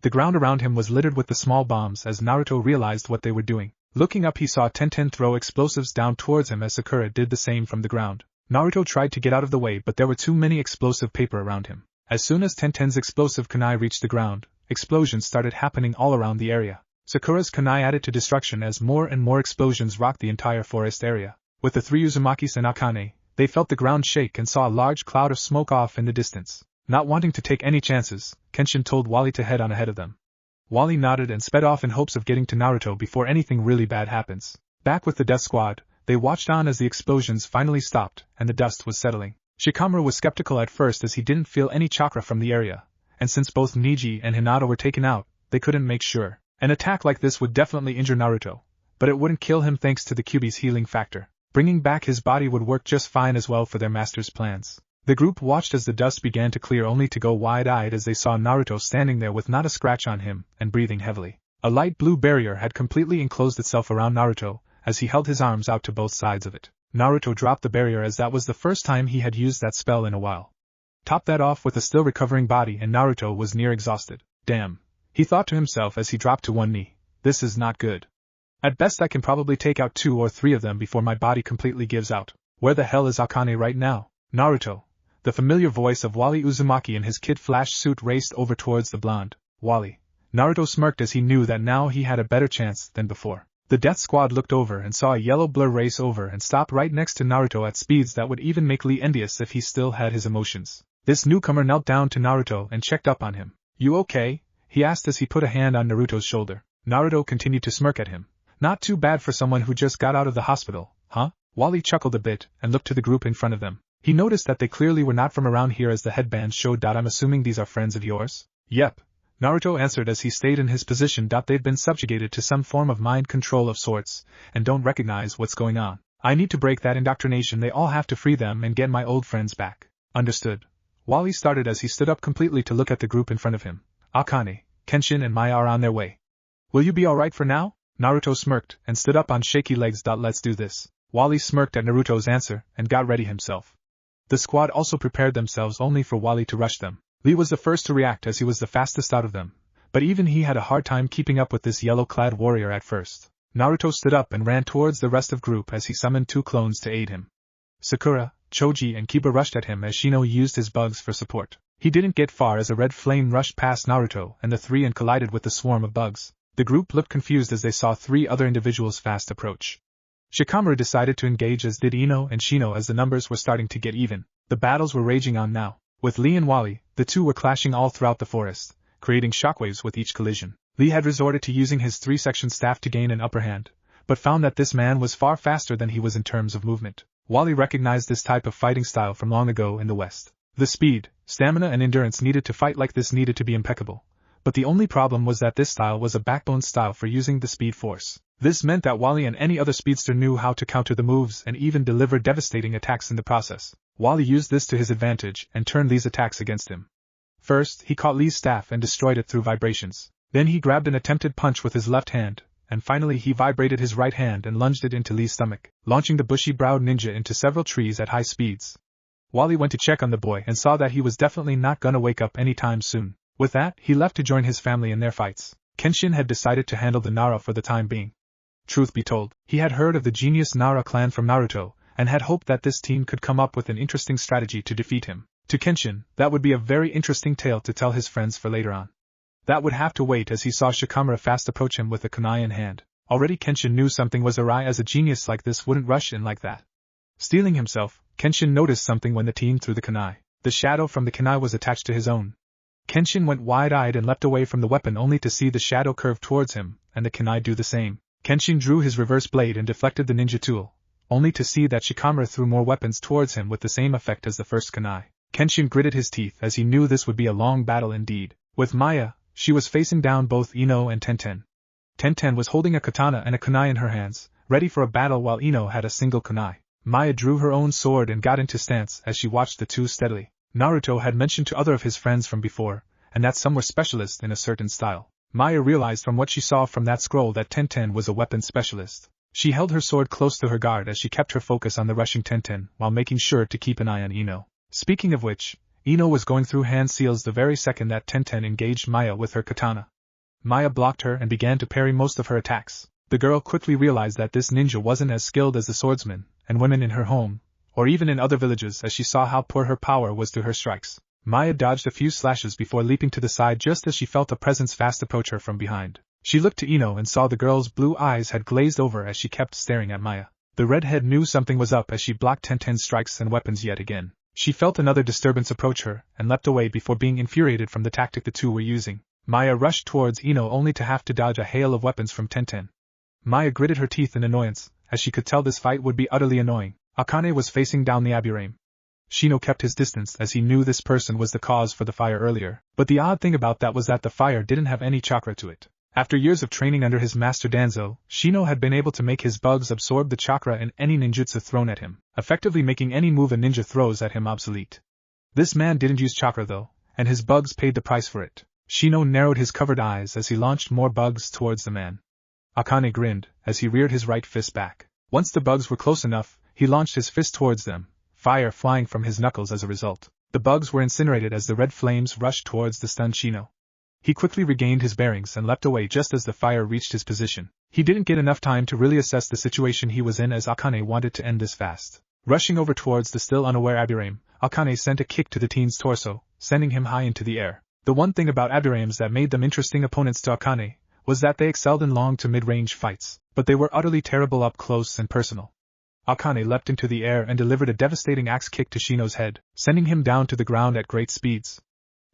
The ground around him was littered with the small bombs as Naruto realized what they were doing. Looking up he saw Tenten throw explosives down towards him as Sakura did the same from the ground. Naruto tried to get out of the way but there were too many explosive paper around him. As soon as Tenten's explosive kunai reached the ground, explosions started happening all around the area. Sakura's kunai added to destruction as more and more explosions rocked the entire forest area. With the three Uzumakis and Akane, they felt the ground shake and saw a large cloud of smoke off in the distance. Not wanting to take any chances, Kenshin told Wally to head on ahead of them. Wally nodded and sped off in hopes of getting to Naruto before anything really bad happens. Back with the Death Squad, they watched on as the explosions finally stopped and the dust was settling. Shikamaru was skeptical at first as he didn't feel any chakra from the area, and since both Niji and Hinata were taken out, they couldn't make sure. An attack like this would definitely injure Naruto, but it wouldn't kill him thanks to the Kyuubi's healing factor. Bringing back his body would work just fine as well for their master's plans. The group watched as the dust began to clear only to go wide-eyed as they saw Naruto standing there with not a scratch on him and breathing heavily. A light blue barrier had completely enclosed itself around Naruto as he held his arms out to both sides of it. Naruto dropped the barrier as that was the first time he had used that spell in a while. Top that off with a still recovering body and Naruto was near exhausted. Damn, he thought to himself as he dropped to one knee. This is not good. At best I can probably take out 2 or 3 of them before my body completely gives out. Where the hell is Akane right now? Naruto. The familiar voice of Wally Uzumaki in his kid flash suit raced over towards the blonde. Wally. Naruto smirked as he knew that now he had a better chance than before. The Death Squad looked over and saw a yellow blur race over and stop right next to Naruto at speeds that would even make Lee envious if he still had his emotions. This newcomer knelt down to Naruto and checked up on him. You okay? He asked as he put a hand on Naruto's shoulder. Naruto continued to smirk at him. Not too bad for someone who just got out of the hospital, huh? Wally chuckled a bit and looked to the group in front of them. He noticed that they clearly were not from around here as the headbands showed. I'm assuming these are friends of yours? Yep. Naruto answered as he stayed in his position. They'd been subjugated to some form of mind control of sorts, and don't recognize what's going on. I need to break that indoctrination. They all have to free them and get my old friends back. Understood. Wally started as he stood up completely to look at the group in front of him. Akane, Kenshin and Mai are on their way. Will you be alright for now? Naruto smirked and stood up on shaky legs. Let's do this. Wally smirked at Naruto's answer and got ready himself. The squad also prepared themselves only for Wally to rush them. Lee was the first to react as he was the fastest out of them, but even he had a hard time keeping up with this yellow-clad warrior at first. Naruto stood up and ran towards the rest of the group as he summoned 2 clones to aid him. Sakura, Choji and Kiba rushed at him as Shino used his bugs for support. He didn't get far as a red flame rushed past Naruto and the 3 and collided with the swarm of bugs. The group looked confused as they saw 3 other individuals fast approach. Shikamaru decided to engage as did Ino and Shino as the numbers were starting to get even. The battles were raging on now. With Lee and Wally, the 2 were clashing all throughout the forest, creating shockwaves with each collision. Lee had resorted to using his 3-section staff to gain an upper hand, but found that this man was far faster than he was in terms of movement. Wally recognized this type of fighting style from long ago in the West. The speed, stamina and endurance needed to fight like this needed to be impeccable. But the only problem was that this style was a backbone style for using the speed force. This meant that Wally and any other speedster knew how to counter the moves and even deliver devastating attacks in the process. Wally used this to his advantage and turned Lee's attacks against him. First, he caught Lee's staff and destroyed it through vibrations. Then he grabbed an attempted punch with his left hand, and finally he vibrated his right hand and lunged it into Lee's stomach, launching the bushy-browed ninja into several trees at high speeds. Wally went to check on the boy and saw that he was definitely not gonna wake up anytime soon. With that, he left to join his family in their fights. Kenshin had decided to handle the Nara for the time being. Truth be told, he had heard of the genius Nara clan from Naruto, and had hoped that this team could come up with an interesting strategy to defeat him. To Kenshin, that would be a very interesting tale to tell his friends for later on. That would have to wait as he saw Shikamaru fast approach him with a kunai in hand. Already Kenshin knew something was awry as a genius like this wouldn't rush in like that. Steeling himself, Kenshin noticed something when the team threw the kunai. The shadow from the kunai was attached to his own. Kenshin went wide-eyed and leapt away from the weapon only to see the shadow curve towards him, and the kunai do the same. Kenshin drew his reverse blade and deflected the ninja tool, only to see that Shikamaru threw more weapons towards him with the same effect as the first kunai. Kenshin gritted his teeth as he knew this would be a long battle indeed. With Maya, she was facing down both Ino and Tenten. Tenten was holding a katana and a kunai in her hands, ready for a battle while Ino had a single kunai. Maya drew her own sword and got into stance as she watched the two steadily. Naruto had mentioned to other of his friends from before, and that some were specialists in a certain style. Maya realized from what she saw from that scroll that Tenten was a weapon specialist. She held her sword close to her guard as she kept her focus on the rushing Tenten while making sure to keep an eye on Ino. Speaking of which, Ino was going through hand seals the very second that Tenten engaged Maya with her katana. Maya blocked her and began to parry most of her attacks. The girl quickly realized that this ninja wasn't as skilled as the swordsmen and women in her home, or even in other villages, as she saw how poor her power was to her strikes. Maya dodged a few slashes before leaping to the side just as she felt a presence fast approach her from behind. She looked to Ino and saw the girl's blue eyes had glazed over as she kept staring at Maya. The redhead knew something was up as she blocked Tenten's strikes and weapons yet again. She felt another disturbance approach her and leapt away before being infuriated from the tactic the two were using. Maya rushed towards Ino only to have to dodge a hail of weapons from Tenten. Maya gritted her teeth in annoyance, as she could tell this fight would be utterly annoying. Akane was facing down the Aburame. Shino kept his distance as he knew this person was the cause for the fire earlier, but the odd thing about that was that the fire didn't have any chakra to it. After years of training under his master Danzo, Shino had been able to make his bugs absorb the chakra in any ninjutsu thrown at him, effectively making any move a ninja throws at him obsolete. This man didn't use chakra though, and his bugs paid the price for it. Shino narrowed his covered eyes as he launched more bugs towards the man. Akane grinned as he reared his right fist back. Once the bugs were close enough, he launched his fist towards them, fire flying from his knuckles as a result. The bugs were incinerated as the red flames rushed towards the stunned Shino. He quickly regained his bearings and leapt away just as the fire reached his position. He didn't get enough time to really assess the situation he was in as Akane wanted to end this fast. Rushing over towards the still unaware Aburame, Akane sent a kick to the teen's torso, sending him high into the air. The one thing about Aburames that made them interesting opponents to Akane was that they excelled in long to mid-range fights, but they were utterly terrible up close and personal. Akane leapt into the air and delivered a devastating axe kick to Shino's head, sending him down to the ground at great speeds.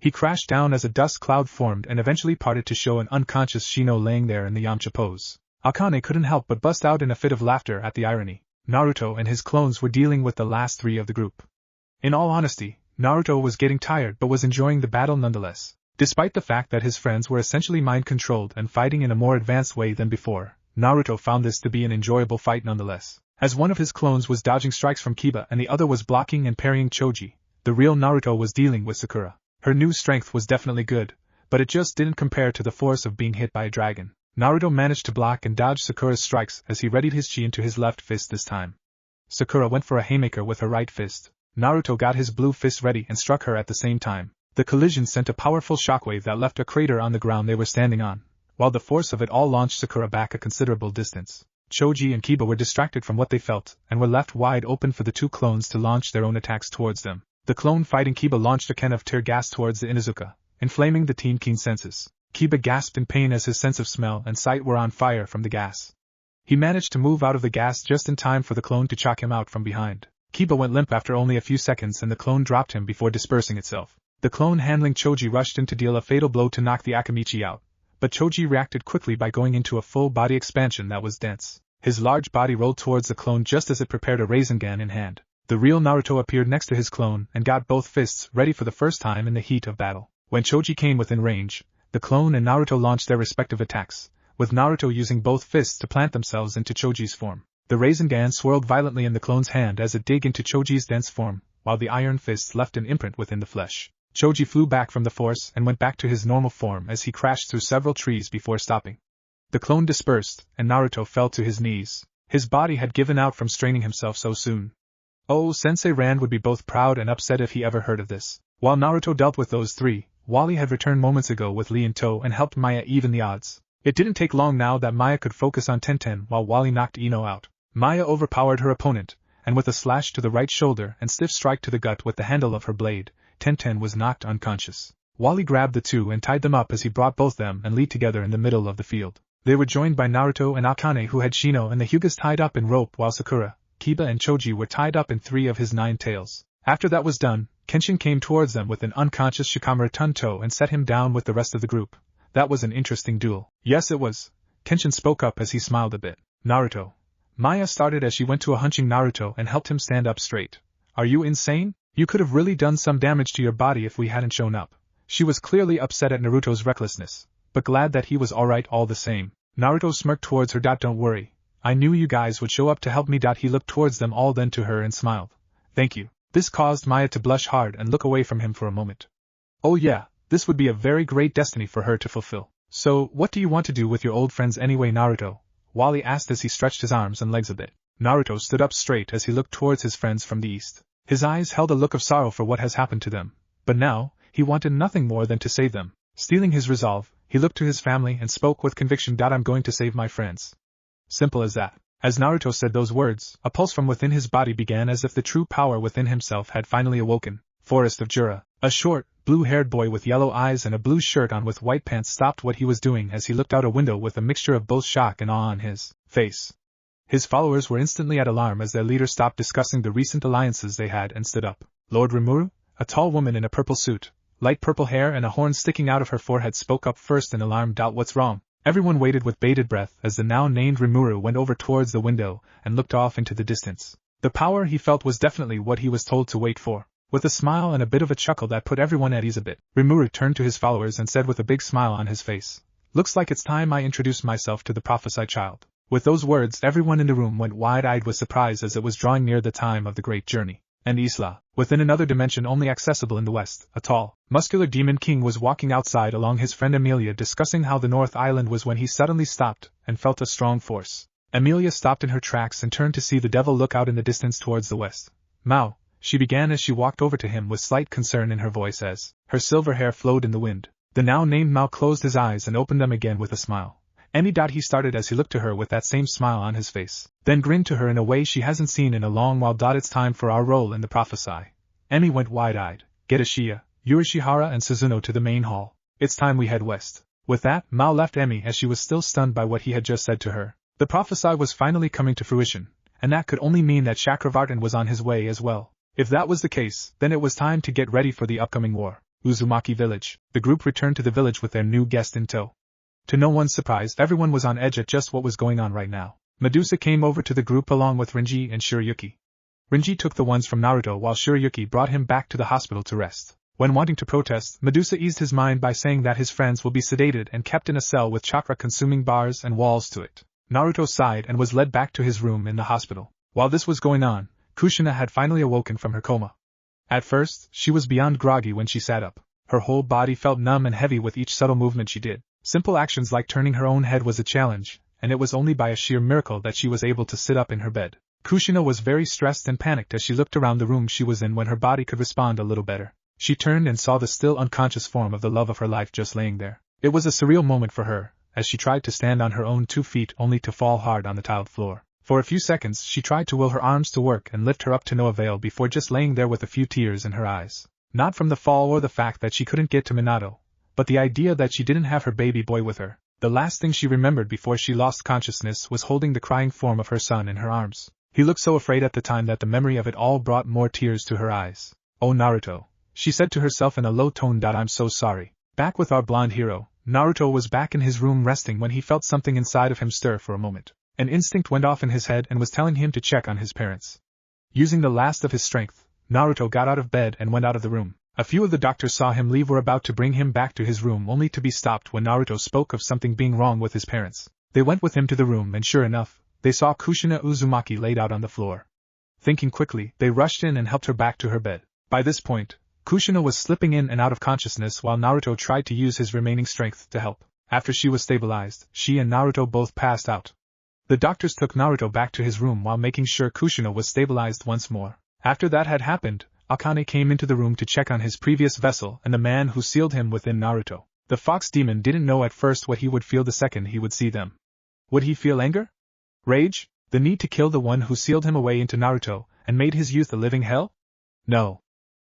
He crashed down as a dust cloud formed and eventually parted to show an unconscious Shino laying there in the Yamcha pose. Akane couldn't help but bust out in a fit of laughter at the irony. Naruto and his clones were dealing with the last three of the group. In all honesty, Naruto was getting tired but was enjoying the battle nonetheless. Despite the fact that his friends were essentially mind-controlled and fighting in a more advanced way than before, Naruto found this to be an enjoyable fight nonetheless. As one of his clones was dodging strikes from Kiba and the other was blocking and parrying Choji, the real Naruto was dealing with Sakura. Her new strength was definitely good, but it just didn't compare to the force of being hit by a dragon. Naruto managed to block and dodge Sakura's strikes as he readied his chi into his left fist this time. Sakura went for a haymaker with her right fist. Naruto got his blue fist ready and struck her at the same time. The collision sent a powerful shockwave that left a crater on the ground they were standing on, while the force of it all launched Sakura back a considerable distance. Choji and Kiba were distracted from what they felt and were left wide open for the two clones to launch their own attacks towards them. The clone fighting Kiba launched a can of tear gas towards the Inuzuka, inflaming the teen's keen senses. Kiba gasped in pain as his sense of smell and sight were on fire from the gas. He managed to move out of the gas just in time for the clone to choke him out from behind. Kiba went limp after only a few seconds and the clone dropped him before dispersing itself. The clone handling Choji rushed in to deal a fatal blow to knock the Akamichi out, but Choji reacted quickly by going into a full body expansion that was dense. His large body rolled towards the clone just as it prepared a Rasengan in hand. The real Naruto appeared next to his clone and got both fists ready for the first time in the heat of battle. When Choji came within range, the clone and Naruto launched their respective attacks, with Naruto using both fists to plant themselves into Choji's form. The Rasengan swirled violently in the clone's hand as it dug into Choji's dense form, while the iron fists left an imprint within the flesh. Choji flew back from the force and went back to his normal form as he crashed through several trees before stopping. The clone dispersed, and Naruto fell to his knees. His body had given out from straining himself so soon. Oh, Sensei Rand would be both proud and upset if he ever heard of this. While Naruto dealt with those three, Wally had returned moments ago with Lee in tow and helped Maya even the odds. It didn't take long now that Maya could focus on Tenten while Wally knocked Ino out. Maya overpowered her opponent, and with a slash to the right shoulder and stiff strike to the gut with the handle of her blade, Tenten was knocked unconscious. Wally grabbed the two and tied them up as he brought both them and Lee together in the middle of the field. They were joined by Naruto and Akane, who had Shino and the Hyugas tied up in rope, while Sakura, Kiba and Choji were tied up in 3 of his 9 tails. After that was done, Kenshin came towards them with an unconscious Shikamaru Tunto and set him down with the rest of the group. That was an interesting duel. Yes, it was. Kenshin spoke up as he smiled a bit. Naruto. Maya started as she went to a hunching Naruto and helped him stand up straight. Are you insane? You could have really done some damage to your body if we hadn't shown up. She was clearly upset at Naruto's recklessness, but glad that he was alright all the same. Naruto smirked towards her. Don't worry. I knew you guys would show up to help me. He looked towards them all, then to her and smiled. Thank you. This caused Maya to blush hard and look away from him for a moment. Oh yeah, this would be a very great destiny for her to fulfill. So, what do you want to do with your old friends anyway, Naruto? Wally asked as he stretched his arms and legs a bit. Naruto stood up straight as he looked towards his friends from the east. His eyes held a look of sorrow for what has happened to them, but now, he wanted nothing more than to save them. Steeling his resolve, he looked to his family and spoke with conviction. I'm going to save my friends. Simple as that. As Naruto said those words, a pulse from within his body began as if the true power within himself had finally awoken. Forest of Jura. A short, blue-haired boy with yellow eyes and a blue shirt on with white pants stopped what he was doing as he looked out a window with a mixture of both shock and awe on his face. His followers were instantly at alarm as their leader stopped discussing the recent alliances they had and stood up. Lord Rimuru, a tall woman in a purple suit, light purple hair and a horn sticking out of her forehead, spoke up first in alarm. What's wrong? Everyone waited with bated breath as the now named Rimuru went over towards the window and looked off into the distance. The power he felt was definitely what he was told to wait for. With a smile and a bit of a chuckle that put everyone at ease a bit, Rimuru turned to his followers and said with a big smile on his face, "Looks like it's time I introduce myself to the prophesied child." With those words, everyone in the room went wide-eyed with surprise as it was drawing near the time of the great journey. And Isla, within another dimension only accessible in the west, a tall, muscular demon king was walking outside along his friend Emilia discussing how the North Island was when he suddenly stopped and felt a strong force. Emilia stopped in her tracks and turned to see the devil look out in the distance towards the west. Mao, she began as she walked over to him with slight concern in her voice as her silver hair flowed in the wind. The now named Mao closed his eyes and opened them again with a smile. Emmy. He started as he looked to her with that same smile on his face, then grinned to her in a way she hasn't seen in a long while. It's time for our role in the prophesy. Emmy went wide-eyed. Get Ashiya, Urishihara and Suzuno to the main hall. It's time we head west. With that, Mao left Emmy as she was still stunned by what he had just said to her. The prophesy was finally coming to fruition, and that could only mean that Chakravartin was on his way as well. If that was the case, then it was time to get ready for the upcoming war. Uzumaki Village. The group returned to the village with their new guest in tow. To no one's surprise, everyone was on edge at just what was going on right now. Medusa came over to the group along with Rinji and Shiryuki. Rinji took the ones from Naruto while Shiryuki brought him back to the hospital to rest. When wanting to protest, Medusa eased his mind by saying that his friends will be sedated and kept in a cell with chakra-consuming bars and walls to it. Naruto sighed and was led back to his room in the hospital. While this was going on, Kushina had finally awoken from her coma. At first, she was beyond groggy when she sat up. Her whole body felt numb and heavy with each subtle movement she did. Simple actions like turning her own head was a challenge, and it was only by a sheer miracle that she was able to sit up in her bed. Kushina was very stressed and panicked as she looked around the room she was in when her body could respond a little better. She turned and saw the still unconscious form of the love of her life just laying there. It was a surreal moment for her, as she tried to stand on her own 2 feet only to fall hard on the tiled floor. For a few seconds she tried to will her arms to work and lift her up to no avail before just laying there with a few tears in her eyes. Not from the fall or the fact that she couldn't get to Minato, but the idea that she didn't have her baby boy with her. The last thing she remembered before she lost consciousness was holding the crying form of her son in her arms. He looked so afraid at the time that the memory of it all brought more tears to her eyes. "Oh Naruto," she said to herself in a low tone. "I'm so sorry." Back with our blonde hero, Naruto was back in his room resting when he felt something inside of him stir for a moment. An instinct went off in his head and was telling him to check on his parents. Using the last of his strength, Naruto got out of bed and went out of the room. A few of the doctors saw him leave, were about to bring him back to his room only to be stopped when Naruto spoke of something being wrong with his parents. They went with him to the room and sure enough, they saw Kushina Uzumaki laid out on the floor. Thinking quickly, they rushed in and helped her back to her bed. By this point, Kushina was slipping in and out of consciousness while Naruto tried to use his remaining strength to help. After she was stabilized, she and Naruto both passed out. The doctors took Naruto back to his room while making sure Kushina was stabilized once more. After that had happened, Akane came into the room to check on his previous vessel and the man who sealed him within Naruto. The fox demon didn't know at first what he would feel the second he would see them. Would he feel anger? Rage? The need to kill the one who sealed him away into Naruto and made his youth a living hell? No.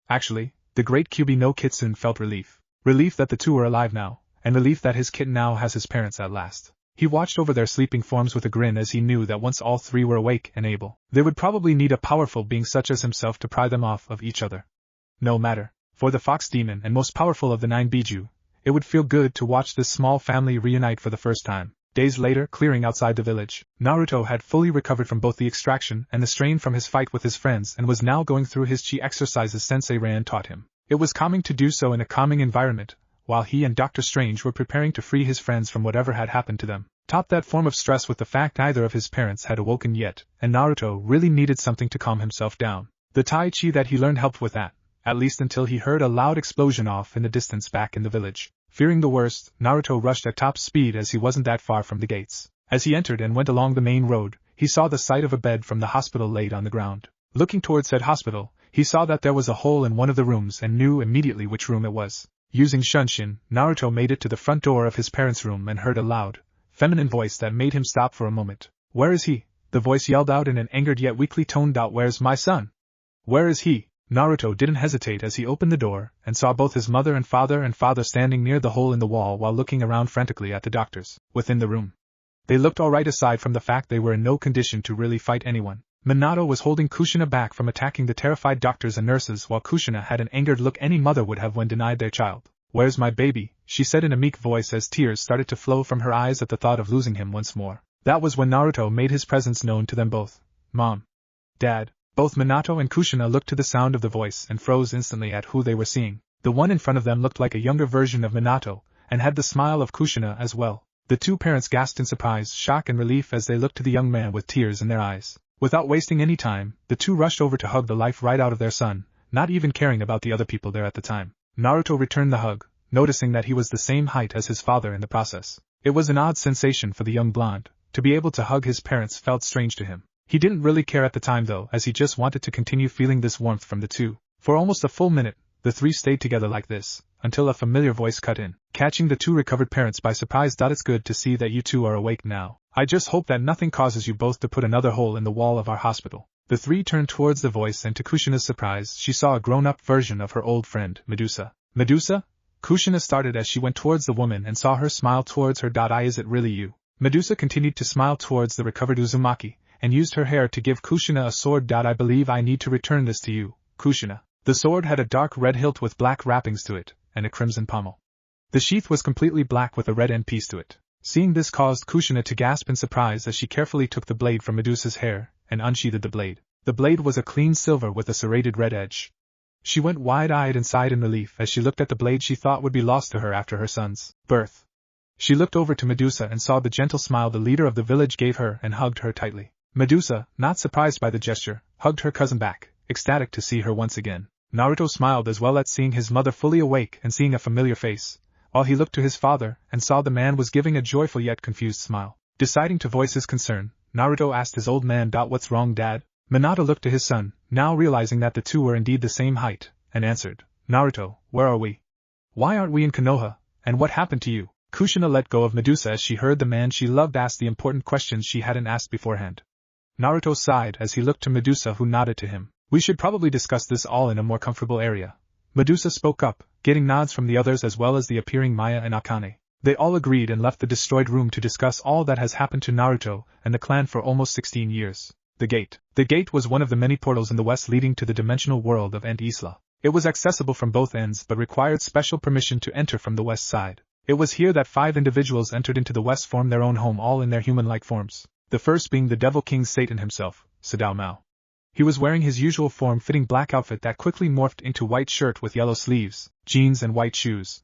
Actually, the great Kyuubi no Kitsune felt relief. Relief that the two are alive now, and relief that his kitten now has his parents at last. He watched over their sleeping forms with a grin as he knew that once all three were awake and able, they would probably need a powerful being such as himself to pry them off of each other. No matter, for the fox demon and most powerful of the 9 Biju, it would feel good to watch this small family reunite for the first time. Days later, clearing outside the village, Naruto had fully recovered from both the extraction and the strain from his fight with his friends and was now going through his chi exercises Sensei Ran taught him. It was calming to do so in a calming environment, while he and Dr. Strange were preparing to free his friends from whatever had happened to them. Top that form of stress with the fact neither of his parents had awoken yet, and Naruto really needed something to calm himself down. The Tai Chi that he learned helped with that, at least until he heard a loud explosion off in the distance back in the village. Fearing the worst, Naruto rushed at top speed as he wasn't that far from the gates. As he entered and went along the main road, he saw the sight of a bed from the hospital laid on the ground. Looking towards said hospital, he saw that there was a hole in one of the rooms and knew immediately which room it was. Using Shunshin, Naruto made it to the front door of his parents' room and heard a loud, feminine voice that made him stop for a moment. "Where is he?" The voice yelled out in an angered yet weakly toned out, "Where's my son? Where is he?" Naruto didn't hesitate as he opened the door and saw both his mother and father standing near the hole in the wall while looking around frantically at the doctors within the room. They looked alright aside from the fact they were in no condition to really fight anyone. Minato was holding Kushina back from attacking the terrified doctors and nurses while Kushina had an angered look any mother would have when denied their child. "Where's my baby?" she said in a meek voice as tears started to flow from her eyes at the thought of losing him once more. That was when Naruto made his presence known to them both. "Mom. Dad." Both Minato and Kushina looked to the sound of the voice and froze instantly at who they were seeing. The one in front of them looked like a younger version of Minato, and had the smile of Kushina as well. The two parents gasped in surprise, shock and relief as they looked to the young man with tears in their eyes. Without wasting any time, the two rushed over to hug the life right out of their son, not even caring about the other people there at the time. Naruto returned the hug, noticing that he was the same height as his father in the process. It was an odd sensation for the young blonde. To be able to hug his parents felt strange to him. He didn't really care at the time though, as he just wanted to continue feeling this warmth from the two. For almost a full minute, the three stayed together like this, until a familiar voice cut in, catching the two recovered parents by surprise. "It's good to see that you two are awake now. I just hope that nothing causes you both to put another hole in the wall of our hospital." The three turned towards the voice and to Kushina's surprise, she saw a grown-up version of her old friend, Medusa. "Medusa?" Kushina started as she went towards the woman and saw her smile towards her. "Is it really you?" Medusa continued to smile towards the recovered Uzumaki, and used her hair to give Kushina a sword. "I believe I need to return this to you, Kushina." The sword had a dark red hilt with black wrappings to it, and a crimson pommel. The sheath was completely black with a red end piece to it. Seeing this caused Kushina to gasp in surprise as she carefully took the blade from Medusa's hair, and unsheathed the blade. The blade was a clean silver with a serrated red edge. She went wide-eyed and sighed in relief as she looked at the blade she thought would be lost to her after her son's birth. She looked over to Medusa and saw the gentle smile the leader of the village gave her and hugged her tightly. Medusa, not surprised by the gesture, hugged her cousin back, ecstatic to see her once again. Naruto smiled as well at seeing his mother fully awake and seeing a familiar face, while he looked to his father and saw the man was giving a joyful yet confused smile. Deciding to voice his concern, Naruto asked his old man, "What's wrong, Dad?" Minato looked to his son, now realizing that the two were indeed the same height, and answered, "Naruto, where are we? Why aren't we in Konoha, and what happened to you?" Kushina let go of Medusa as she heard the man she loved ask the important questions she hadn't asked beforehand. Naruto sighed as he looked to Medusa, who nodded to him. "We should probably discuss this all in a more comfortable area." Medusa spoke up, getting nods from the others as well as the appearing Maya and Akane. They all agreed and left the destroyed room to discuss all that has happened to Naruto and the clan for almost 16 years. The gate. The gate was one of the many portals in the west leading to the dimensional world of End Isla. It was accessible from both ends but required special permission to enter from the west side. It was here that 5 individuals entered into the west, formed their own home, all in their human-like forms. The first being the Devil King Satan himself, Sadao Mao. He was wearing his usual form-fitting black outfit that quickly morphed into white shirt with yellow sleeves, jeans and white shoes.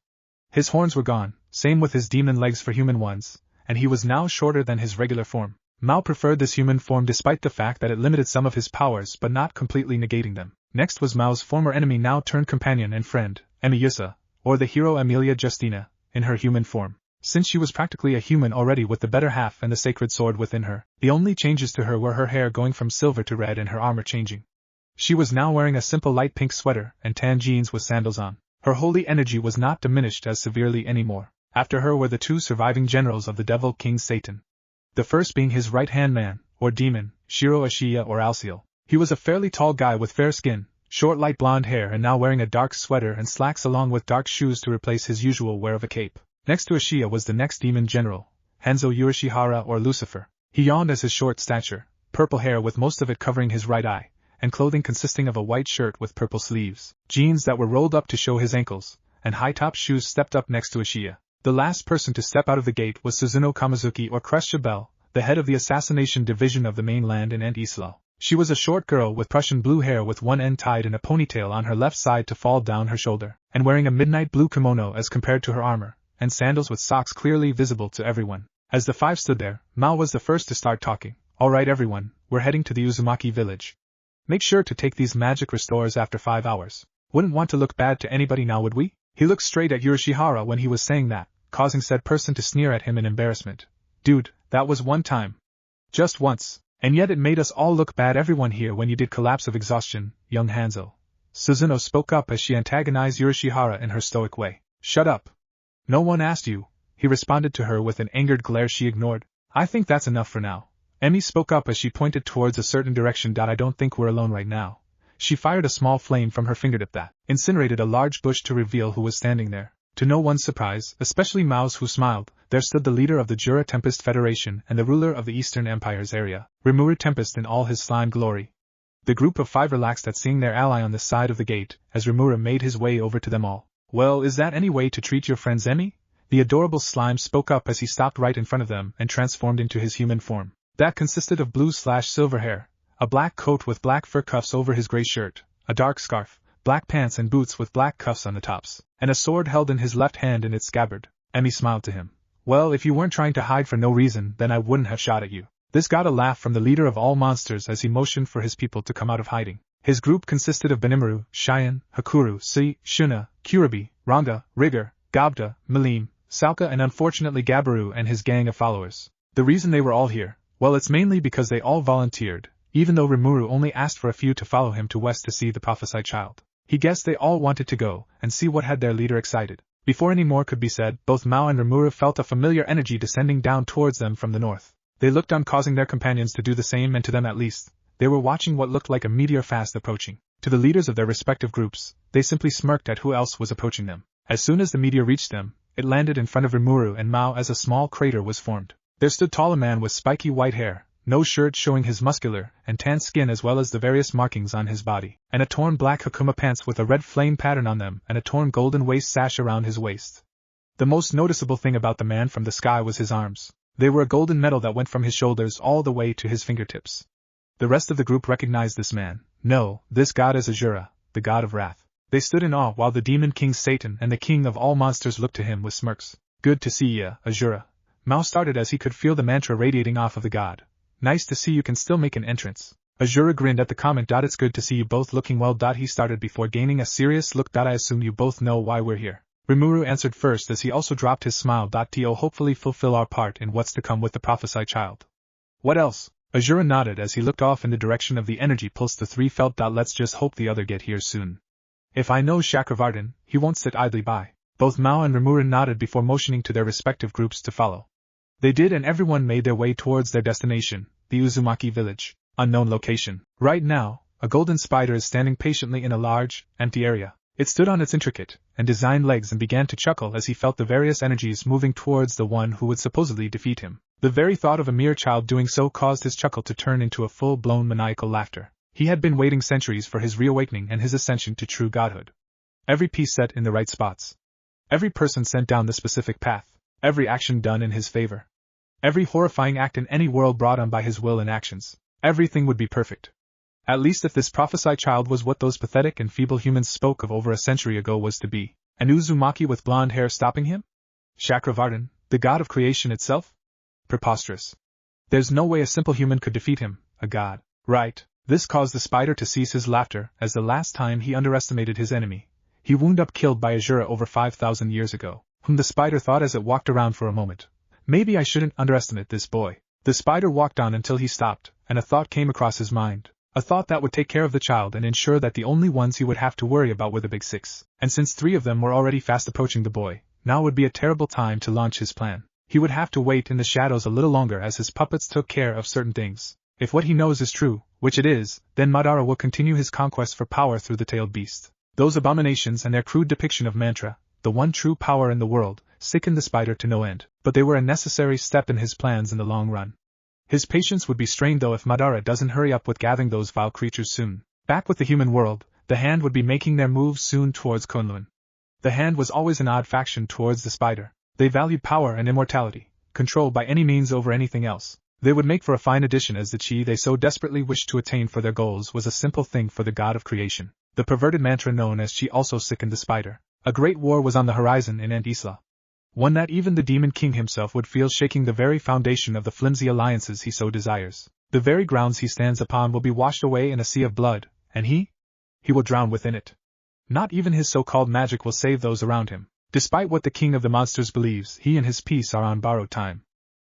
His horns were gone, same with his demon legs for human ones, and he was now shorter than his regular form. Mao preferred this human form despite the fact that it limited some of his powers but not completely negating them. Next was Mao's former enemy, now turned companion and friend, Emiyusa, or the hero Emilia Justina, in her human form. Since she was practically a human already with the better half and the sacred sword within her, the only changes to her were her hair going from silver to red and her armor changing. She was now wearing a simple light pink sweater and tan jeans with sandals on. Her holy energy was not diminished as severely anymore. After her were the 2 surviving generals of the Devil King Satan. The first being his right-hand man, or demon, Shiro Ashiya or Alciel. He was a fairly tall guy with fair skin, short light blonde hair and now wearing a dark sweater and slacks along with dark shoes to replace his usual wear of a cape. Next to Ashiya was the next demon general, Hanzo Urishihara or Lucifer. He yawned as his short stature, purple hair with most of it covering his right eye, and clothing consisting of a white shirt with purple sleeves, jeans that were rolled up to show his ankles, and high-top shoes stepped up next to Ashiya. The last person to step out of the gate was Suzuno Kamizuki or Crescia Bell, the head of the assassination division of the mainland in Isla. She was a short girl with Prussian blue hair with one end tied in a ponytail on her left side to fall down her shoulder, and wearing a midnight blue kimono as compared to her armor, and sandals with socks clearly visible to everyone. As the five stood there, Mao was the first to start talking. Alright everyone, we're heading to the Uzumaki village. Make sure to take these magic restores after 5 hours. Wouldn't want to look bad to anybody now, would we? He looked straight at Yurishihara when he was saying that, causing said person to sneer at him in embarrassment. Dude, that was one time. Just once. And yet it made us all look bad, everyone here, when you did collapse of exhaustion, young Hanzo. Suzuno spoke up as she antagonized Yurishihara in her stoic way. Shut up. No one asked you, he responded to her with an angered glare she ignored. I think that's enough for now. Emi spoke up as she pointed towards a certain direction. I don't think we're alone right now. She fired a small flame from her fingertip that incinerated a large bush to reveal who was standing there. To no one's surprise, especially Mao's, who smiled, there stood the leader of the Jura Tempest Federation and the ruler of the Eastern Empire's area, Rimuru Tempest in all his slime glory. The group of five relaxed at seeing their ally on the side of the gate, as Rimuru made his way over to them all. Well, is that any way to treat your friends, Emi? The adorable slime spoke up as he stopped right in front of them and transformed into his human form. That consisted of blue/silver hair, a black coat with black fur cuffs over his gray shirt, a dark scarf, black pants and boots with black cuffs on the tops, and a sword held in his left hand in its scabbard. Emi smiled to him. Well, if you weren't trying to hide for no reason, then I wouldn't have shot at you. This got a laugh from the leader of all monsters as he motioned for his people to come out of hiding. His group consisted of Benimaru, Cheyenne, Hakuru, Si, Shuna, Kurabi, Ranga, Rigger, Gabda, Malim, Salka, and unfortunately Gabaru and his gang of followers. The reason they were all here, well, it's mainly because they all volunteered, even though Rimuru only asked for a few to follow him to west to see the prophesied child. He guessed they all wanted to go and see what had their leader excited. Before any more could be said, both Mao and Rimuru felt a familiar energy descending down towards them from the north. They looked on, causing their companions to do the same, and to them at least, they were watching what looked like a meteor fast approaching. To the leaders of their respective groups, they simply smirked at who else was approaching them. As soon as the meteor reached them, it landed in front of Rimuru and Mao as a small crater was formed. There stood tall a man with spiky white hair, no shirt showing his muscular and tan skin as well as the various markings on his body, and a torn black Hakuma pants with a red flame pattern on them and a torn golden waist sash around his waist. The most noticeable thing about the man from the sky was his arms. They were a golden metal that went from his shoulders all the way to his fingertips. The rest of the group recognized this man. No, this god is Azura, the god of wrath. They stood in awe while the demon king Satan and the king of all monsters looked to him with smirks. Good to see ya, Azura. Mao started as he could feel the mantra radiating off of the god. Nice to see you can still make an entrance. Azura grinned at the comment. It's good to see you both looking well. He started before gaining a serious look. I assume you both know why we're here. Rimuru answered first as he also dropped his smile. To hopefully fulfill our part in what's to come with the prophesied child. What else? Azura nodded as he looked off in the direction of the energy pulse. The three felt. Let's just hope the other get here soon. If I know Chakravartin, he won't sit idly by. Both Mao and Rimuru nodded before motioning to their respective groups to follow. They did, and everyone made their way towards their destination, the Uzumaki village. Unknown location. Right now, a golden spider is standing patiently in a large, empty area. It stood on its intricate and designed legs and began to chuckle as he felt the various energies moving towards the one who would supposedly defeat him. The very thought of a mere child doing so caused his chuckle to turn into a full-blown maniacal laughter. He had been waiting centuries for his reawakening and his ascension to true godhood. Every piece set in the right spots. Every person sent down the specific path. Every action done in his favor. Every horrifying act in any world brought on by his will and actions. Everything would be perfect. At least if this prophesied child was what those pathetic and feeble humans spoke of over a century ago was to be. An Uzumaki with blonde hair stopping him? Chakravartin, the god of creation itself? Preposterous. There's no way a simple human could defeat him, a god. Right. This caused the spider to cease his laughter, as the last time he underestimated his enemy. He wound up killed by Azura over 5,000 years ago, whom the spider thought as it walked around for a moment. Maybe I shouldn't underestimate this boy. The spider walked on until he stopped, and a thought came across his mind. A thought that would take care of the child and ensure that the only ones he would have to worry about were the big six. And since 3 of them were already fast approaching the boy, now would be a terrible time to launch his plan. He would have to wait in the shadows a little longer as his puppets took care of certain things. If what he knows is true, which it is, then Madara will continue his conquest for power through the tailed beast. Those abominations and their crude depiction of mantra, the one true power in the world, sickened the spider to no end, but they were a necessary step in his plans in the long run. His patience would be strained though if Madara doesn't hurry up with gathering those vile creatures soon. Back with the human world, the Hand would be making their moves soon towards Kunlun. The Hand was always an odd faction towards the spider. They valued power and immortality, control by any means over anything else. They would make for a fine addition, as the chi they so desperately wished to attain for their goals was a simple thing for the god of creation. The perverted mantra known as chi also sickened the spider. A great war was on the horizon in Ant Isla. One that even the demon king himself would feel shaking the very foundation of the flimsy alliances he so desires. The very grounds he stands upon will be washed away in a sea of blood, and he will drown within it. Not even his so-called magic will save those around him. Despite what the king of the monsters believes, he and his peace are on borrowed time.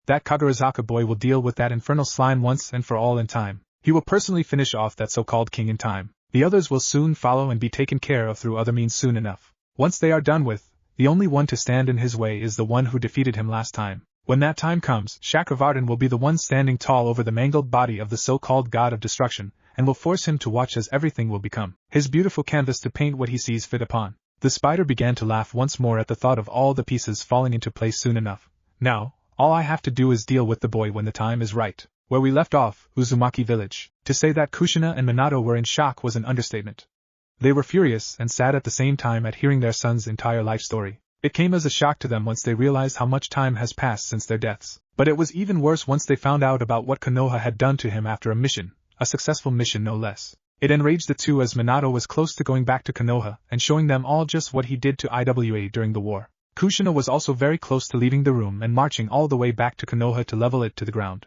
That Kagarazaka boy will deal with that infernal slime once and for all in time. He will personally finish off that so-called king in time. The others will soon follow and be taken care of through other means soon enough. Once they are done with, the only one to stand in his way is the one who defeated him last time. When that time comes, Chakravartin will be the one standing tall over the mangled body of the so-called god of destruction, and will force him to watch as everything will become his beautiful canvas to paint what he sees fit upon. The spider began to laugh once more at the thought of all the pieces falling into place soon enough. Now, all I have to do is deal with the boy when the time is right. Where we left off, Uzumaki village. To say that Kushina and Minato were in shock was an understatement. They were furious and sad at the same time at hearing their son's entire life story. It came as a shock to them once they realized how much time has passed since their deaths. But it was even worse once they found out about what Konoha had done to him after a mission, a successful mission no less. It enraged the two as Minato was close to going back to Konoha and showing them all just what he did to IWA during the war. Kushina was also very close to leaving the room and marching all the way back to Konoha to level it to the ground.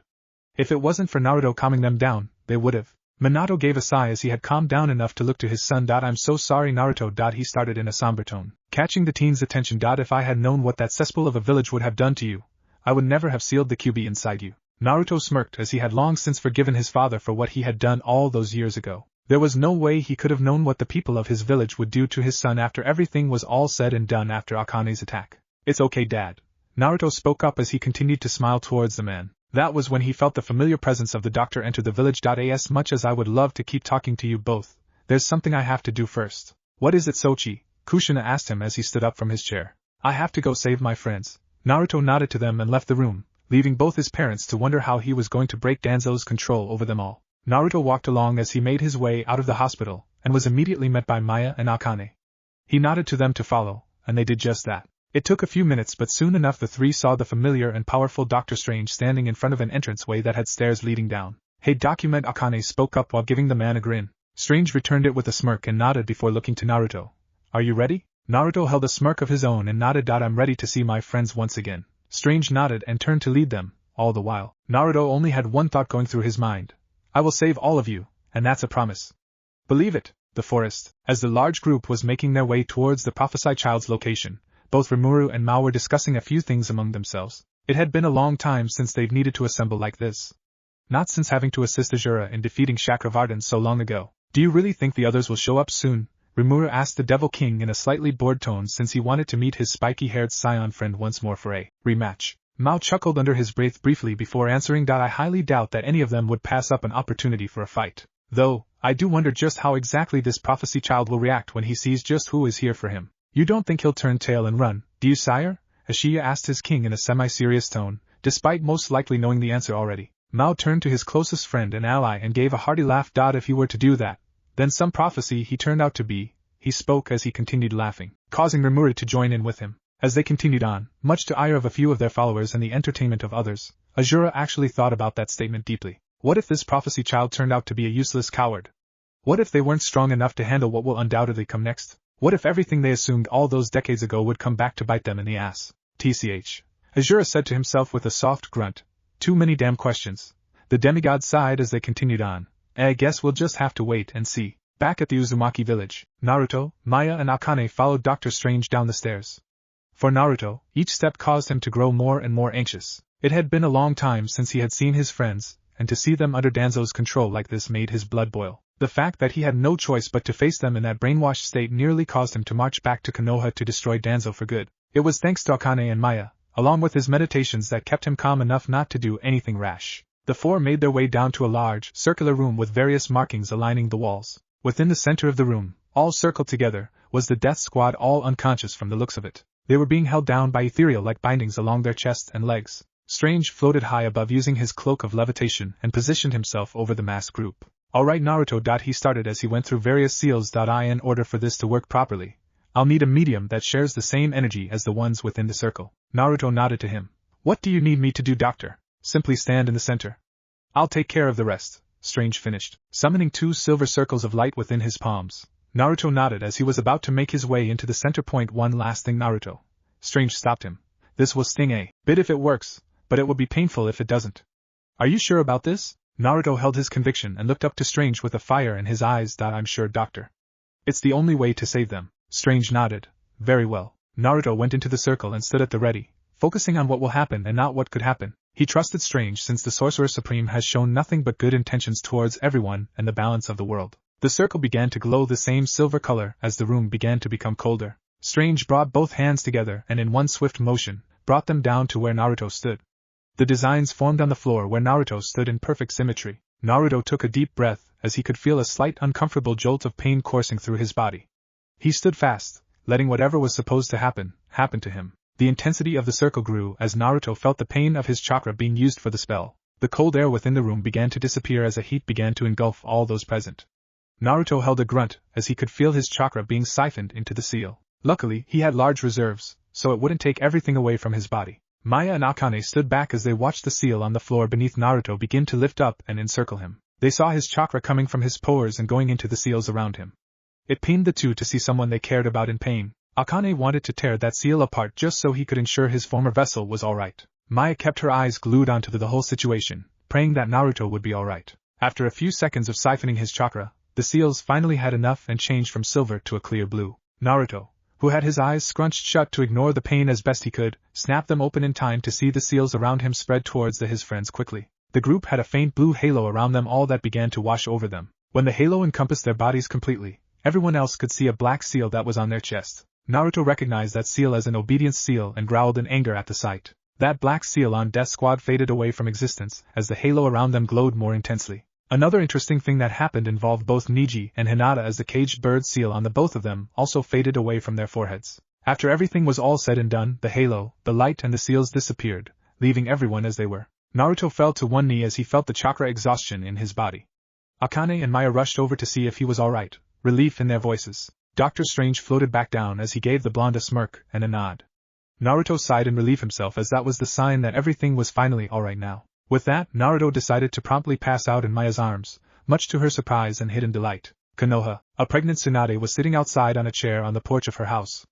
If it wasn't for Naruto calming them down, they would have. Minato gave a sigh as he had calmed down enough to look to his son. I'm so sorry, Naruto. He started in a somber tone, catching the teen's attention. If I had known what that cesspool of a village would have done to you, I would never have sealed the QB inside you. Naruto smirked as he had long since forgiven his father for what he had done all those years ago. There was no way he could have known what the people of his village would do to his son after everything was all said and done after Akane's attack. It's okay, Dad. Naruto spoke up as he continued to smile towards the man. That was when he felt the familiar presence of the doctor enter the village. As much as I would love to keep talking to you both, there's something I have to do first. What is it, Sochi? Kushina asked him as he stood up from his chair. I have to go save my friends. Naruto nodded to them and left the room, leaving both his parents to wonder how he was going to break Danzo's control over them all. Naruto walked along as he made his way out of the hospital, and was immediately met by Maya and Akane. He nodded to them to follow, and they did just that. It took a few minutes, but soon enough the three saw the familiar and powerful Dr. Strange standing in front of an entranceway that had stairs leading down. Hey, document, Akane spoke up while giving the man a grin. Strange returned it with a smirk and nodded before looking to Naruto. Are you ready? Naruto held a smirk of his own and nodded. I'm ready to see my friends once again. Strange nodded and turned to lead them. All the while, Naruto only had one thought going through his mind. I will save all of you, and that's a promise. Believe it. The forest. As the large group was making their way towards the prophesied child's location, both Rimuru and Mao were discussing a few things among themselves. It had been a long time since they'd needed to assemble like this. Not since having to assist Azura in defeating Chakravartin so long ago. Do you really think the others will show up soon? Rimuru asked the Devil King in a slightly bored tone since he wanted to meet his spiky-haired scion friend once more for a rematch. Mao chuckled under his breath briefly before answering. I highly doubt that any of them would pass up an opportunity for a fight. Though, I do wonder just how exactly this prophecy child will react when he sees just who is here for him. You don't think he'll turn tail and run, do you, sire? Ashiya asked his king in a semi-serious tone, despite most likely knowing the answer already. Mao turned to his closest friend and ally and gave a hearty laugh. If he were to do that, then some prophecy he turned out to be, he spoke as he continued laughing, causing Rimuru to join in with him. As they continued on, much to ire of a few of their followers and the entertainment of others, Azura actually thought about that statement deeply. What if this prophecy child turned out to be a useless coward? What if they weren't strong enough to handle what will undoubtedly come next? What if everything they assumed all those decades ago would come back to bite them in the ass? TCH. Azura said to himself with a soft grunt. Too many damn questions. The demigod sighed as they continued on. I guess we'll just have to wait and see. Back at the Uzumaki village, Naruto, Maya and Akane followed Dr. Strange down the stairs. For Naruto, each step caused him to grow more and more anxious. It had been a long time since he had seen his friends, and to see them under Danzo's control like this made his blood boil. The fact that he had no choice but to face them in that brainwashed state nearly caused him to march back to Konoha to destroy Danzo for good. It was thanks to Akane and Maya, along with his meditations, that kept him calm enough not to do anything rash. The four made their way down to a large, circular room with various markings aligning the walls. Within the center of the room, all circled together, was the Death Squad, all unconscious from the looks of it. They were being held down by ethereal-like bindings along their chests and legs. Strange floated high above using his cloak of levitation and positioned himself over the massed group. Alright, Naruto. He started as he went through various seals. In order for this to work properly, I'll need a medium that shares the same energy as the ones within the circle. Naruto nodded to him. What do you need me to do, doctor? Simply stand in the center. I'll take care of the rest, Strange finished, summoning 2 silver circles of light within his palms. Naruto nodded as he was about to make his way into the center point. One last thing, Naruto. Strange stopped him. This will sting a bit if it works, but it will be painful if it doesn't. Are you sure about this? Naruto held his conviction and looked up to Strange with a fire in his eyes. I'm sure, doctor. It's the only way to save them. Strange nodded. Very well. Naruto went into the circle and stood at the ready, focusing on what will happen and not what could happen. He trusted Strange since the Sorcerer Supreme has shown nothing but good intentions towards everyone and the balance of the world. The circle began to glow the same silver color as the room began to become colder. Strange brought both hands together and in one swift motion, brought them down to where Naruto stood. The designs formed on the floor where Naruto stood in perfect symmetry. Naruto took a deep breath as he could feel a slight uncomfortable jolt of pain coursing through his body. He stood fast, letting whatever was supposed to happen to him. The intensity of the circle grew as Naruto felt the pain of his chakra being used for the spell. The cold air within the room began to disappear as a heat began to engulf all those present. Naruto held a grunt as he could feel his chakra being siphoned into the seal. Luckily, he had large reserves, so it wouldn't take everything away from his body. Maya and Akane stood back as they watched the seal on the floor beneath Naruto begin to lift up and encircle him. They saw his chakra coming from his pores and going into the seals around him. It pained the two to see someone they cared about in pain. Akane wanted to tear that seal apart just so he could ensure his former vessel was alright. Maya kept her eyes glued onto the whole situation, praying that Naruto would be alright. After a few seconds of siphoning his chakra, the seals finally had enough and changed from silver to a clear blue. Naruto, who had his eyes scrunched shut to ignore the pain as best he could, snapped them open in time to see the seals around him spread towards his friends quickly. The group had a faint blue halo around them all that began to wash over them. When the halo encompassed their bodies completely, everyone else could see a black seal that was on their chest. Naruto recognized that seal as an obedience seal and growled in anger at the sight. That black seal on Death Squad faded away from existence as the halo around them glowed more intensely. Another interesting thing that happened involved both Niji and Hinata as the caged bird seal on the both of them also faded away from their foreheads. After everything was all said and done, the halo, the light and the seals disappeared, leaving everyone as they were. Naruto fell to one knee as he felt the chakra exhaustion in his body. Akane and Maya rushed over to see if he was alright, relief in their voices. Dr. Strange floated back down as he gave the blonde a smirk and a nod. Naruto sighed in relief himself as that was the sign that everything was finally alright now. With that, Naruto decided to promptly pass out in Maya's arms, much to her surprise and hidden delight. Konoha, a pregnant Tsunade, was sitting outside on a chair on the porch of her house.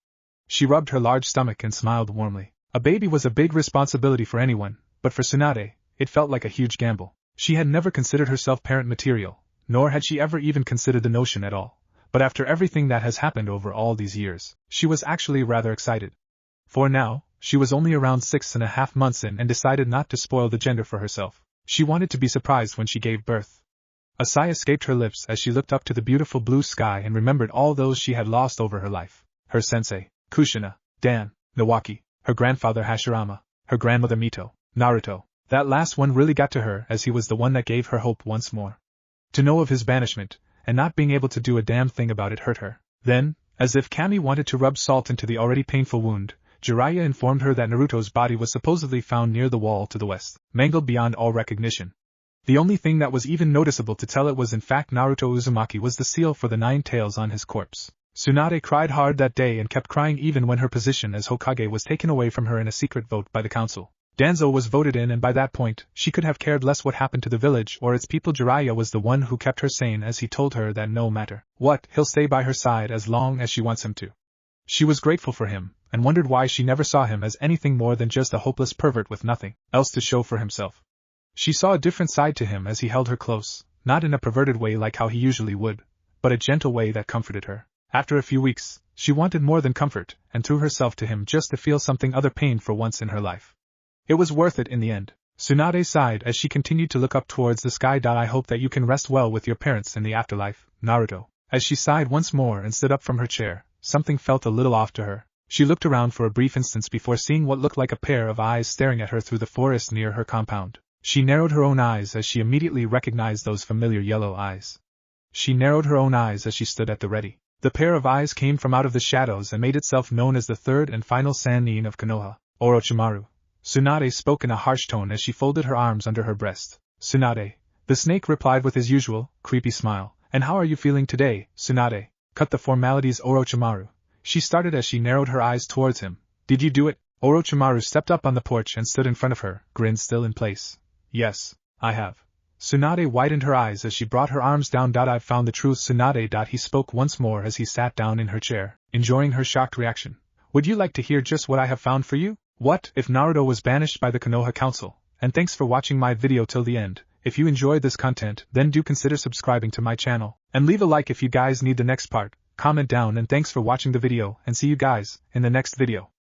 She rubbed her large stomach and smiled warmly. A baby was a big responsibility for anyone, but for Tsunade, it felt like a huge gamble. She had never considered herself parent material, nor had she ever even considered the notion at all. But after everything that has happened over all these years, she was actually rather excited. For now, she was only around 6.5 months in and decided not to spoil the gender for herself. She wanted to be surprised when she gave birth. A sigh escaped her lips as she looked up to the beautiful blue sky and remembered all those she had lost over her life. Her sensei, Kushina, Dan, Nawaki, her grandfather Hashirama, her grandmother Mito, Naruto. That last one really got to her as he was the one that gave her hope once more. To know of his banishment, and not being able to do a damn thing about it hurt her. Then, as if Kami wanted to rub salt into the already painful wound, Jiraiya informed her that Naruto's body was supposedly found near the wall to the west, mangled beyond all recognition. The only thing that was even noticeable to tell it was in fact Naruto Uzumaki was the seal for the 9 tails on his corpse. Tsunade cried hard that day and kept crying even when her position as Hokage was taken away from her in a secret vote by the council. Danzo was voted in and by that point, she could have cared less what happened to the village or its people. Jiraiya was the one who kept her sane as he told her that no matter what, he'll stay by her side as long as she wants him to. She was grateful for him, and wondered why she never saw him as anything more than just a hopeless pervert with nothing else to show for himself. She saw a different side to him as he held her close, not in a perverted way like how he usually would, but a gentle way that comforted her. After a few weeks, she wanted more than comfort, and threw herself to him just to feel something other pain for once in her life. It was worth it in the end. Tsunade sighed as she continued to look up towards the sky. I hope that you can rest well with your parents in the afterlife, Naruto. As she sighed once more and stood up from her chair, something felt a little off to her. She looked around for a brief instant before seeing what looked like a pair of eyes staring at her through the forest near her compound. She narrowed her own eyes as she immediately recognized those familiar yellow eyes. She narrowed her own eyes as she stood at the ready. The pair of eyes came from out of the shadows and made itself known as the third and final Sannin of Konoha, Orochimaru. Tsunade spoke in a harsh tone as she folded her arms under her breast. Tsunade. The snake replied with his usual, creepy smile. And how are you feeling today, Tsunade? Cut the formalities, Orochimaru. She started as she narrowed her eyes towards him. Did you do it? Orochimaru stepped up on the porch and stood in front of her, grin still in place. Yes, I have. Tsunade widened her eyes as she brought her arms down. I've found the truth, Tsunade. He spoke once more as he sat down in her chair, enjoying her shocked reaction. Would you like to hear just what I have found for you? What if Naruto was banished by the Konoha Council? And thanks for watching my video till the end. If you enjoyed this content, then do consider subscribing to my channel, and leave a like if you guys need the next part. Comment down, and thanks for watching the video, and see you guys in the next video.